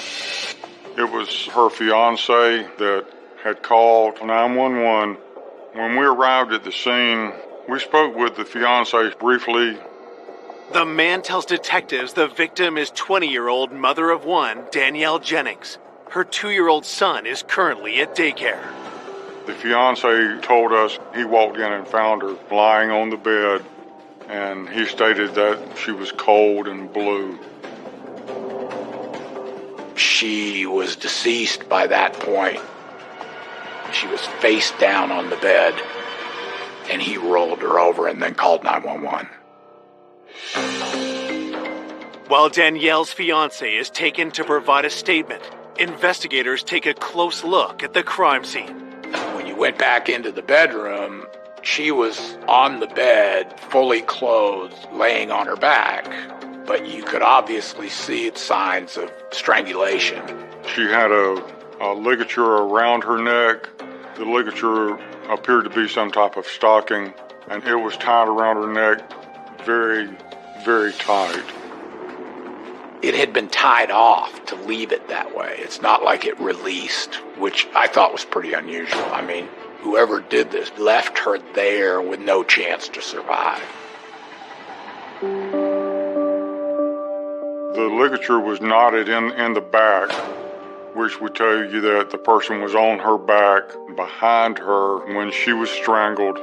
It was her fiance that had called 911. When we arrived at the scene, we spoke with the fiance briefly. The man tells detectives the victim is 20-year-old mother of one, Danielle Jennings. Her 2-year-old son is currently at daycare. The fiance told us he walked in and found her lying on the bed, and he stated that she was cold and blue. She was deceased by that point. She was face down on the bed, and he rolled her over and then called 911. While Danielle's fiancé is taken to provide a statement, investigators take a close look at the crime scene. When you went back into the bedroom, she was on the bed, fully clothed, laying on her back, but you could obviously see signs of strangulation. She had a ligature around her neck. The ligature appeared to be some type of stocking, and it was tied around her neck very, very tight. It had been tied off to leave it that way. It's not like it released, which I thought was pretty unusual. I mean, whoever did this left her there with no chance to survive. The ligature was knotted in the back, which would tell you that the person was on her back, behind her, when she was strangled.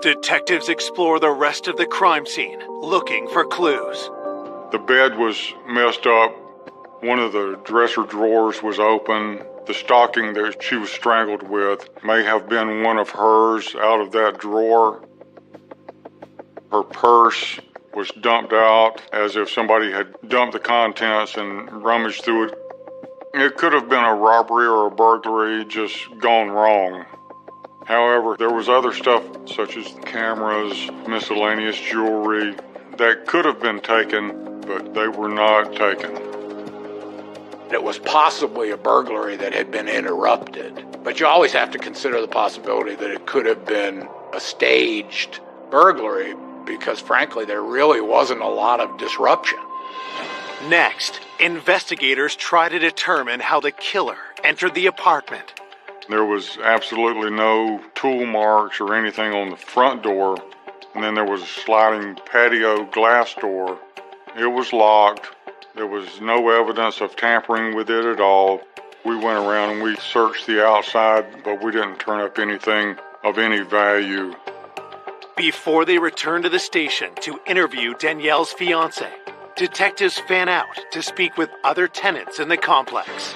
Detectives explore the rest of the crime scene, looking for clues. The bed was messed up. One of the dresser drawers was open. The stocking that she was strangled with may have been one of hers out of that drawer. Her purse was dumped out as if somebody had dumped the contents and rummaged through it. It could have been a robbery or a burglary just gone wrong. However, there was other stuff such as cameras, miscellaneous jewelry that could have been taken, but they were not taken. It was possibly a burglary that had been interrupted, but you always have to consider the possibility that it could have been a staged burglary because, frankly, there really wasn't a lot of disruption. Next, investigators try to determine how the killer entered the apartment. There was absolutely no tool marks or anything on the front door, and then there was a sliding patio glass door. It was locked. There was no evidence of tampering with it at all. We went around and we searched the outside, but we didn't turn up anything of any value. Before they return to the station to interview Danielle's fiancé, detectives fan out to speak with other tenants in the complex.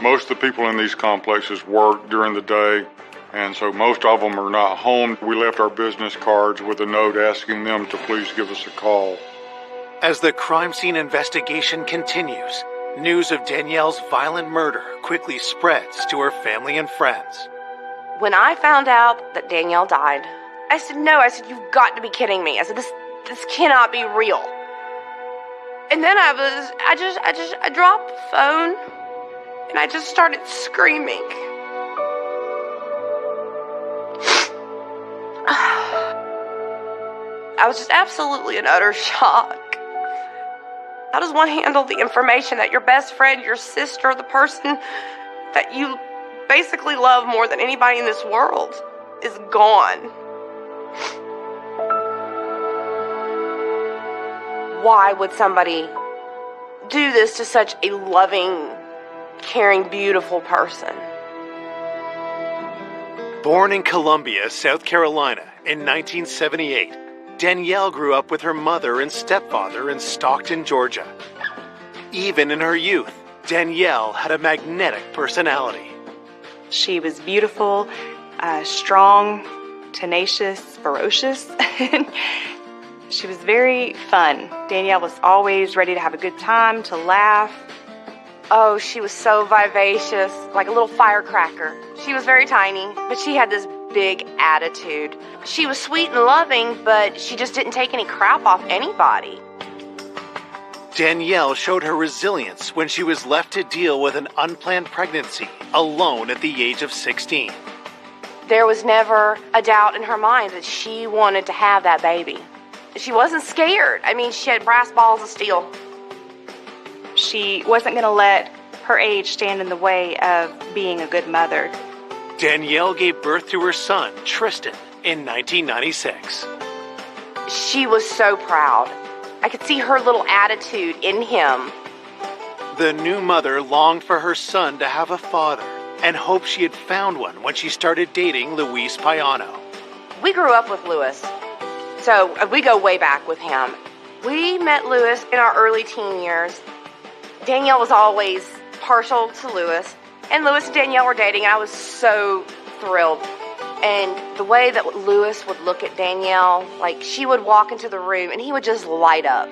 Most of the people in these complexes work during the day, and so most of them are not home. We left our business cards with a note asking them to please give us a call. As the crime scene investigation continues, news of Danielle's violent murder quickly spreads to her family and friends. When I found out that Danielle died, I said, no, you've got to be kidding me. I said, this cannot be real. And then I dropped the phone and I just started screaming. I was just absolutely in utter shock. How does one handle the information that your best friend, your sister, the person that you basically love more than anybody in this world is gone? Why would somebody do this to such a loving, caring, beautiful person? Born in Columbia, South Carolina in 1978, Danielle grew up with her mother and stepfather in Stockton, Georgia. Even in her youth, Danielle had a magnetic personality. She was beautiful, strong, tenacious, ferocious. She was very fun. Danielle was always ready to have a good time, to laugh. Oh, she was so vivacious, like a little firecracker. She was very tiny, but she had this big attitude. She was sweet and loving, but she just didn't take any crap off anybody. Danielle showed her resilience when she was left to deal with an unplanned pregnancy alone at the age of 16. There was never a doubt in her mind that she wanted to have that baby. She wasn't scared. I mean, she had brass balls of steel. She wasn't going to let her age stand in the way of being a good mother. Danielle gave birth to her son, Tristan, in 1996. She was so proud. I could see her little attitude in him. The new mother longed for her son to have a father and hoped she had found one when she started dating Luis Payano. We grew up with Luis, so we go way back with him. We met Luis in our early teen years. Danielle was always partial to Luis, and Luis and Danielle were dating, and I was so thrilled. And the way that Luis would look at Danielle, like she would walk into the room and he would just light up.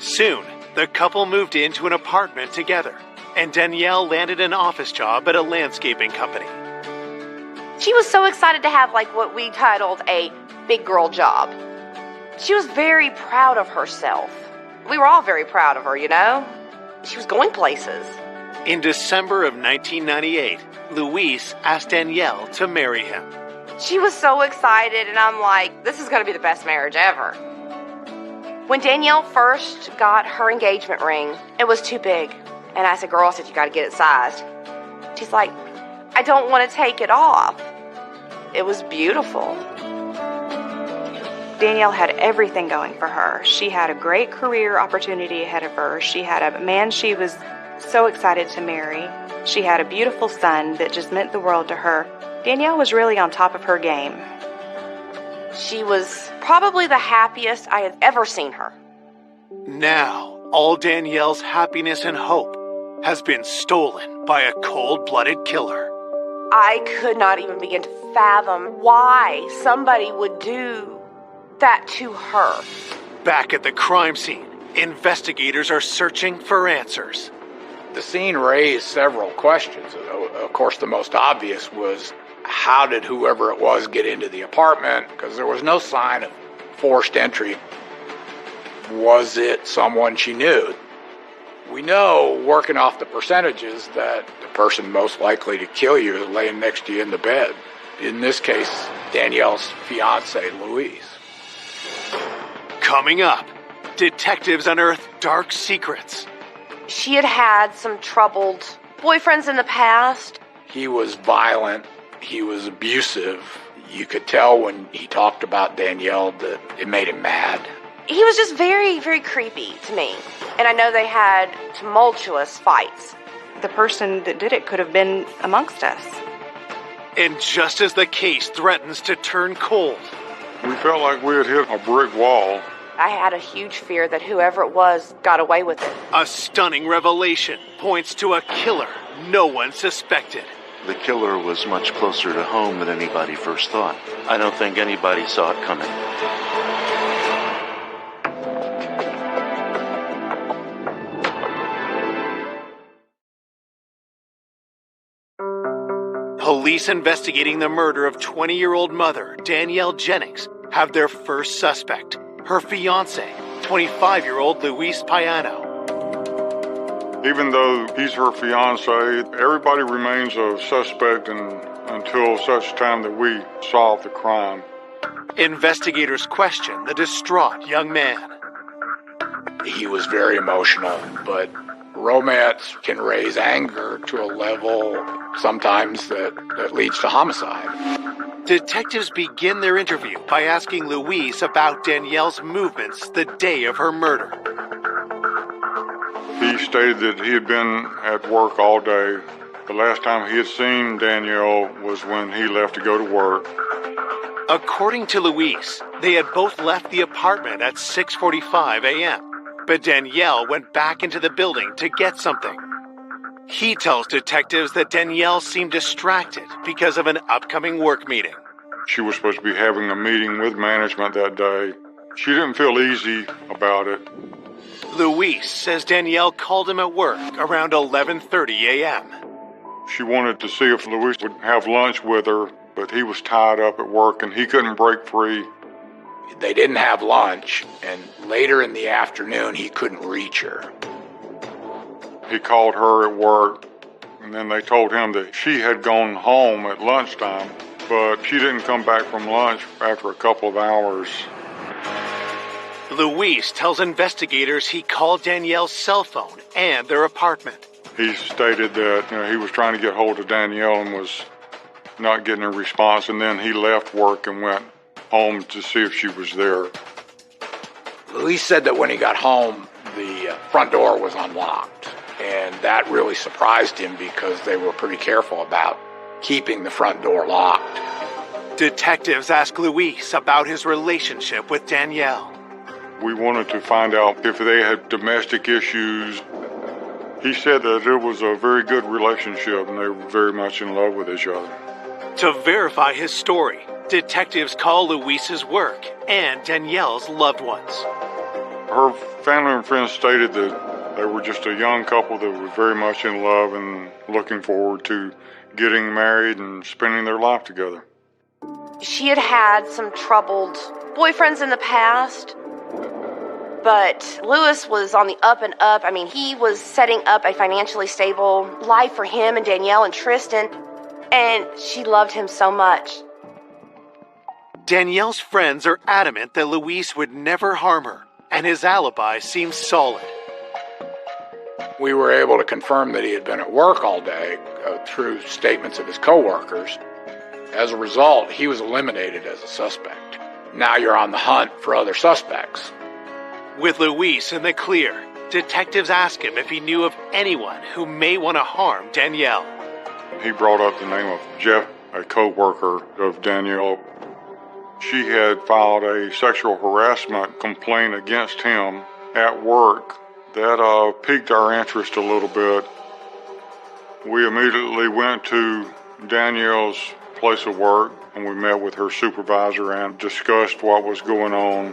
Soon, the couple moved into an apartment together, and Danielle landed an office job at a landscaping company. She was so excited to have like what we titled a big girl job. She was very proud of herself. We were all very proud of her, you know? She was going places. In December of 1998, Luis asked Danielle to marry him. She was so excited, and I'm like, this is going to be the best marriage ever. When Danielle first got her engagement ring, it was too big. And I said, girl, you got to get it sized. She's like, I don't want to take it off. It was beautiful. Danielle had everything going for her. She had a great career opportunity ahead of her. She had a man she was so excited to marry. She had a beautiful son that just meant the world to her. Danielle was really on top of her game. She was probably the happiest I had ever seen her. Now, all Danielle's happiness and hope has been stolen by a cold-blooded killer. I could not even begin to fathom why somebody would do that to her. Back at the crime scene, investigators are searching for answers. The scene raised several questions. Of course, the most obvious was, how did whoever it was get into the apartment? Because there was no sign of forced entry. Was it someone she knew? We know, working off the percentages, that the person most likely to kill you is laying next to you in the bed. In this case, Danielle's fiance, Luis. Coming up, detectives unearth dark secrets. She had had some troubled boyfriends in the past. He was violent. He was abusive. You could tell when he talked about Danielle that it made him mad. He was just very, very creepy to me. And I know they had tumultuous fights. The person that did it could have been amongst us. And just as the case threatens to turn cold, we felt like we had hit a brick wall. I had a huge fear that whoever it was got away with it. A stunning revelation points to a killer no one suspected. The killer was much closer to home than anybody first thought. I don't think anybody saw it coming. Police investigating the murder of 20-year-old mother Danielle Jennings have their first suspect, her fiancé, 25-year-old Luis Payano. Even though he's her fiancé, everybody remains a suspect until such time that we solve the crime. Investigators question the distraught young man. He was very emotional, but romance can raise anger to a level sometimes that leads to homicide. Detectives begin their interview by asking Luis about Danielle's movements the day of her murder. He stated that he had been at work all day. The last time he had seen Danielle was when he left to go to work. According to Luis, they had both left the apartment at 6:45 a.m., but Danielle went back into the building to get something. He tells detectives that Danielle seemed distracted because of an upcoming work meeting. She was supposed to be having a meeting with management that day. She didn't feel easy about it. Luis says Danielle called him at work around 11:30 a.m. She wanted to see if Luis would have lunch with her, but he was tied up at work and he couldn't break free. They didn't have lunch, and later in the afternoon, he couldn't reach her. He called her at work, and then they told him that she had gone home at lunchtime, but she didn't come back from lunch after a couple of hours. Luis tells investigators he called Danielle's cell phone and their apartment. He stated that he was trying to get hold of Danielle and was not getting a response, and then he left work and went home to see if she was there. Luis said that when he got home, the front door was unlocked, and that really surprised him because they were pretty careful about keeping the front door locked. Detectives ask Luis about his relationship with Danielle. We wanted to find out if they had domestic issues. He said that it was a very good relationship and they were very much in love with each other. To verify his story, detectives call Luis's work and Danielle's loved ones. Her family and friends stated that they were just a young couple that was very much in love and looking forward to getting married and spending their life together. She had had some troubled boyfriends in the past. But Lewis was on the up and up. I mean, he was setting up a financially stable life for him and Danielle and Tristan, and she loved him so much. Danielle's friends are adamant that Luis would never harm her, and his alibi seems solid. We were able to confirm that he had been at work all day through statements of his coworkers. As a result, he was eliminated as a suspect. Now you're on the hunt for other suspects. With Luis in the clear, detectives ask him if he knew of anyone who may want to harm Danielle. He brought up the name of Jeff, a co-worker of Danielle. She had filed a sexual harassment complaint against him at work. That piqued our interest a little bit. We immediately went to Danielle's place of work, and we met with her supervisor and discussed what was going on.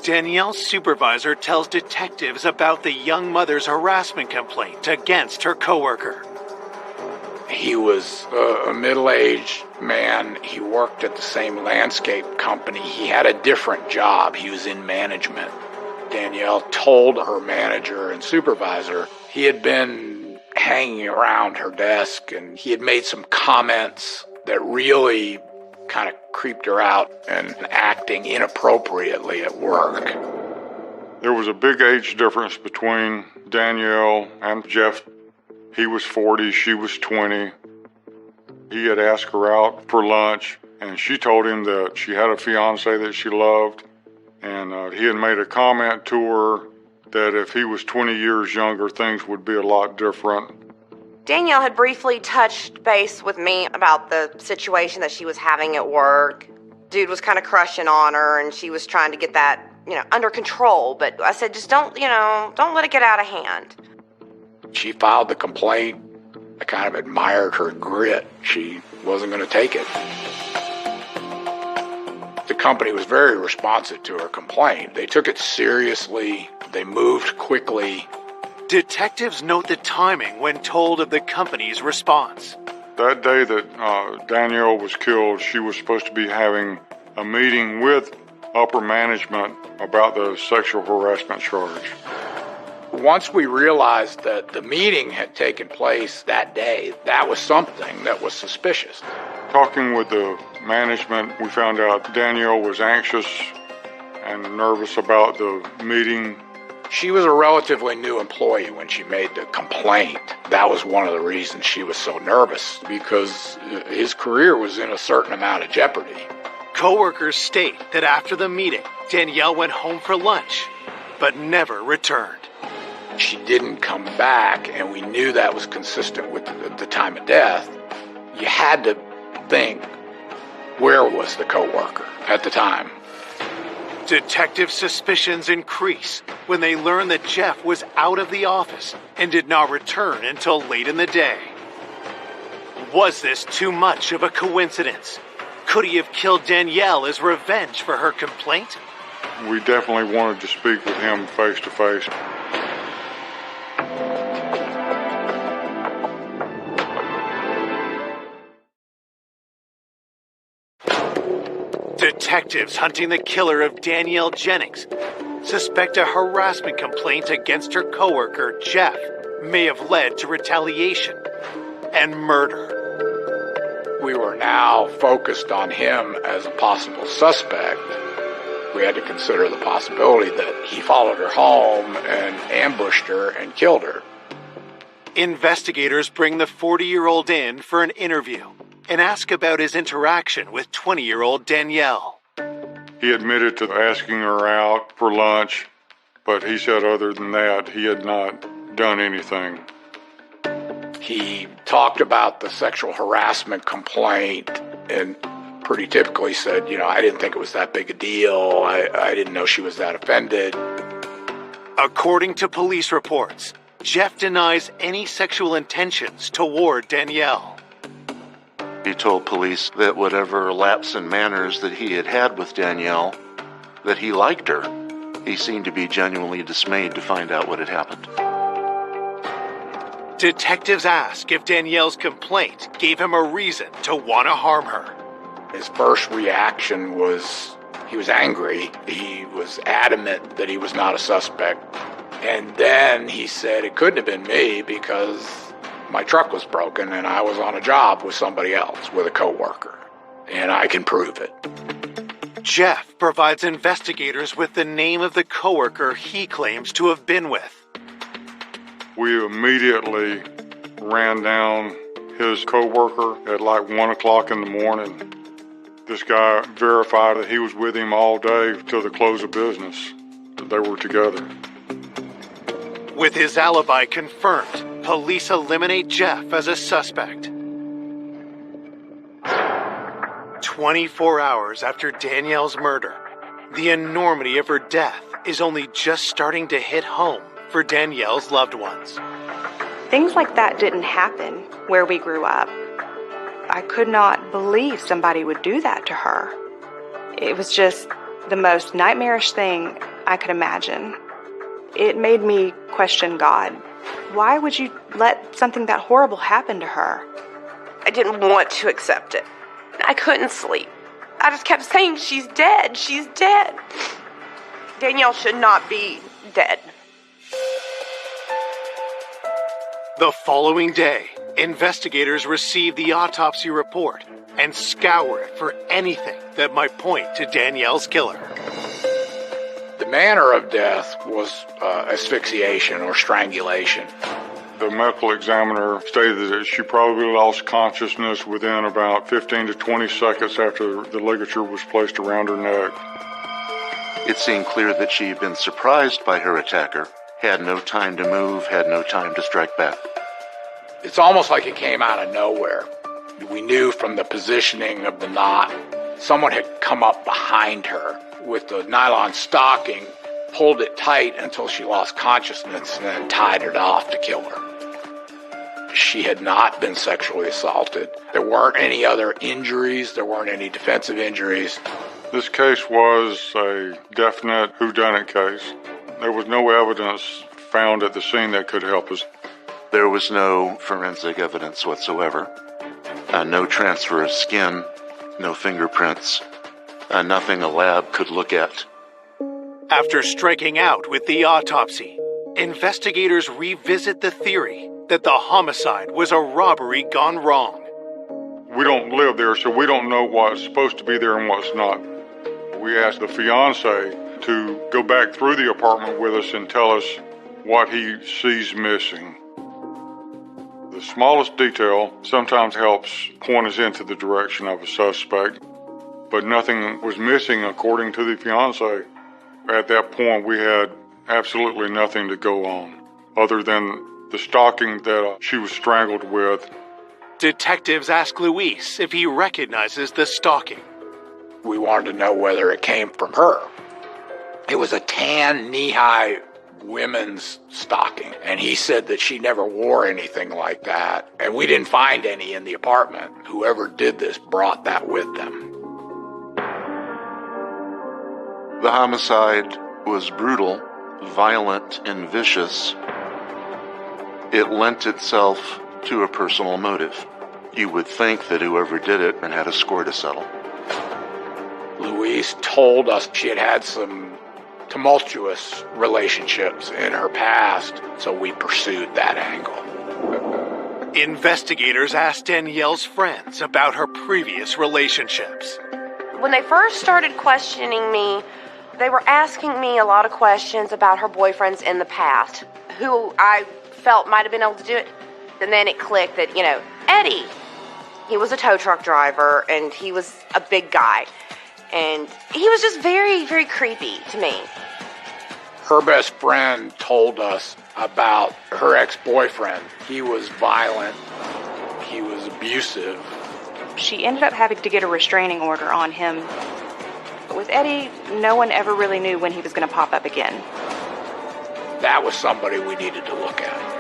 Danielle's supervisor tells detectives about the young mother's harassment complaint against her coworker. He was a middle-aged man. He worked at the same landscape company. He had a different job. He was in management. Danielle told her manager and supervisor he had been hanging around her desk and he had made some comments that really kind of creeped her out and acting inappropriately at work. There was a big age difference between Danielle and Jeff. He was 40, she was 20. He had asked her out for lunch, and she told him that she had a fiance that she loved, and he had made a comment to her that if he was 20 years younger, things would be a lot different. Danielle had briefly touched base with me about the situation that she was having at work. Dude was kind of crushing on her, and she was trying to get that, under control. But I said, just don't let it get out of hand. She filed the complaint. I kind of admired her grit. She wasn't going to take it. The company was very responsive to her complaint. They took it seriously. They moved quickly. Detectives note the timing when told of the company's response. That day that Danielle was killed, she was supposed to be having a meeting with upper management about the sexual harassment charge. Once we realized that the meeting had taken place that day, that was something that was suspicious. Talking with the management, we found out Danielle was anxious and nervous about the meeting. She was a relatively new employee when she made the complaint. That was one of the reasons she was so nervous, because his career was in a certain amount of jeopardy. Coworkers state that after the meeting, Danielle went home for lunch, but never returned. She didn't come back, and we knew that was consistent with the time of death. You had to think, where was the coworker at the time? Detective suspicions increase when they learn that Jeff was out of the office and did not return until late in the day. Was this too much of a coincidence? Could he have killed Danielle as revenge for her complaint? We definitely wanted to speak with him face to face. Detectives hunting the killer of Danielle Jennings suspect a harassment complaint against her coworker, Jeff, may have led to retaliation and murder. We were now focused on him as a possible suspect. We had to consider the possibility that he followed her home and ambushed her and killed her. Investigators bring the 40-year-old in for an interview and ask about his interaction with 20-year-old Danielle. He admitted to asking her out for lunch, but he said other than that, he had not done anything. He talked about the sexual harassment complaint and pretty typically said, I didn't think it was that big a deal. I didn't know she was that offended. According to police reports, Jeff denies any sexual intentions toward Danielle. He told police that whatever lapse in manners that he had had with Danielle, that he liked her. He seemed to be genuinely dismayed to find out what had happened. Detectives ask if Danielle's complaint gave him a reason to want to harm her. His first reaction was He was angry. He was adamant that he was not a suspect. And then he said it couldn't have been me because my truck was broken and I was on a job with somebody else, with a coworker. And I can prove it. Jeff provides investigators with the name of the coworker he claims to have been with. We immediately ran down his coworker at like 1 o'clock in the morning. This guy verified that he was with him all day till the close of business, that they were together. With his alibi confirmed, police eliminate Jeff as a suspect. 24 hours after Danielle's murder, the enormity of her death is only just starting to hit home for Danielle's loved ones. Things like that didn't happen where we grew up. I could not believe somebody would do that to her. It was just the most nightmarish thing I could imagine. It made me question God. Why would you let something that horrible happen to her? I didn't want to accept it. I couldn't sleep. I just kept saying, she's dead, she's dead. Danielle should not be dead. The following day, investigators receive the autopsy report and scour it for anything that might point to Danielle's killer. The manner of death was asphyxiation or strangulation. The medical examiner stated that she probably lost consciousness within about 15 to 20 seconds after the ligature was placed around her neck. It seemed clear that she had been surprised by her attacker, had no time to move, had no time to strike back. It's almost like it came out of nowhere. We knew from the positioning of the knot, someone had come up behind her with the nylon stocking, pulled it tight until she lost consciousness, and then tied it off to kill her. She had not been sexually assaulted. There weren't any other injuries. There weren't any defensive injuries. This case was a definite whodunit case. There was no evidence found at the scene that could help us. There was no forensic evidence whatsoever. No transfer of skin, no fingerprints, nothing a lab could look at. After striking out with the autopsy, investigators revisit the theory that the homicide was a robbery gone wrong. We don't live there, so we don't know what's supposed to be there and what's not. We asked the fiancé to go back through the apartment with us and tell us what he sees missing. The smallest detail sometimes helps point us into the direction of a suspect, but nothing was missing according to the fiancé. At that point, we had absolutely nothing to go on other than the stocking that she was strangled with. Detectives ask Luis if he recognizes the stocking. We wanted to know whether it came from her. It was a tan, knee-high women's stocking, and he said that she never wore anything like that, and we didn't find any in the apartment. Whoever did this brought that with them. The homicide was brutal, violent, and vicious. It lent itself to a personal motive. You would think that whoever did it had a score to settle. Louise told us she had had some tumultuous relationships in her past, so we pursued that angle. Investigators asked Danielle's friends about her previous relationships. When they first started questioning me, they were asking me a lot of questions about her boyfriends in the past, who I felt might have been able to do it. And then it clicked that, Eddie, he was a tow truck driver, and he was a big guy. And he was just very, very creepy to me. Her best friend told us about her ex-boyfriend. He was violent. He was abusive. She ended up having to get a restraining order on him. But with Eddie, no one ever really knew when he was going to pop up again. That was somebody we needed to look at.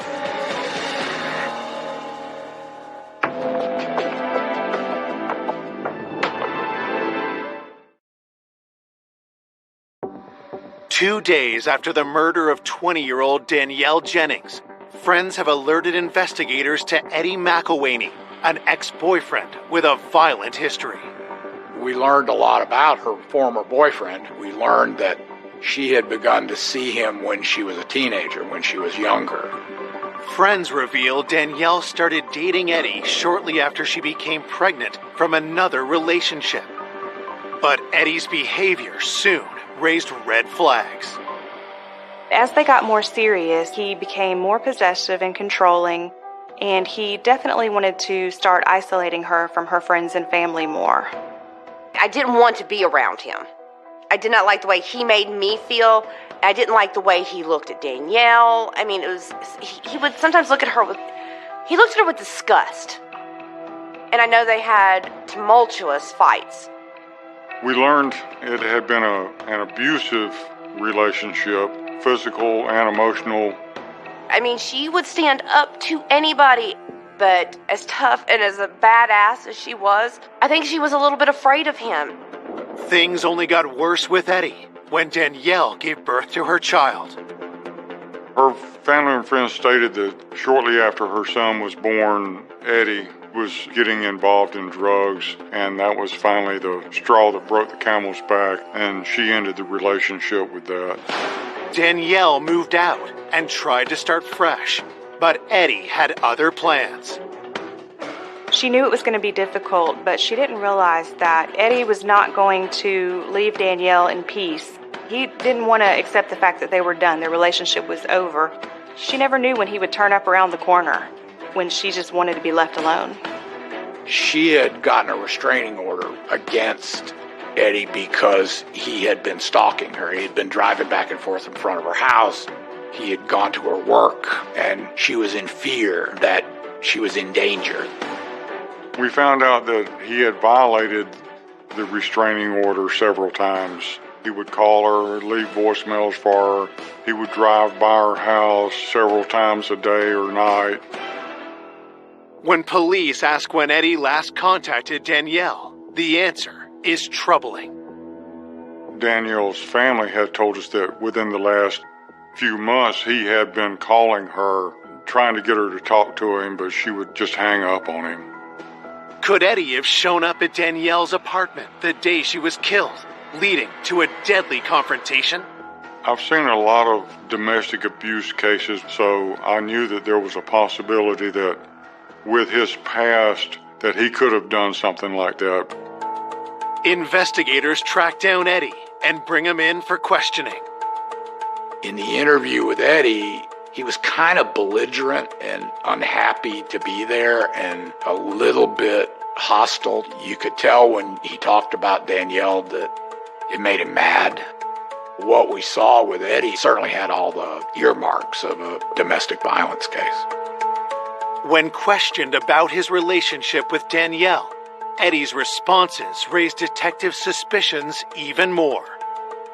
Two days after the murder of 20-year-old Danielle Jennings, friends have alerted investigators to Eddie McElwaney, an ex-boyfriend with a violent history. We learned a lot about her former boyfriend. We learned that she had begun to see him when she was a teenager, when she was younger. Friends reveal Danielle started dating Eddie shortly after she became pregnant from another relationship. But Eddie's behavior soon raised red flags. As they got more serious, he became more possessive and controlling, and he definitely wanted to start isolating her from her friends and family more. I didn't want to be around him. I did not like the way he made me feel. I didn't like the way he looked at Danielle. I mean, he would sometimes look at her with disgust. And I know they had tumultuous fights. We learned it had been an abusive relationship, physical and emotional. I mean, she would stand up to anybody, but as tough and as a badass as she was, I think she was a little bit afraid of him. Things only got worse with Eddie when Danielle gave birth to her child. Her family and friends stated that shortly after her son was born, Eddie was getting involved in drugs, and that was finally the straw that broke the camel's back, and she ended the relationship with that. Danielle moved out and tried to start fresh, but Eddie had other plans. She knew it was going to be difficult, but she didn't realize that Eddie was not going to leave Danielle in peace. He didn't want to accept the fact that they were done, their relationship was over. She never knew when he would turn up around the corner, when she just wanted to be left alone. She had gotten a restraining order against Eddie because he had been stalking her. He had been driving back and forth in front of her house. He had gone to her work, and she was in fear that she was in danger. We found out that he had violated the restraining order several times. He would call her, leave voicemails for her. He would drive by her house several times a day or night. When police ask when Eddie last contacted Danielle, the answer is troubling. Danielle's family had told us that within the last few months he had been calling her, trying to get her to talk to him, but she would just hang up on him. Could Eddie have shown up at Danielle's apartment the day she was killed, leading to a deadly confrontation? I've seen a lot of domestic abuse cases, so I knew that there was a possibility that with his past that he could have done something like that. Investigators track down Eddie and bring him in for questioning. In the interview with Eddie, he was kind of belligerent and unhappy to be there and a little bit hostile. You could tell when he talked about Danielle that it made him mad. What we saw with Eddie certainly had all the earmarks of a domestic violence case. When questioned about his relationship with Danielle, Eddie's responses raised detective suspicions even more.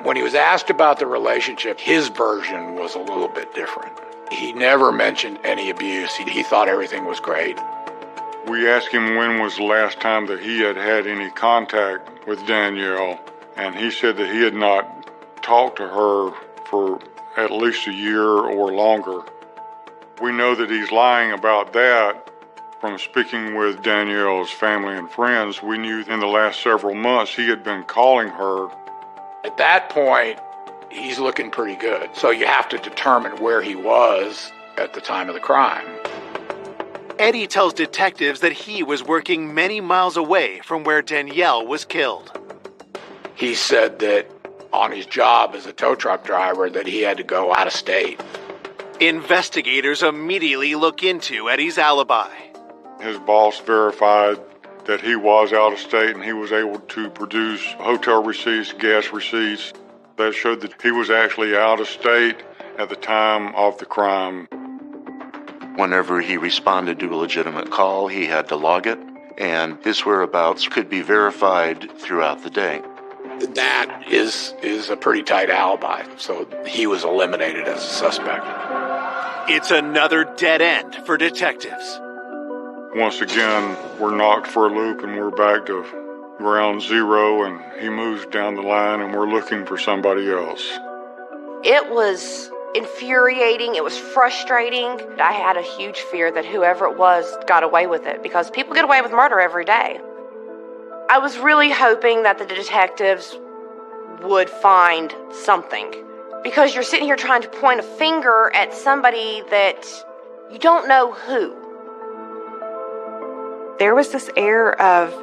When he was asked about the relationship, his version was a little bit different. He never mentioned any abuse. He thought everything was great. We asked him when was the last time that he had had any contact with Danielle, and he said that he had not talked to her for at least a year or longer. We know that he's lying about that. From speaking with Danielle's family and friends, we knew in the last several months he had been calling her. At that point, he's looking pretty good. So you have to determine where he was at the time of the crime. Eddie tells detectives that he was working many miles away from where Danielle was killed. He said that on his job as a tow truck driver that he had to go out of state. Investigators immediately look into Eddie's alibi. His boss verified that he was out of state and he was able to produce hotel receipts, gas receipts that showed that he was actually out of state at the time of the crime. Whenever he responded to a legitimate call, he had to log it, and his whereabouts could be verified throughout the day. That is a pretty tight alibi, so he was eliminated as a suspect. It's another dead end for detectives. Once again, we're knocked for a loop and we're back to ground zero, and he moves down the line and we're looking for somebody else. It was infuriating. It was frustrating. I had a huge fear that whoever it was got away with it, because people get away with murder every day. I was really hoping that the detectives would find something. Because you're sitting here trying to point a finger at somebody that you don't know who. There was this air of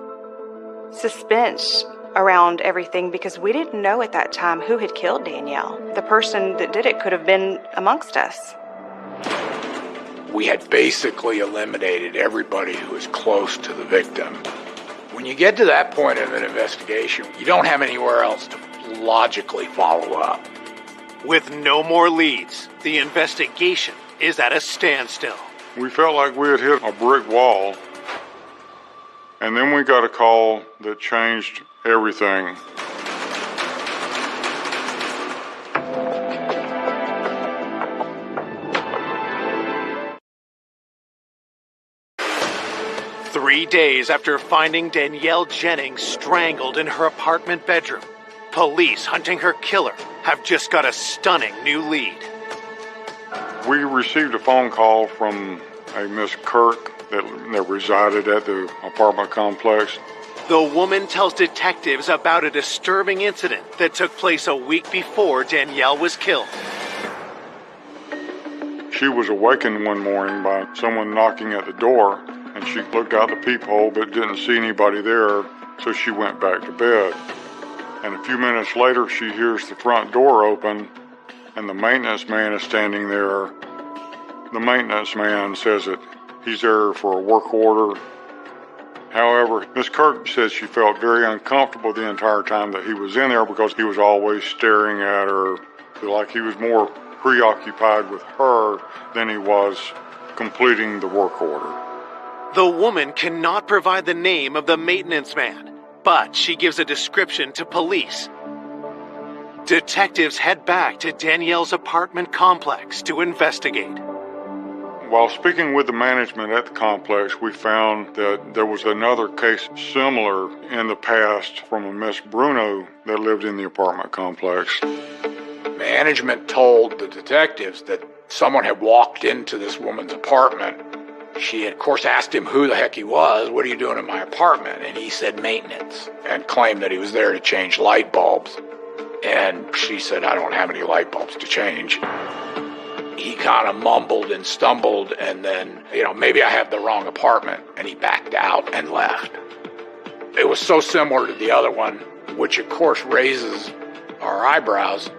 suspense around everything because we didn't know at that time who had killed Danielle. The person that did it could have been amongst us. We had basically eliminated everybody who was close to the victim. When you get to that point of an investigation, you don't have anywhere else to logically follow up. With no more leads, the investigation is at a standstill. We felt like we had hit a brick wall, and then we got a call that changed everything. Three days after finding Danielle Jennings strangled in her apartment bedroom, police hunting her killer have just got a stunning new lead. We received a phone call from a Miss Kirk that resided at the apartment complex. The woman tells detectives about a disturbing incident that took place a week before Danielle was killed. She was awakened one morning by someone knocking at the door, and she looked out the peephole but didn't see anybody there, so she went back to bed. And a few minutes later, she hears the front door open, and the maintenance man is standing there. The maintenance man says that he's there for a work order. However, Miss Kirk says she felt very uncomfortable the entire time that he was in there because he was always staring at her, like he was more preoccupied with her than he was completing the work order. The woman cannot provide the name of the maintenance man, but she gives a description to police. Detectives head back to Danielle's apartment complex to investigate. While speaking with the management at the complex, we found that there was another case similar in the past from a Miss Bruno that lived in the apartment complex. Management told the detectives that someone had walked into this woman's apartment. She had, of course, asked him who the heck he was. What are you doing in my apartment? And he said maintenance, and claimed that he was there to change light bulbs. And she said, I don't have any light bulbs to change. He kind of mumbled and stumbled, and then, maybe I have the wrong apartment, and he backed out and left. It was so similar to the other one, which of course raises our eyebrows.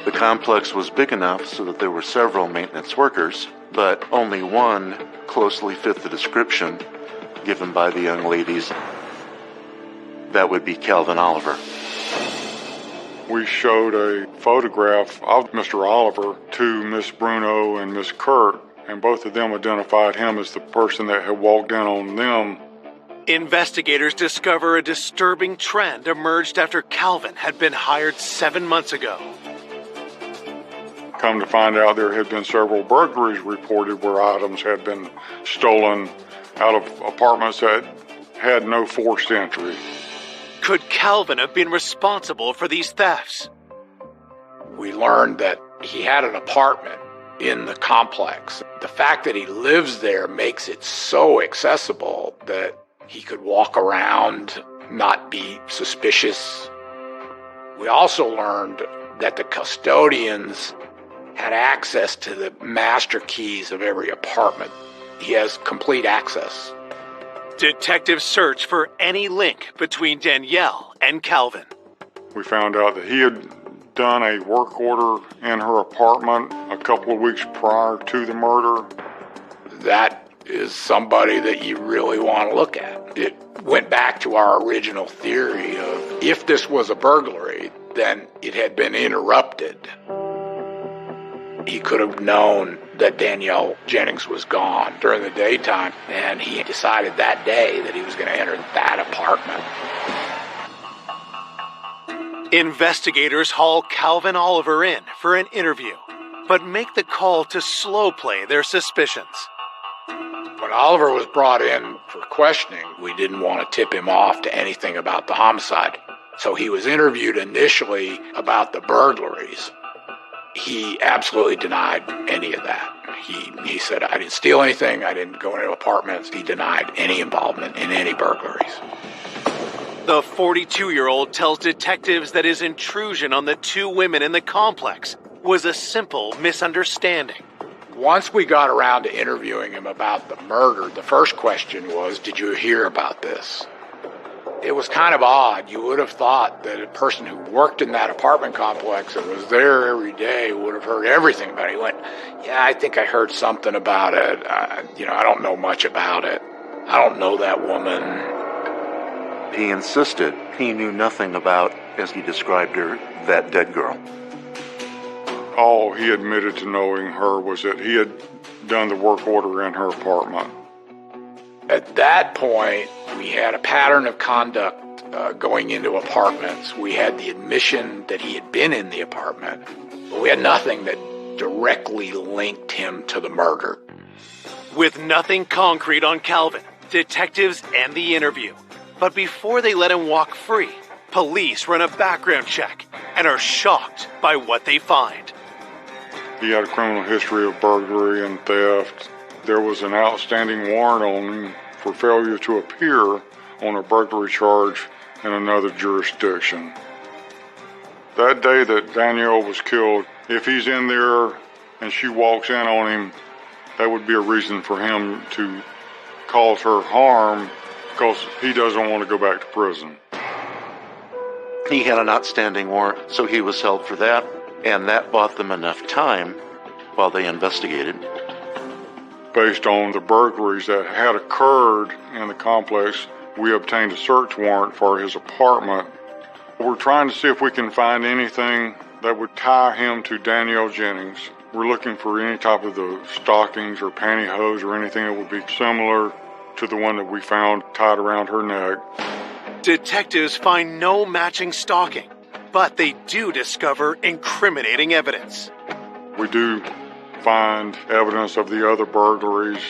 The complex was big enough so that there were several maintenance workers, but only one closely fit the description given by the young ladies. That would be Calvin Oliver. We showed a photograph of Mr. Oliver to Miss Bruno and Miss Kirk, and both of them identified him as the person that had walked in on them. Investigators discover a disturbing trend emerged after Calvin had been hired 7 months ago. Come to find out, there had been several burglaries reported where items had been stolen out of apartments that had no forced entry. Could Calvin have been responsible for these thefts? We learned that he had an apartment in the complex. The fact that he lives there makes it so accessible that he could walk around, not be suspicious. We also learned that the custodians had access to the master keys of every apartment. He has complete access. Detectives search for any link between Danielle and Calvin. We found out that he had done a work order in her apartment a couple of weeks prior to the murder. That is somebody that you really want to look at. It went back to our original theory of if this was a burglary, then it had been interrupted. He could have known that Danielle Jennings was gone during the daytime, and he decided that day that he was going to enter that apartment. Investigators haul Calvin Oliver in for an interview, but make the call to slow play their suspicions. When Oliver was brought in for questioning, we didn't want to tip him off to anything about the homicide. So he was interviewed initially about the burglaries. He absolutely denied any of that. He said, I didn't steal anything, I didn't go into apartments. He denied any involvement in any burglaries. The 42-year-old tells detectives that his intrusion on the two women in the complex was a simple misunderstanding. Once we got around to interviewing him about the murder, the first question was, did you hear about this? It was kind of odd. You would have thought that a person who worked in that apartment complex and was there every day would have heard everything about it. He went, yeah, I think I heard something about it. I don't know much about it. I don't know that woman. He insisted he knew nothing about, as he described her, that dead girl. All he admitted to knowing her was that he had done the work order in her apartment. At that point, we had a pattern of conduct going into apartments. We had the admission that he had been in the apartment, but we had nothing that directly linked him to the murder. With nothing concrete on Calvin, detectives end the interview. But before they let him walk free, police run a background check and are shocked by what they find. He had a criminal history of burglary and theft. There was an outstanding warrant on him for failure to appear on a burglary charge in another jurisdiction. That day that Danielle was killed, if he's in there and she walks in on him, that would be a reason for him to cause her harm because he doesn't want to go back to prison. He had an outstanding warrant, so he was held for that, and that bought them enough time while they investigated. Based on the burglaries that had occurred in the complex, we obtained a search warrant for his apartment. We're trying to see if we can find anything that would tie him to Danielle Jennings. We're looking for any type of the stockings or pantyhose or anything that would be similar to the one that we found tied around her neck. Detectives find no matching stocking, but they do discover incriminating evidence. We do find evidence of the other burglaries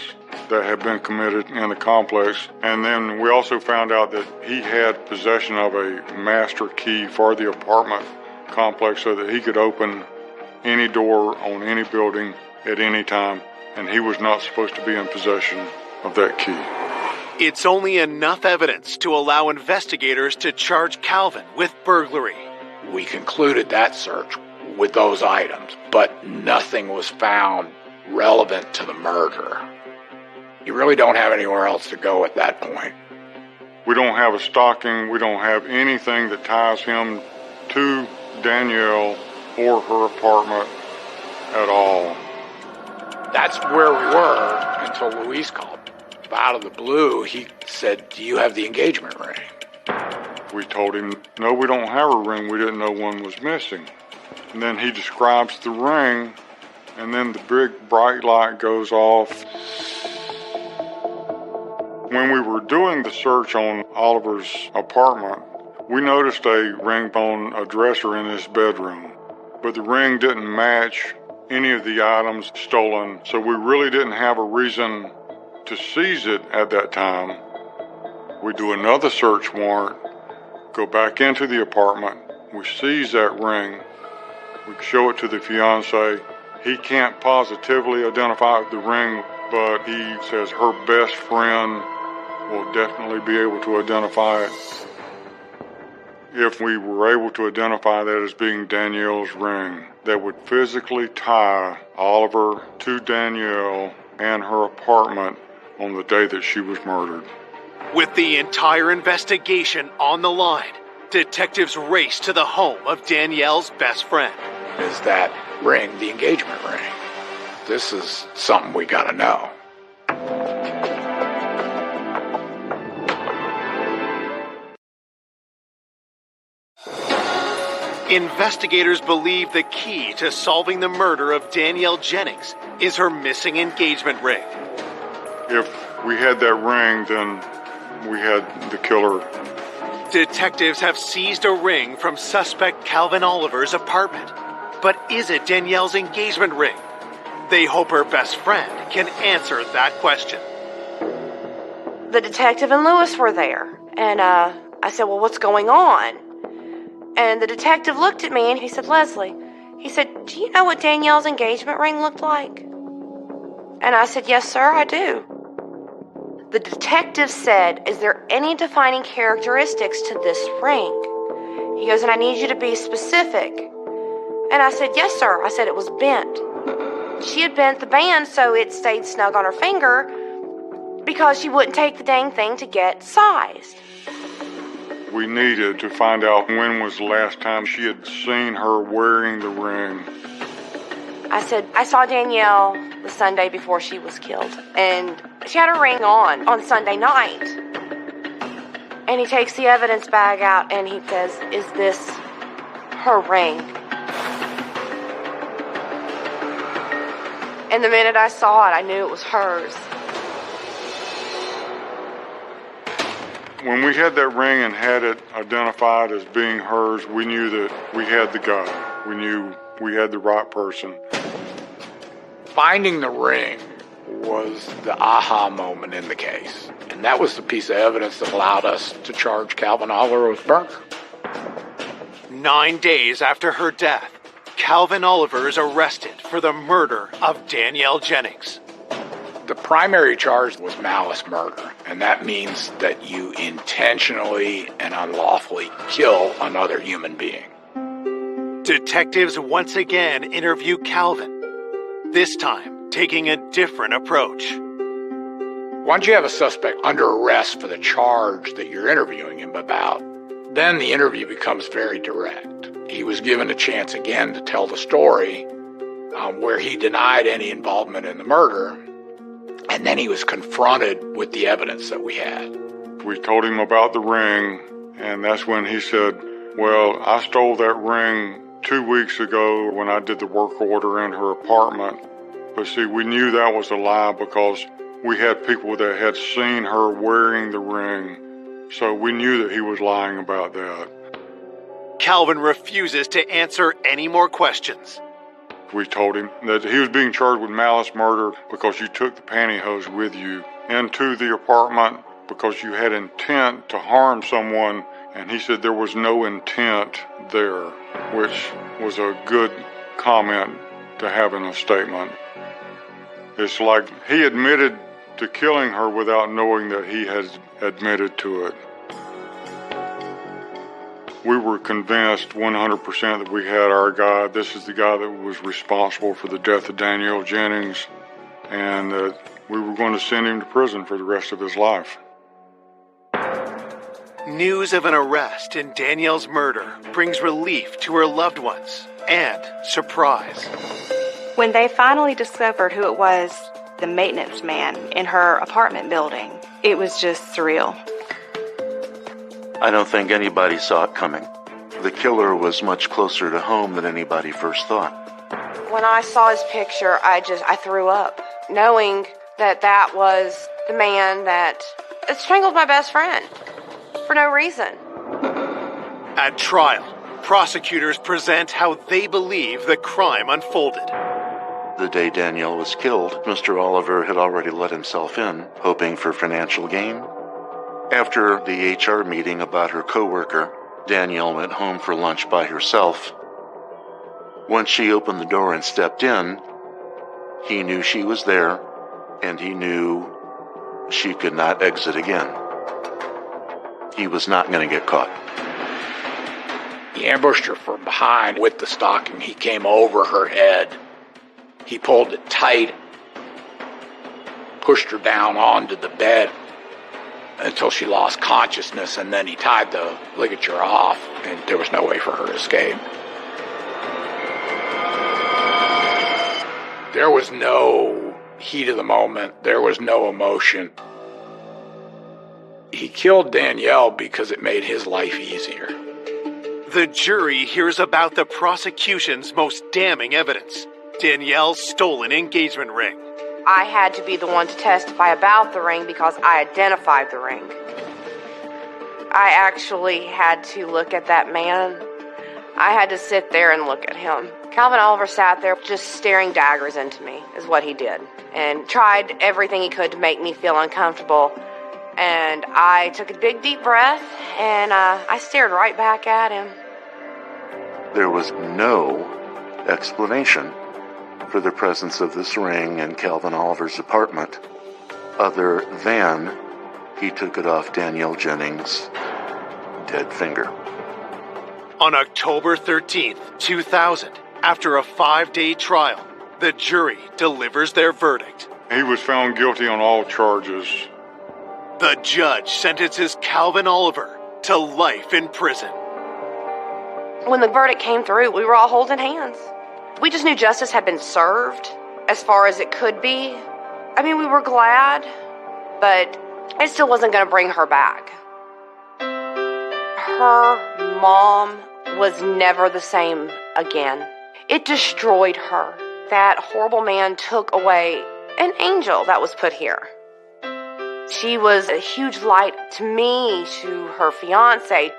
that had been committed in the complex. And then we also found out that he had possession of a master key for the apartment complex so that he could open any door on any building at any time. And he was not supposed to be in possession of that key. It's only enough evidence to allow investigators to charge Calvin with burglary. We concluded that search with those items, but nothing was found relevant to the murder. You really don't have anywhere else to go at that point. We don't have a stocking. We don't have anything that ties him to Danielle or her apartment at all. That's where we were until Luis called. Out of the blue, he said, do you have the engagement ring? We told him, no, we don't have a ring. We didn't know one was missing. And then he describes the ring, and then the big bright light goes off. When we were doing the search on Oliver's apartment, we noticed a ring on a dresser in his bedroom, but the ring didn't match any of the items stolen, so we really didn't have a reason to seize it at that time. We do another search warrant, go back into the apartment, we seize that ring, we show it to the fiance. He can't positively identify the ring, but he says her best friend will definitely be able to identify it. If we were able to identify that as being Danielle's ring, that would physically tie Oliver to Danielle and her apartment on the day that she was murdered. With the entire investigation on the line, detectives race to the home of Danielle's best friend. Is that ring the engagement ring? This is something we gotta know. Investigators believe the key to solving the murder of Danielle Jennings is her missing engagement ring. If we had that ring, then we had the killer. Detectives have seized a ring from suspect Calvin Oliver's apartment. But is it Danielle's engagement ring? They hope her best friend can answer that question. The detective and Lewis were there. And I said, well, what's going on? And the detective looked at me and he said, Leslie, he said, do you know what Danielle's engagement ring looked like? And I said, yes, sir, I do. The detective said, "Is there any defining characteristics to this ring?" He goes, "And I need you to be specific." And I said, "Yes, sir." I said it was bent. She had bent the band so it stayed snug on her finger because she wouldn't take the dang thing to get sized. We needed to find out when was the last time she had seen her wearing the ring. I said, "I saw Danielle the Sunday before she was killed, and she had her ring on Sunday night." And he takes the evidence bag out and he says, "Is this her ring?" And the minute I saw it, I knew it was hers. When we had that ring and had it identified as being hers, we knew that we had the guy. We knew we had the right person. Finding the ring was the aha moment in the case. And that was the piece of evidence that allowed us to charge Calvin Oliver with murder. 9 days after her death, Calvin Oliver is arrested for the murder of Danielle Jennings. The primary charge was malice murder, and that means that you intentionally and unlawfully kill another human being. Detectives once again interview Calvin, this time taking a different approach. Once you have a suspect under arrest for the charge that you're interviewing him about, then the interview becomes very direct. He was given a chance again to tell the story where he denied any involvement in the murder, and then he was confronted with the evidence that we had. We told him about the ring, and that's when he said, "Well, I stole that ring 2 weeks ago when I did the work order in her apartment." But see, we knew that was a lie because we had people that had seen her wearing the ring, so we knew that he was lying about that. Calvin refuses to answer any more questions. We told him that he was being charged with malice murder because you took the pantyhose with you into the apartment because you had intent to harm someone, and he said there was no intent there, which was a good comment to have in a statement. It's like he admitted to killing her without knowing that he had admitted to it. We were convinced 100% that we had our guy. This is the guy that was responsible for the death of Danielle Jennings, and that we were going to send him to prison for the rest of his life. News of an arrest in Danielle's murder brings relief to her loved ones and surprise. When they finally discovered who it was, the maintenance man in her apartment building, it was just surreal. I don't think anybody saw it coming. The killer was much closer to home than anybody first thought. When I saw his picture, I threw up, knowing that that was the man that strangled my best friend for no reason. At trial, prosecutors present how they believe the crime unfolded. The day Danielle was killed, Mr. Oliver had already let himself in, hoping for financial gain. After the HR meeting about her coworker, Danielle went home for lunch by herself. Once she opened the door and stepped in, he knew she was there, and he knew she could not exit again. He was not going to get caught. He ambushed her from behind with the stocking. He came over her head. He pulled it tight, pushed her down onto the bed until she lost consciousness, and then he tied the ligature off, and there was no way for her to escape. There was no heat of the moment. There was no emotion. He killed Danielle because it made his life easier. The jury hears about the prosecution's most damning evidence, Danielle's stolen engagement ring. I had to be the one to testify about the ring because I identified the ring. I actually had to look at that man. I had to sit there and look at him. Calvin Oliver sat there just staring daggers into me, is what he did, and tried everything he could to make me feel uncomfortable. And I took a big, deep breath, and I stared right back at him. There was no explanation for the presence of this ring in Calvin Oliver's apartment. other than he took it off Danielle Jennings' dead finger. On October 13th, 2000, after a 5-day trial, the jury delivers their verdict. He was found guilty on all charges. The judge sentences Calvin Oliver to life in prison. When the verdict came through, we were all holding hands. We just knew justice had been served as far as it could be. I mean, we were glad, but it still wasn't going to bring her back. Her mom was never the same again. It destroyed her. That horrible man took away an angel that was put here. She was a huge light to me, to her fiance,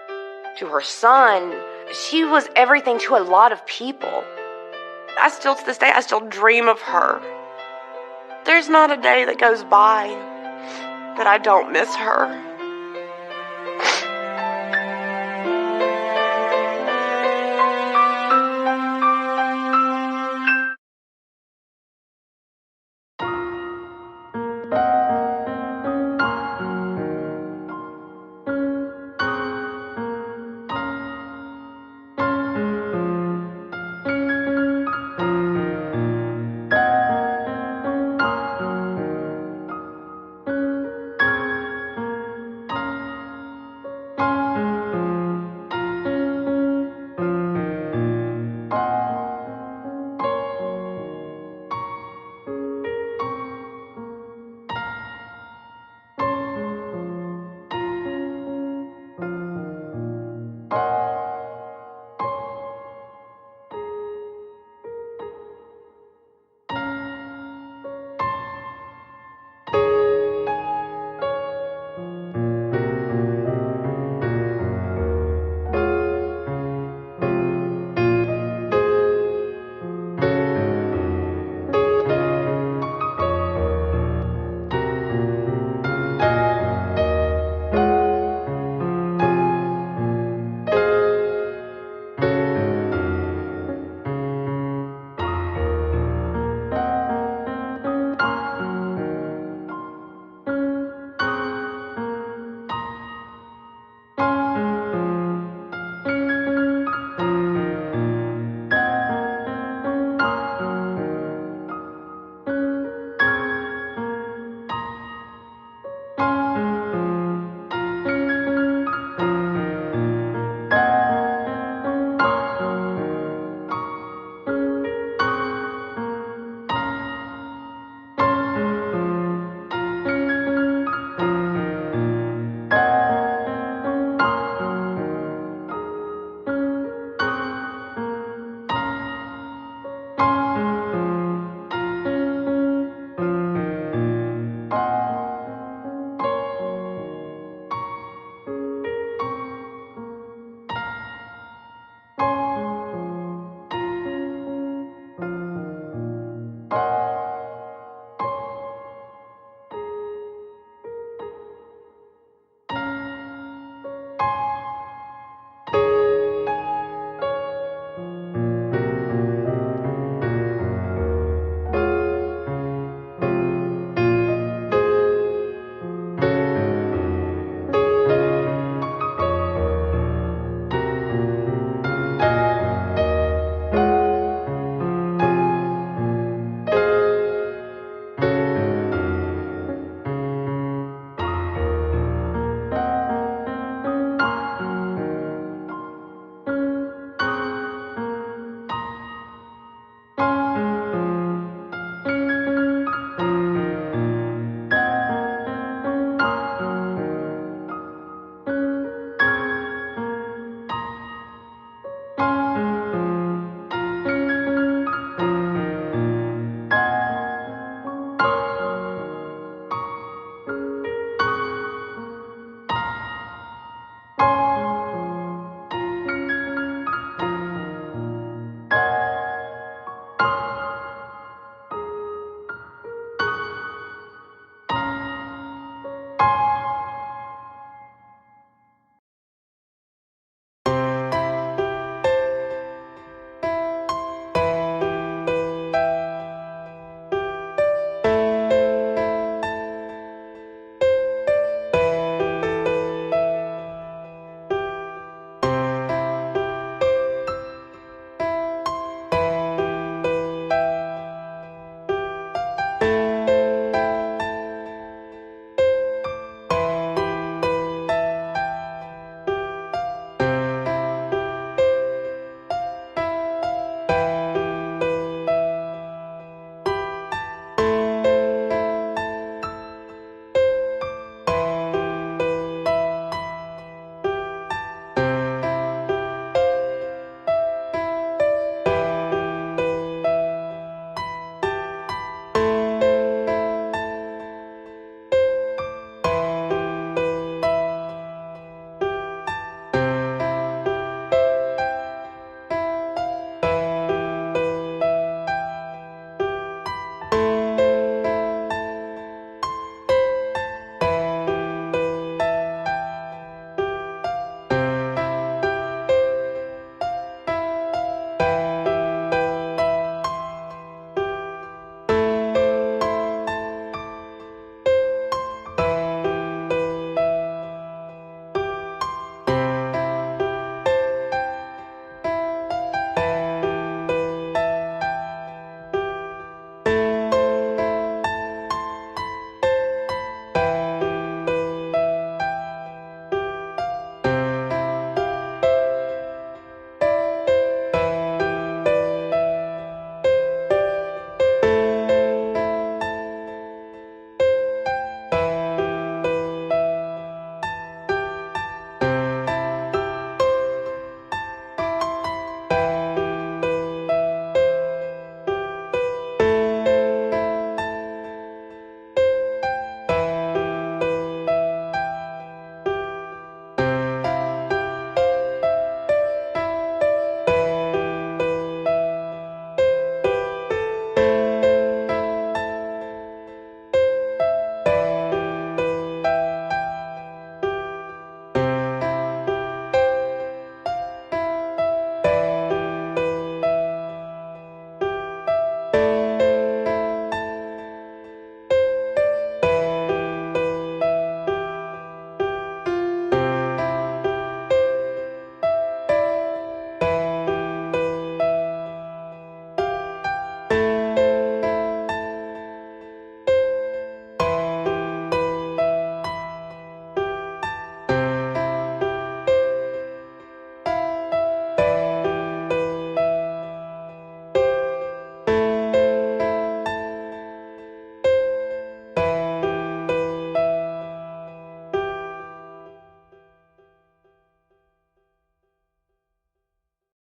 to her son. She was everything to a lot of people. To this day, I still dream of her. There's not a day that goes by that I don't miss her.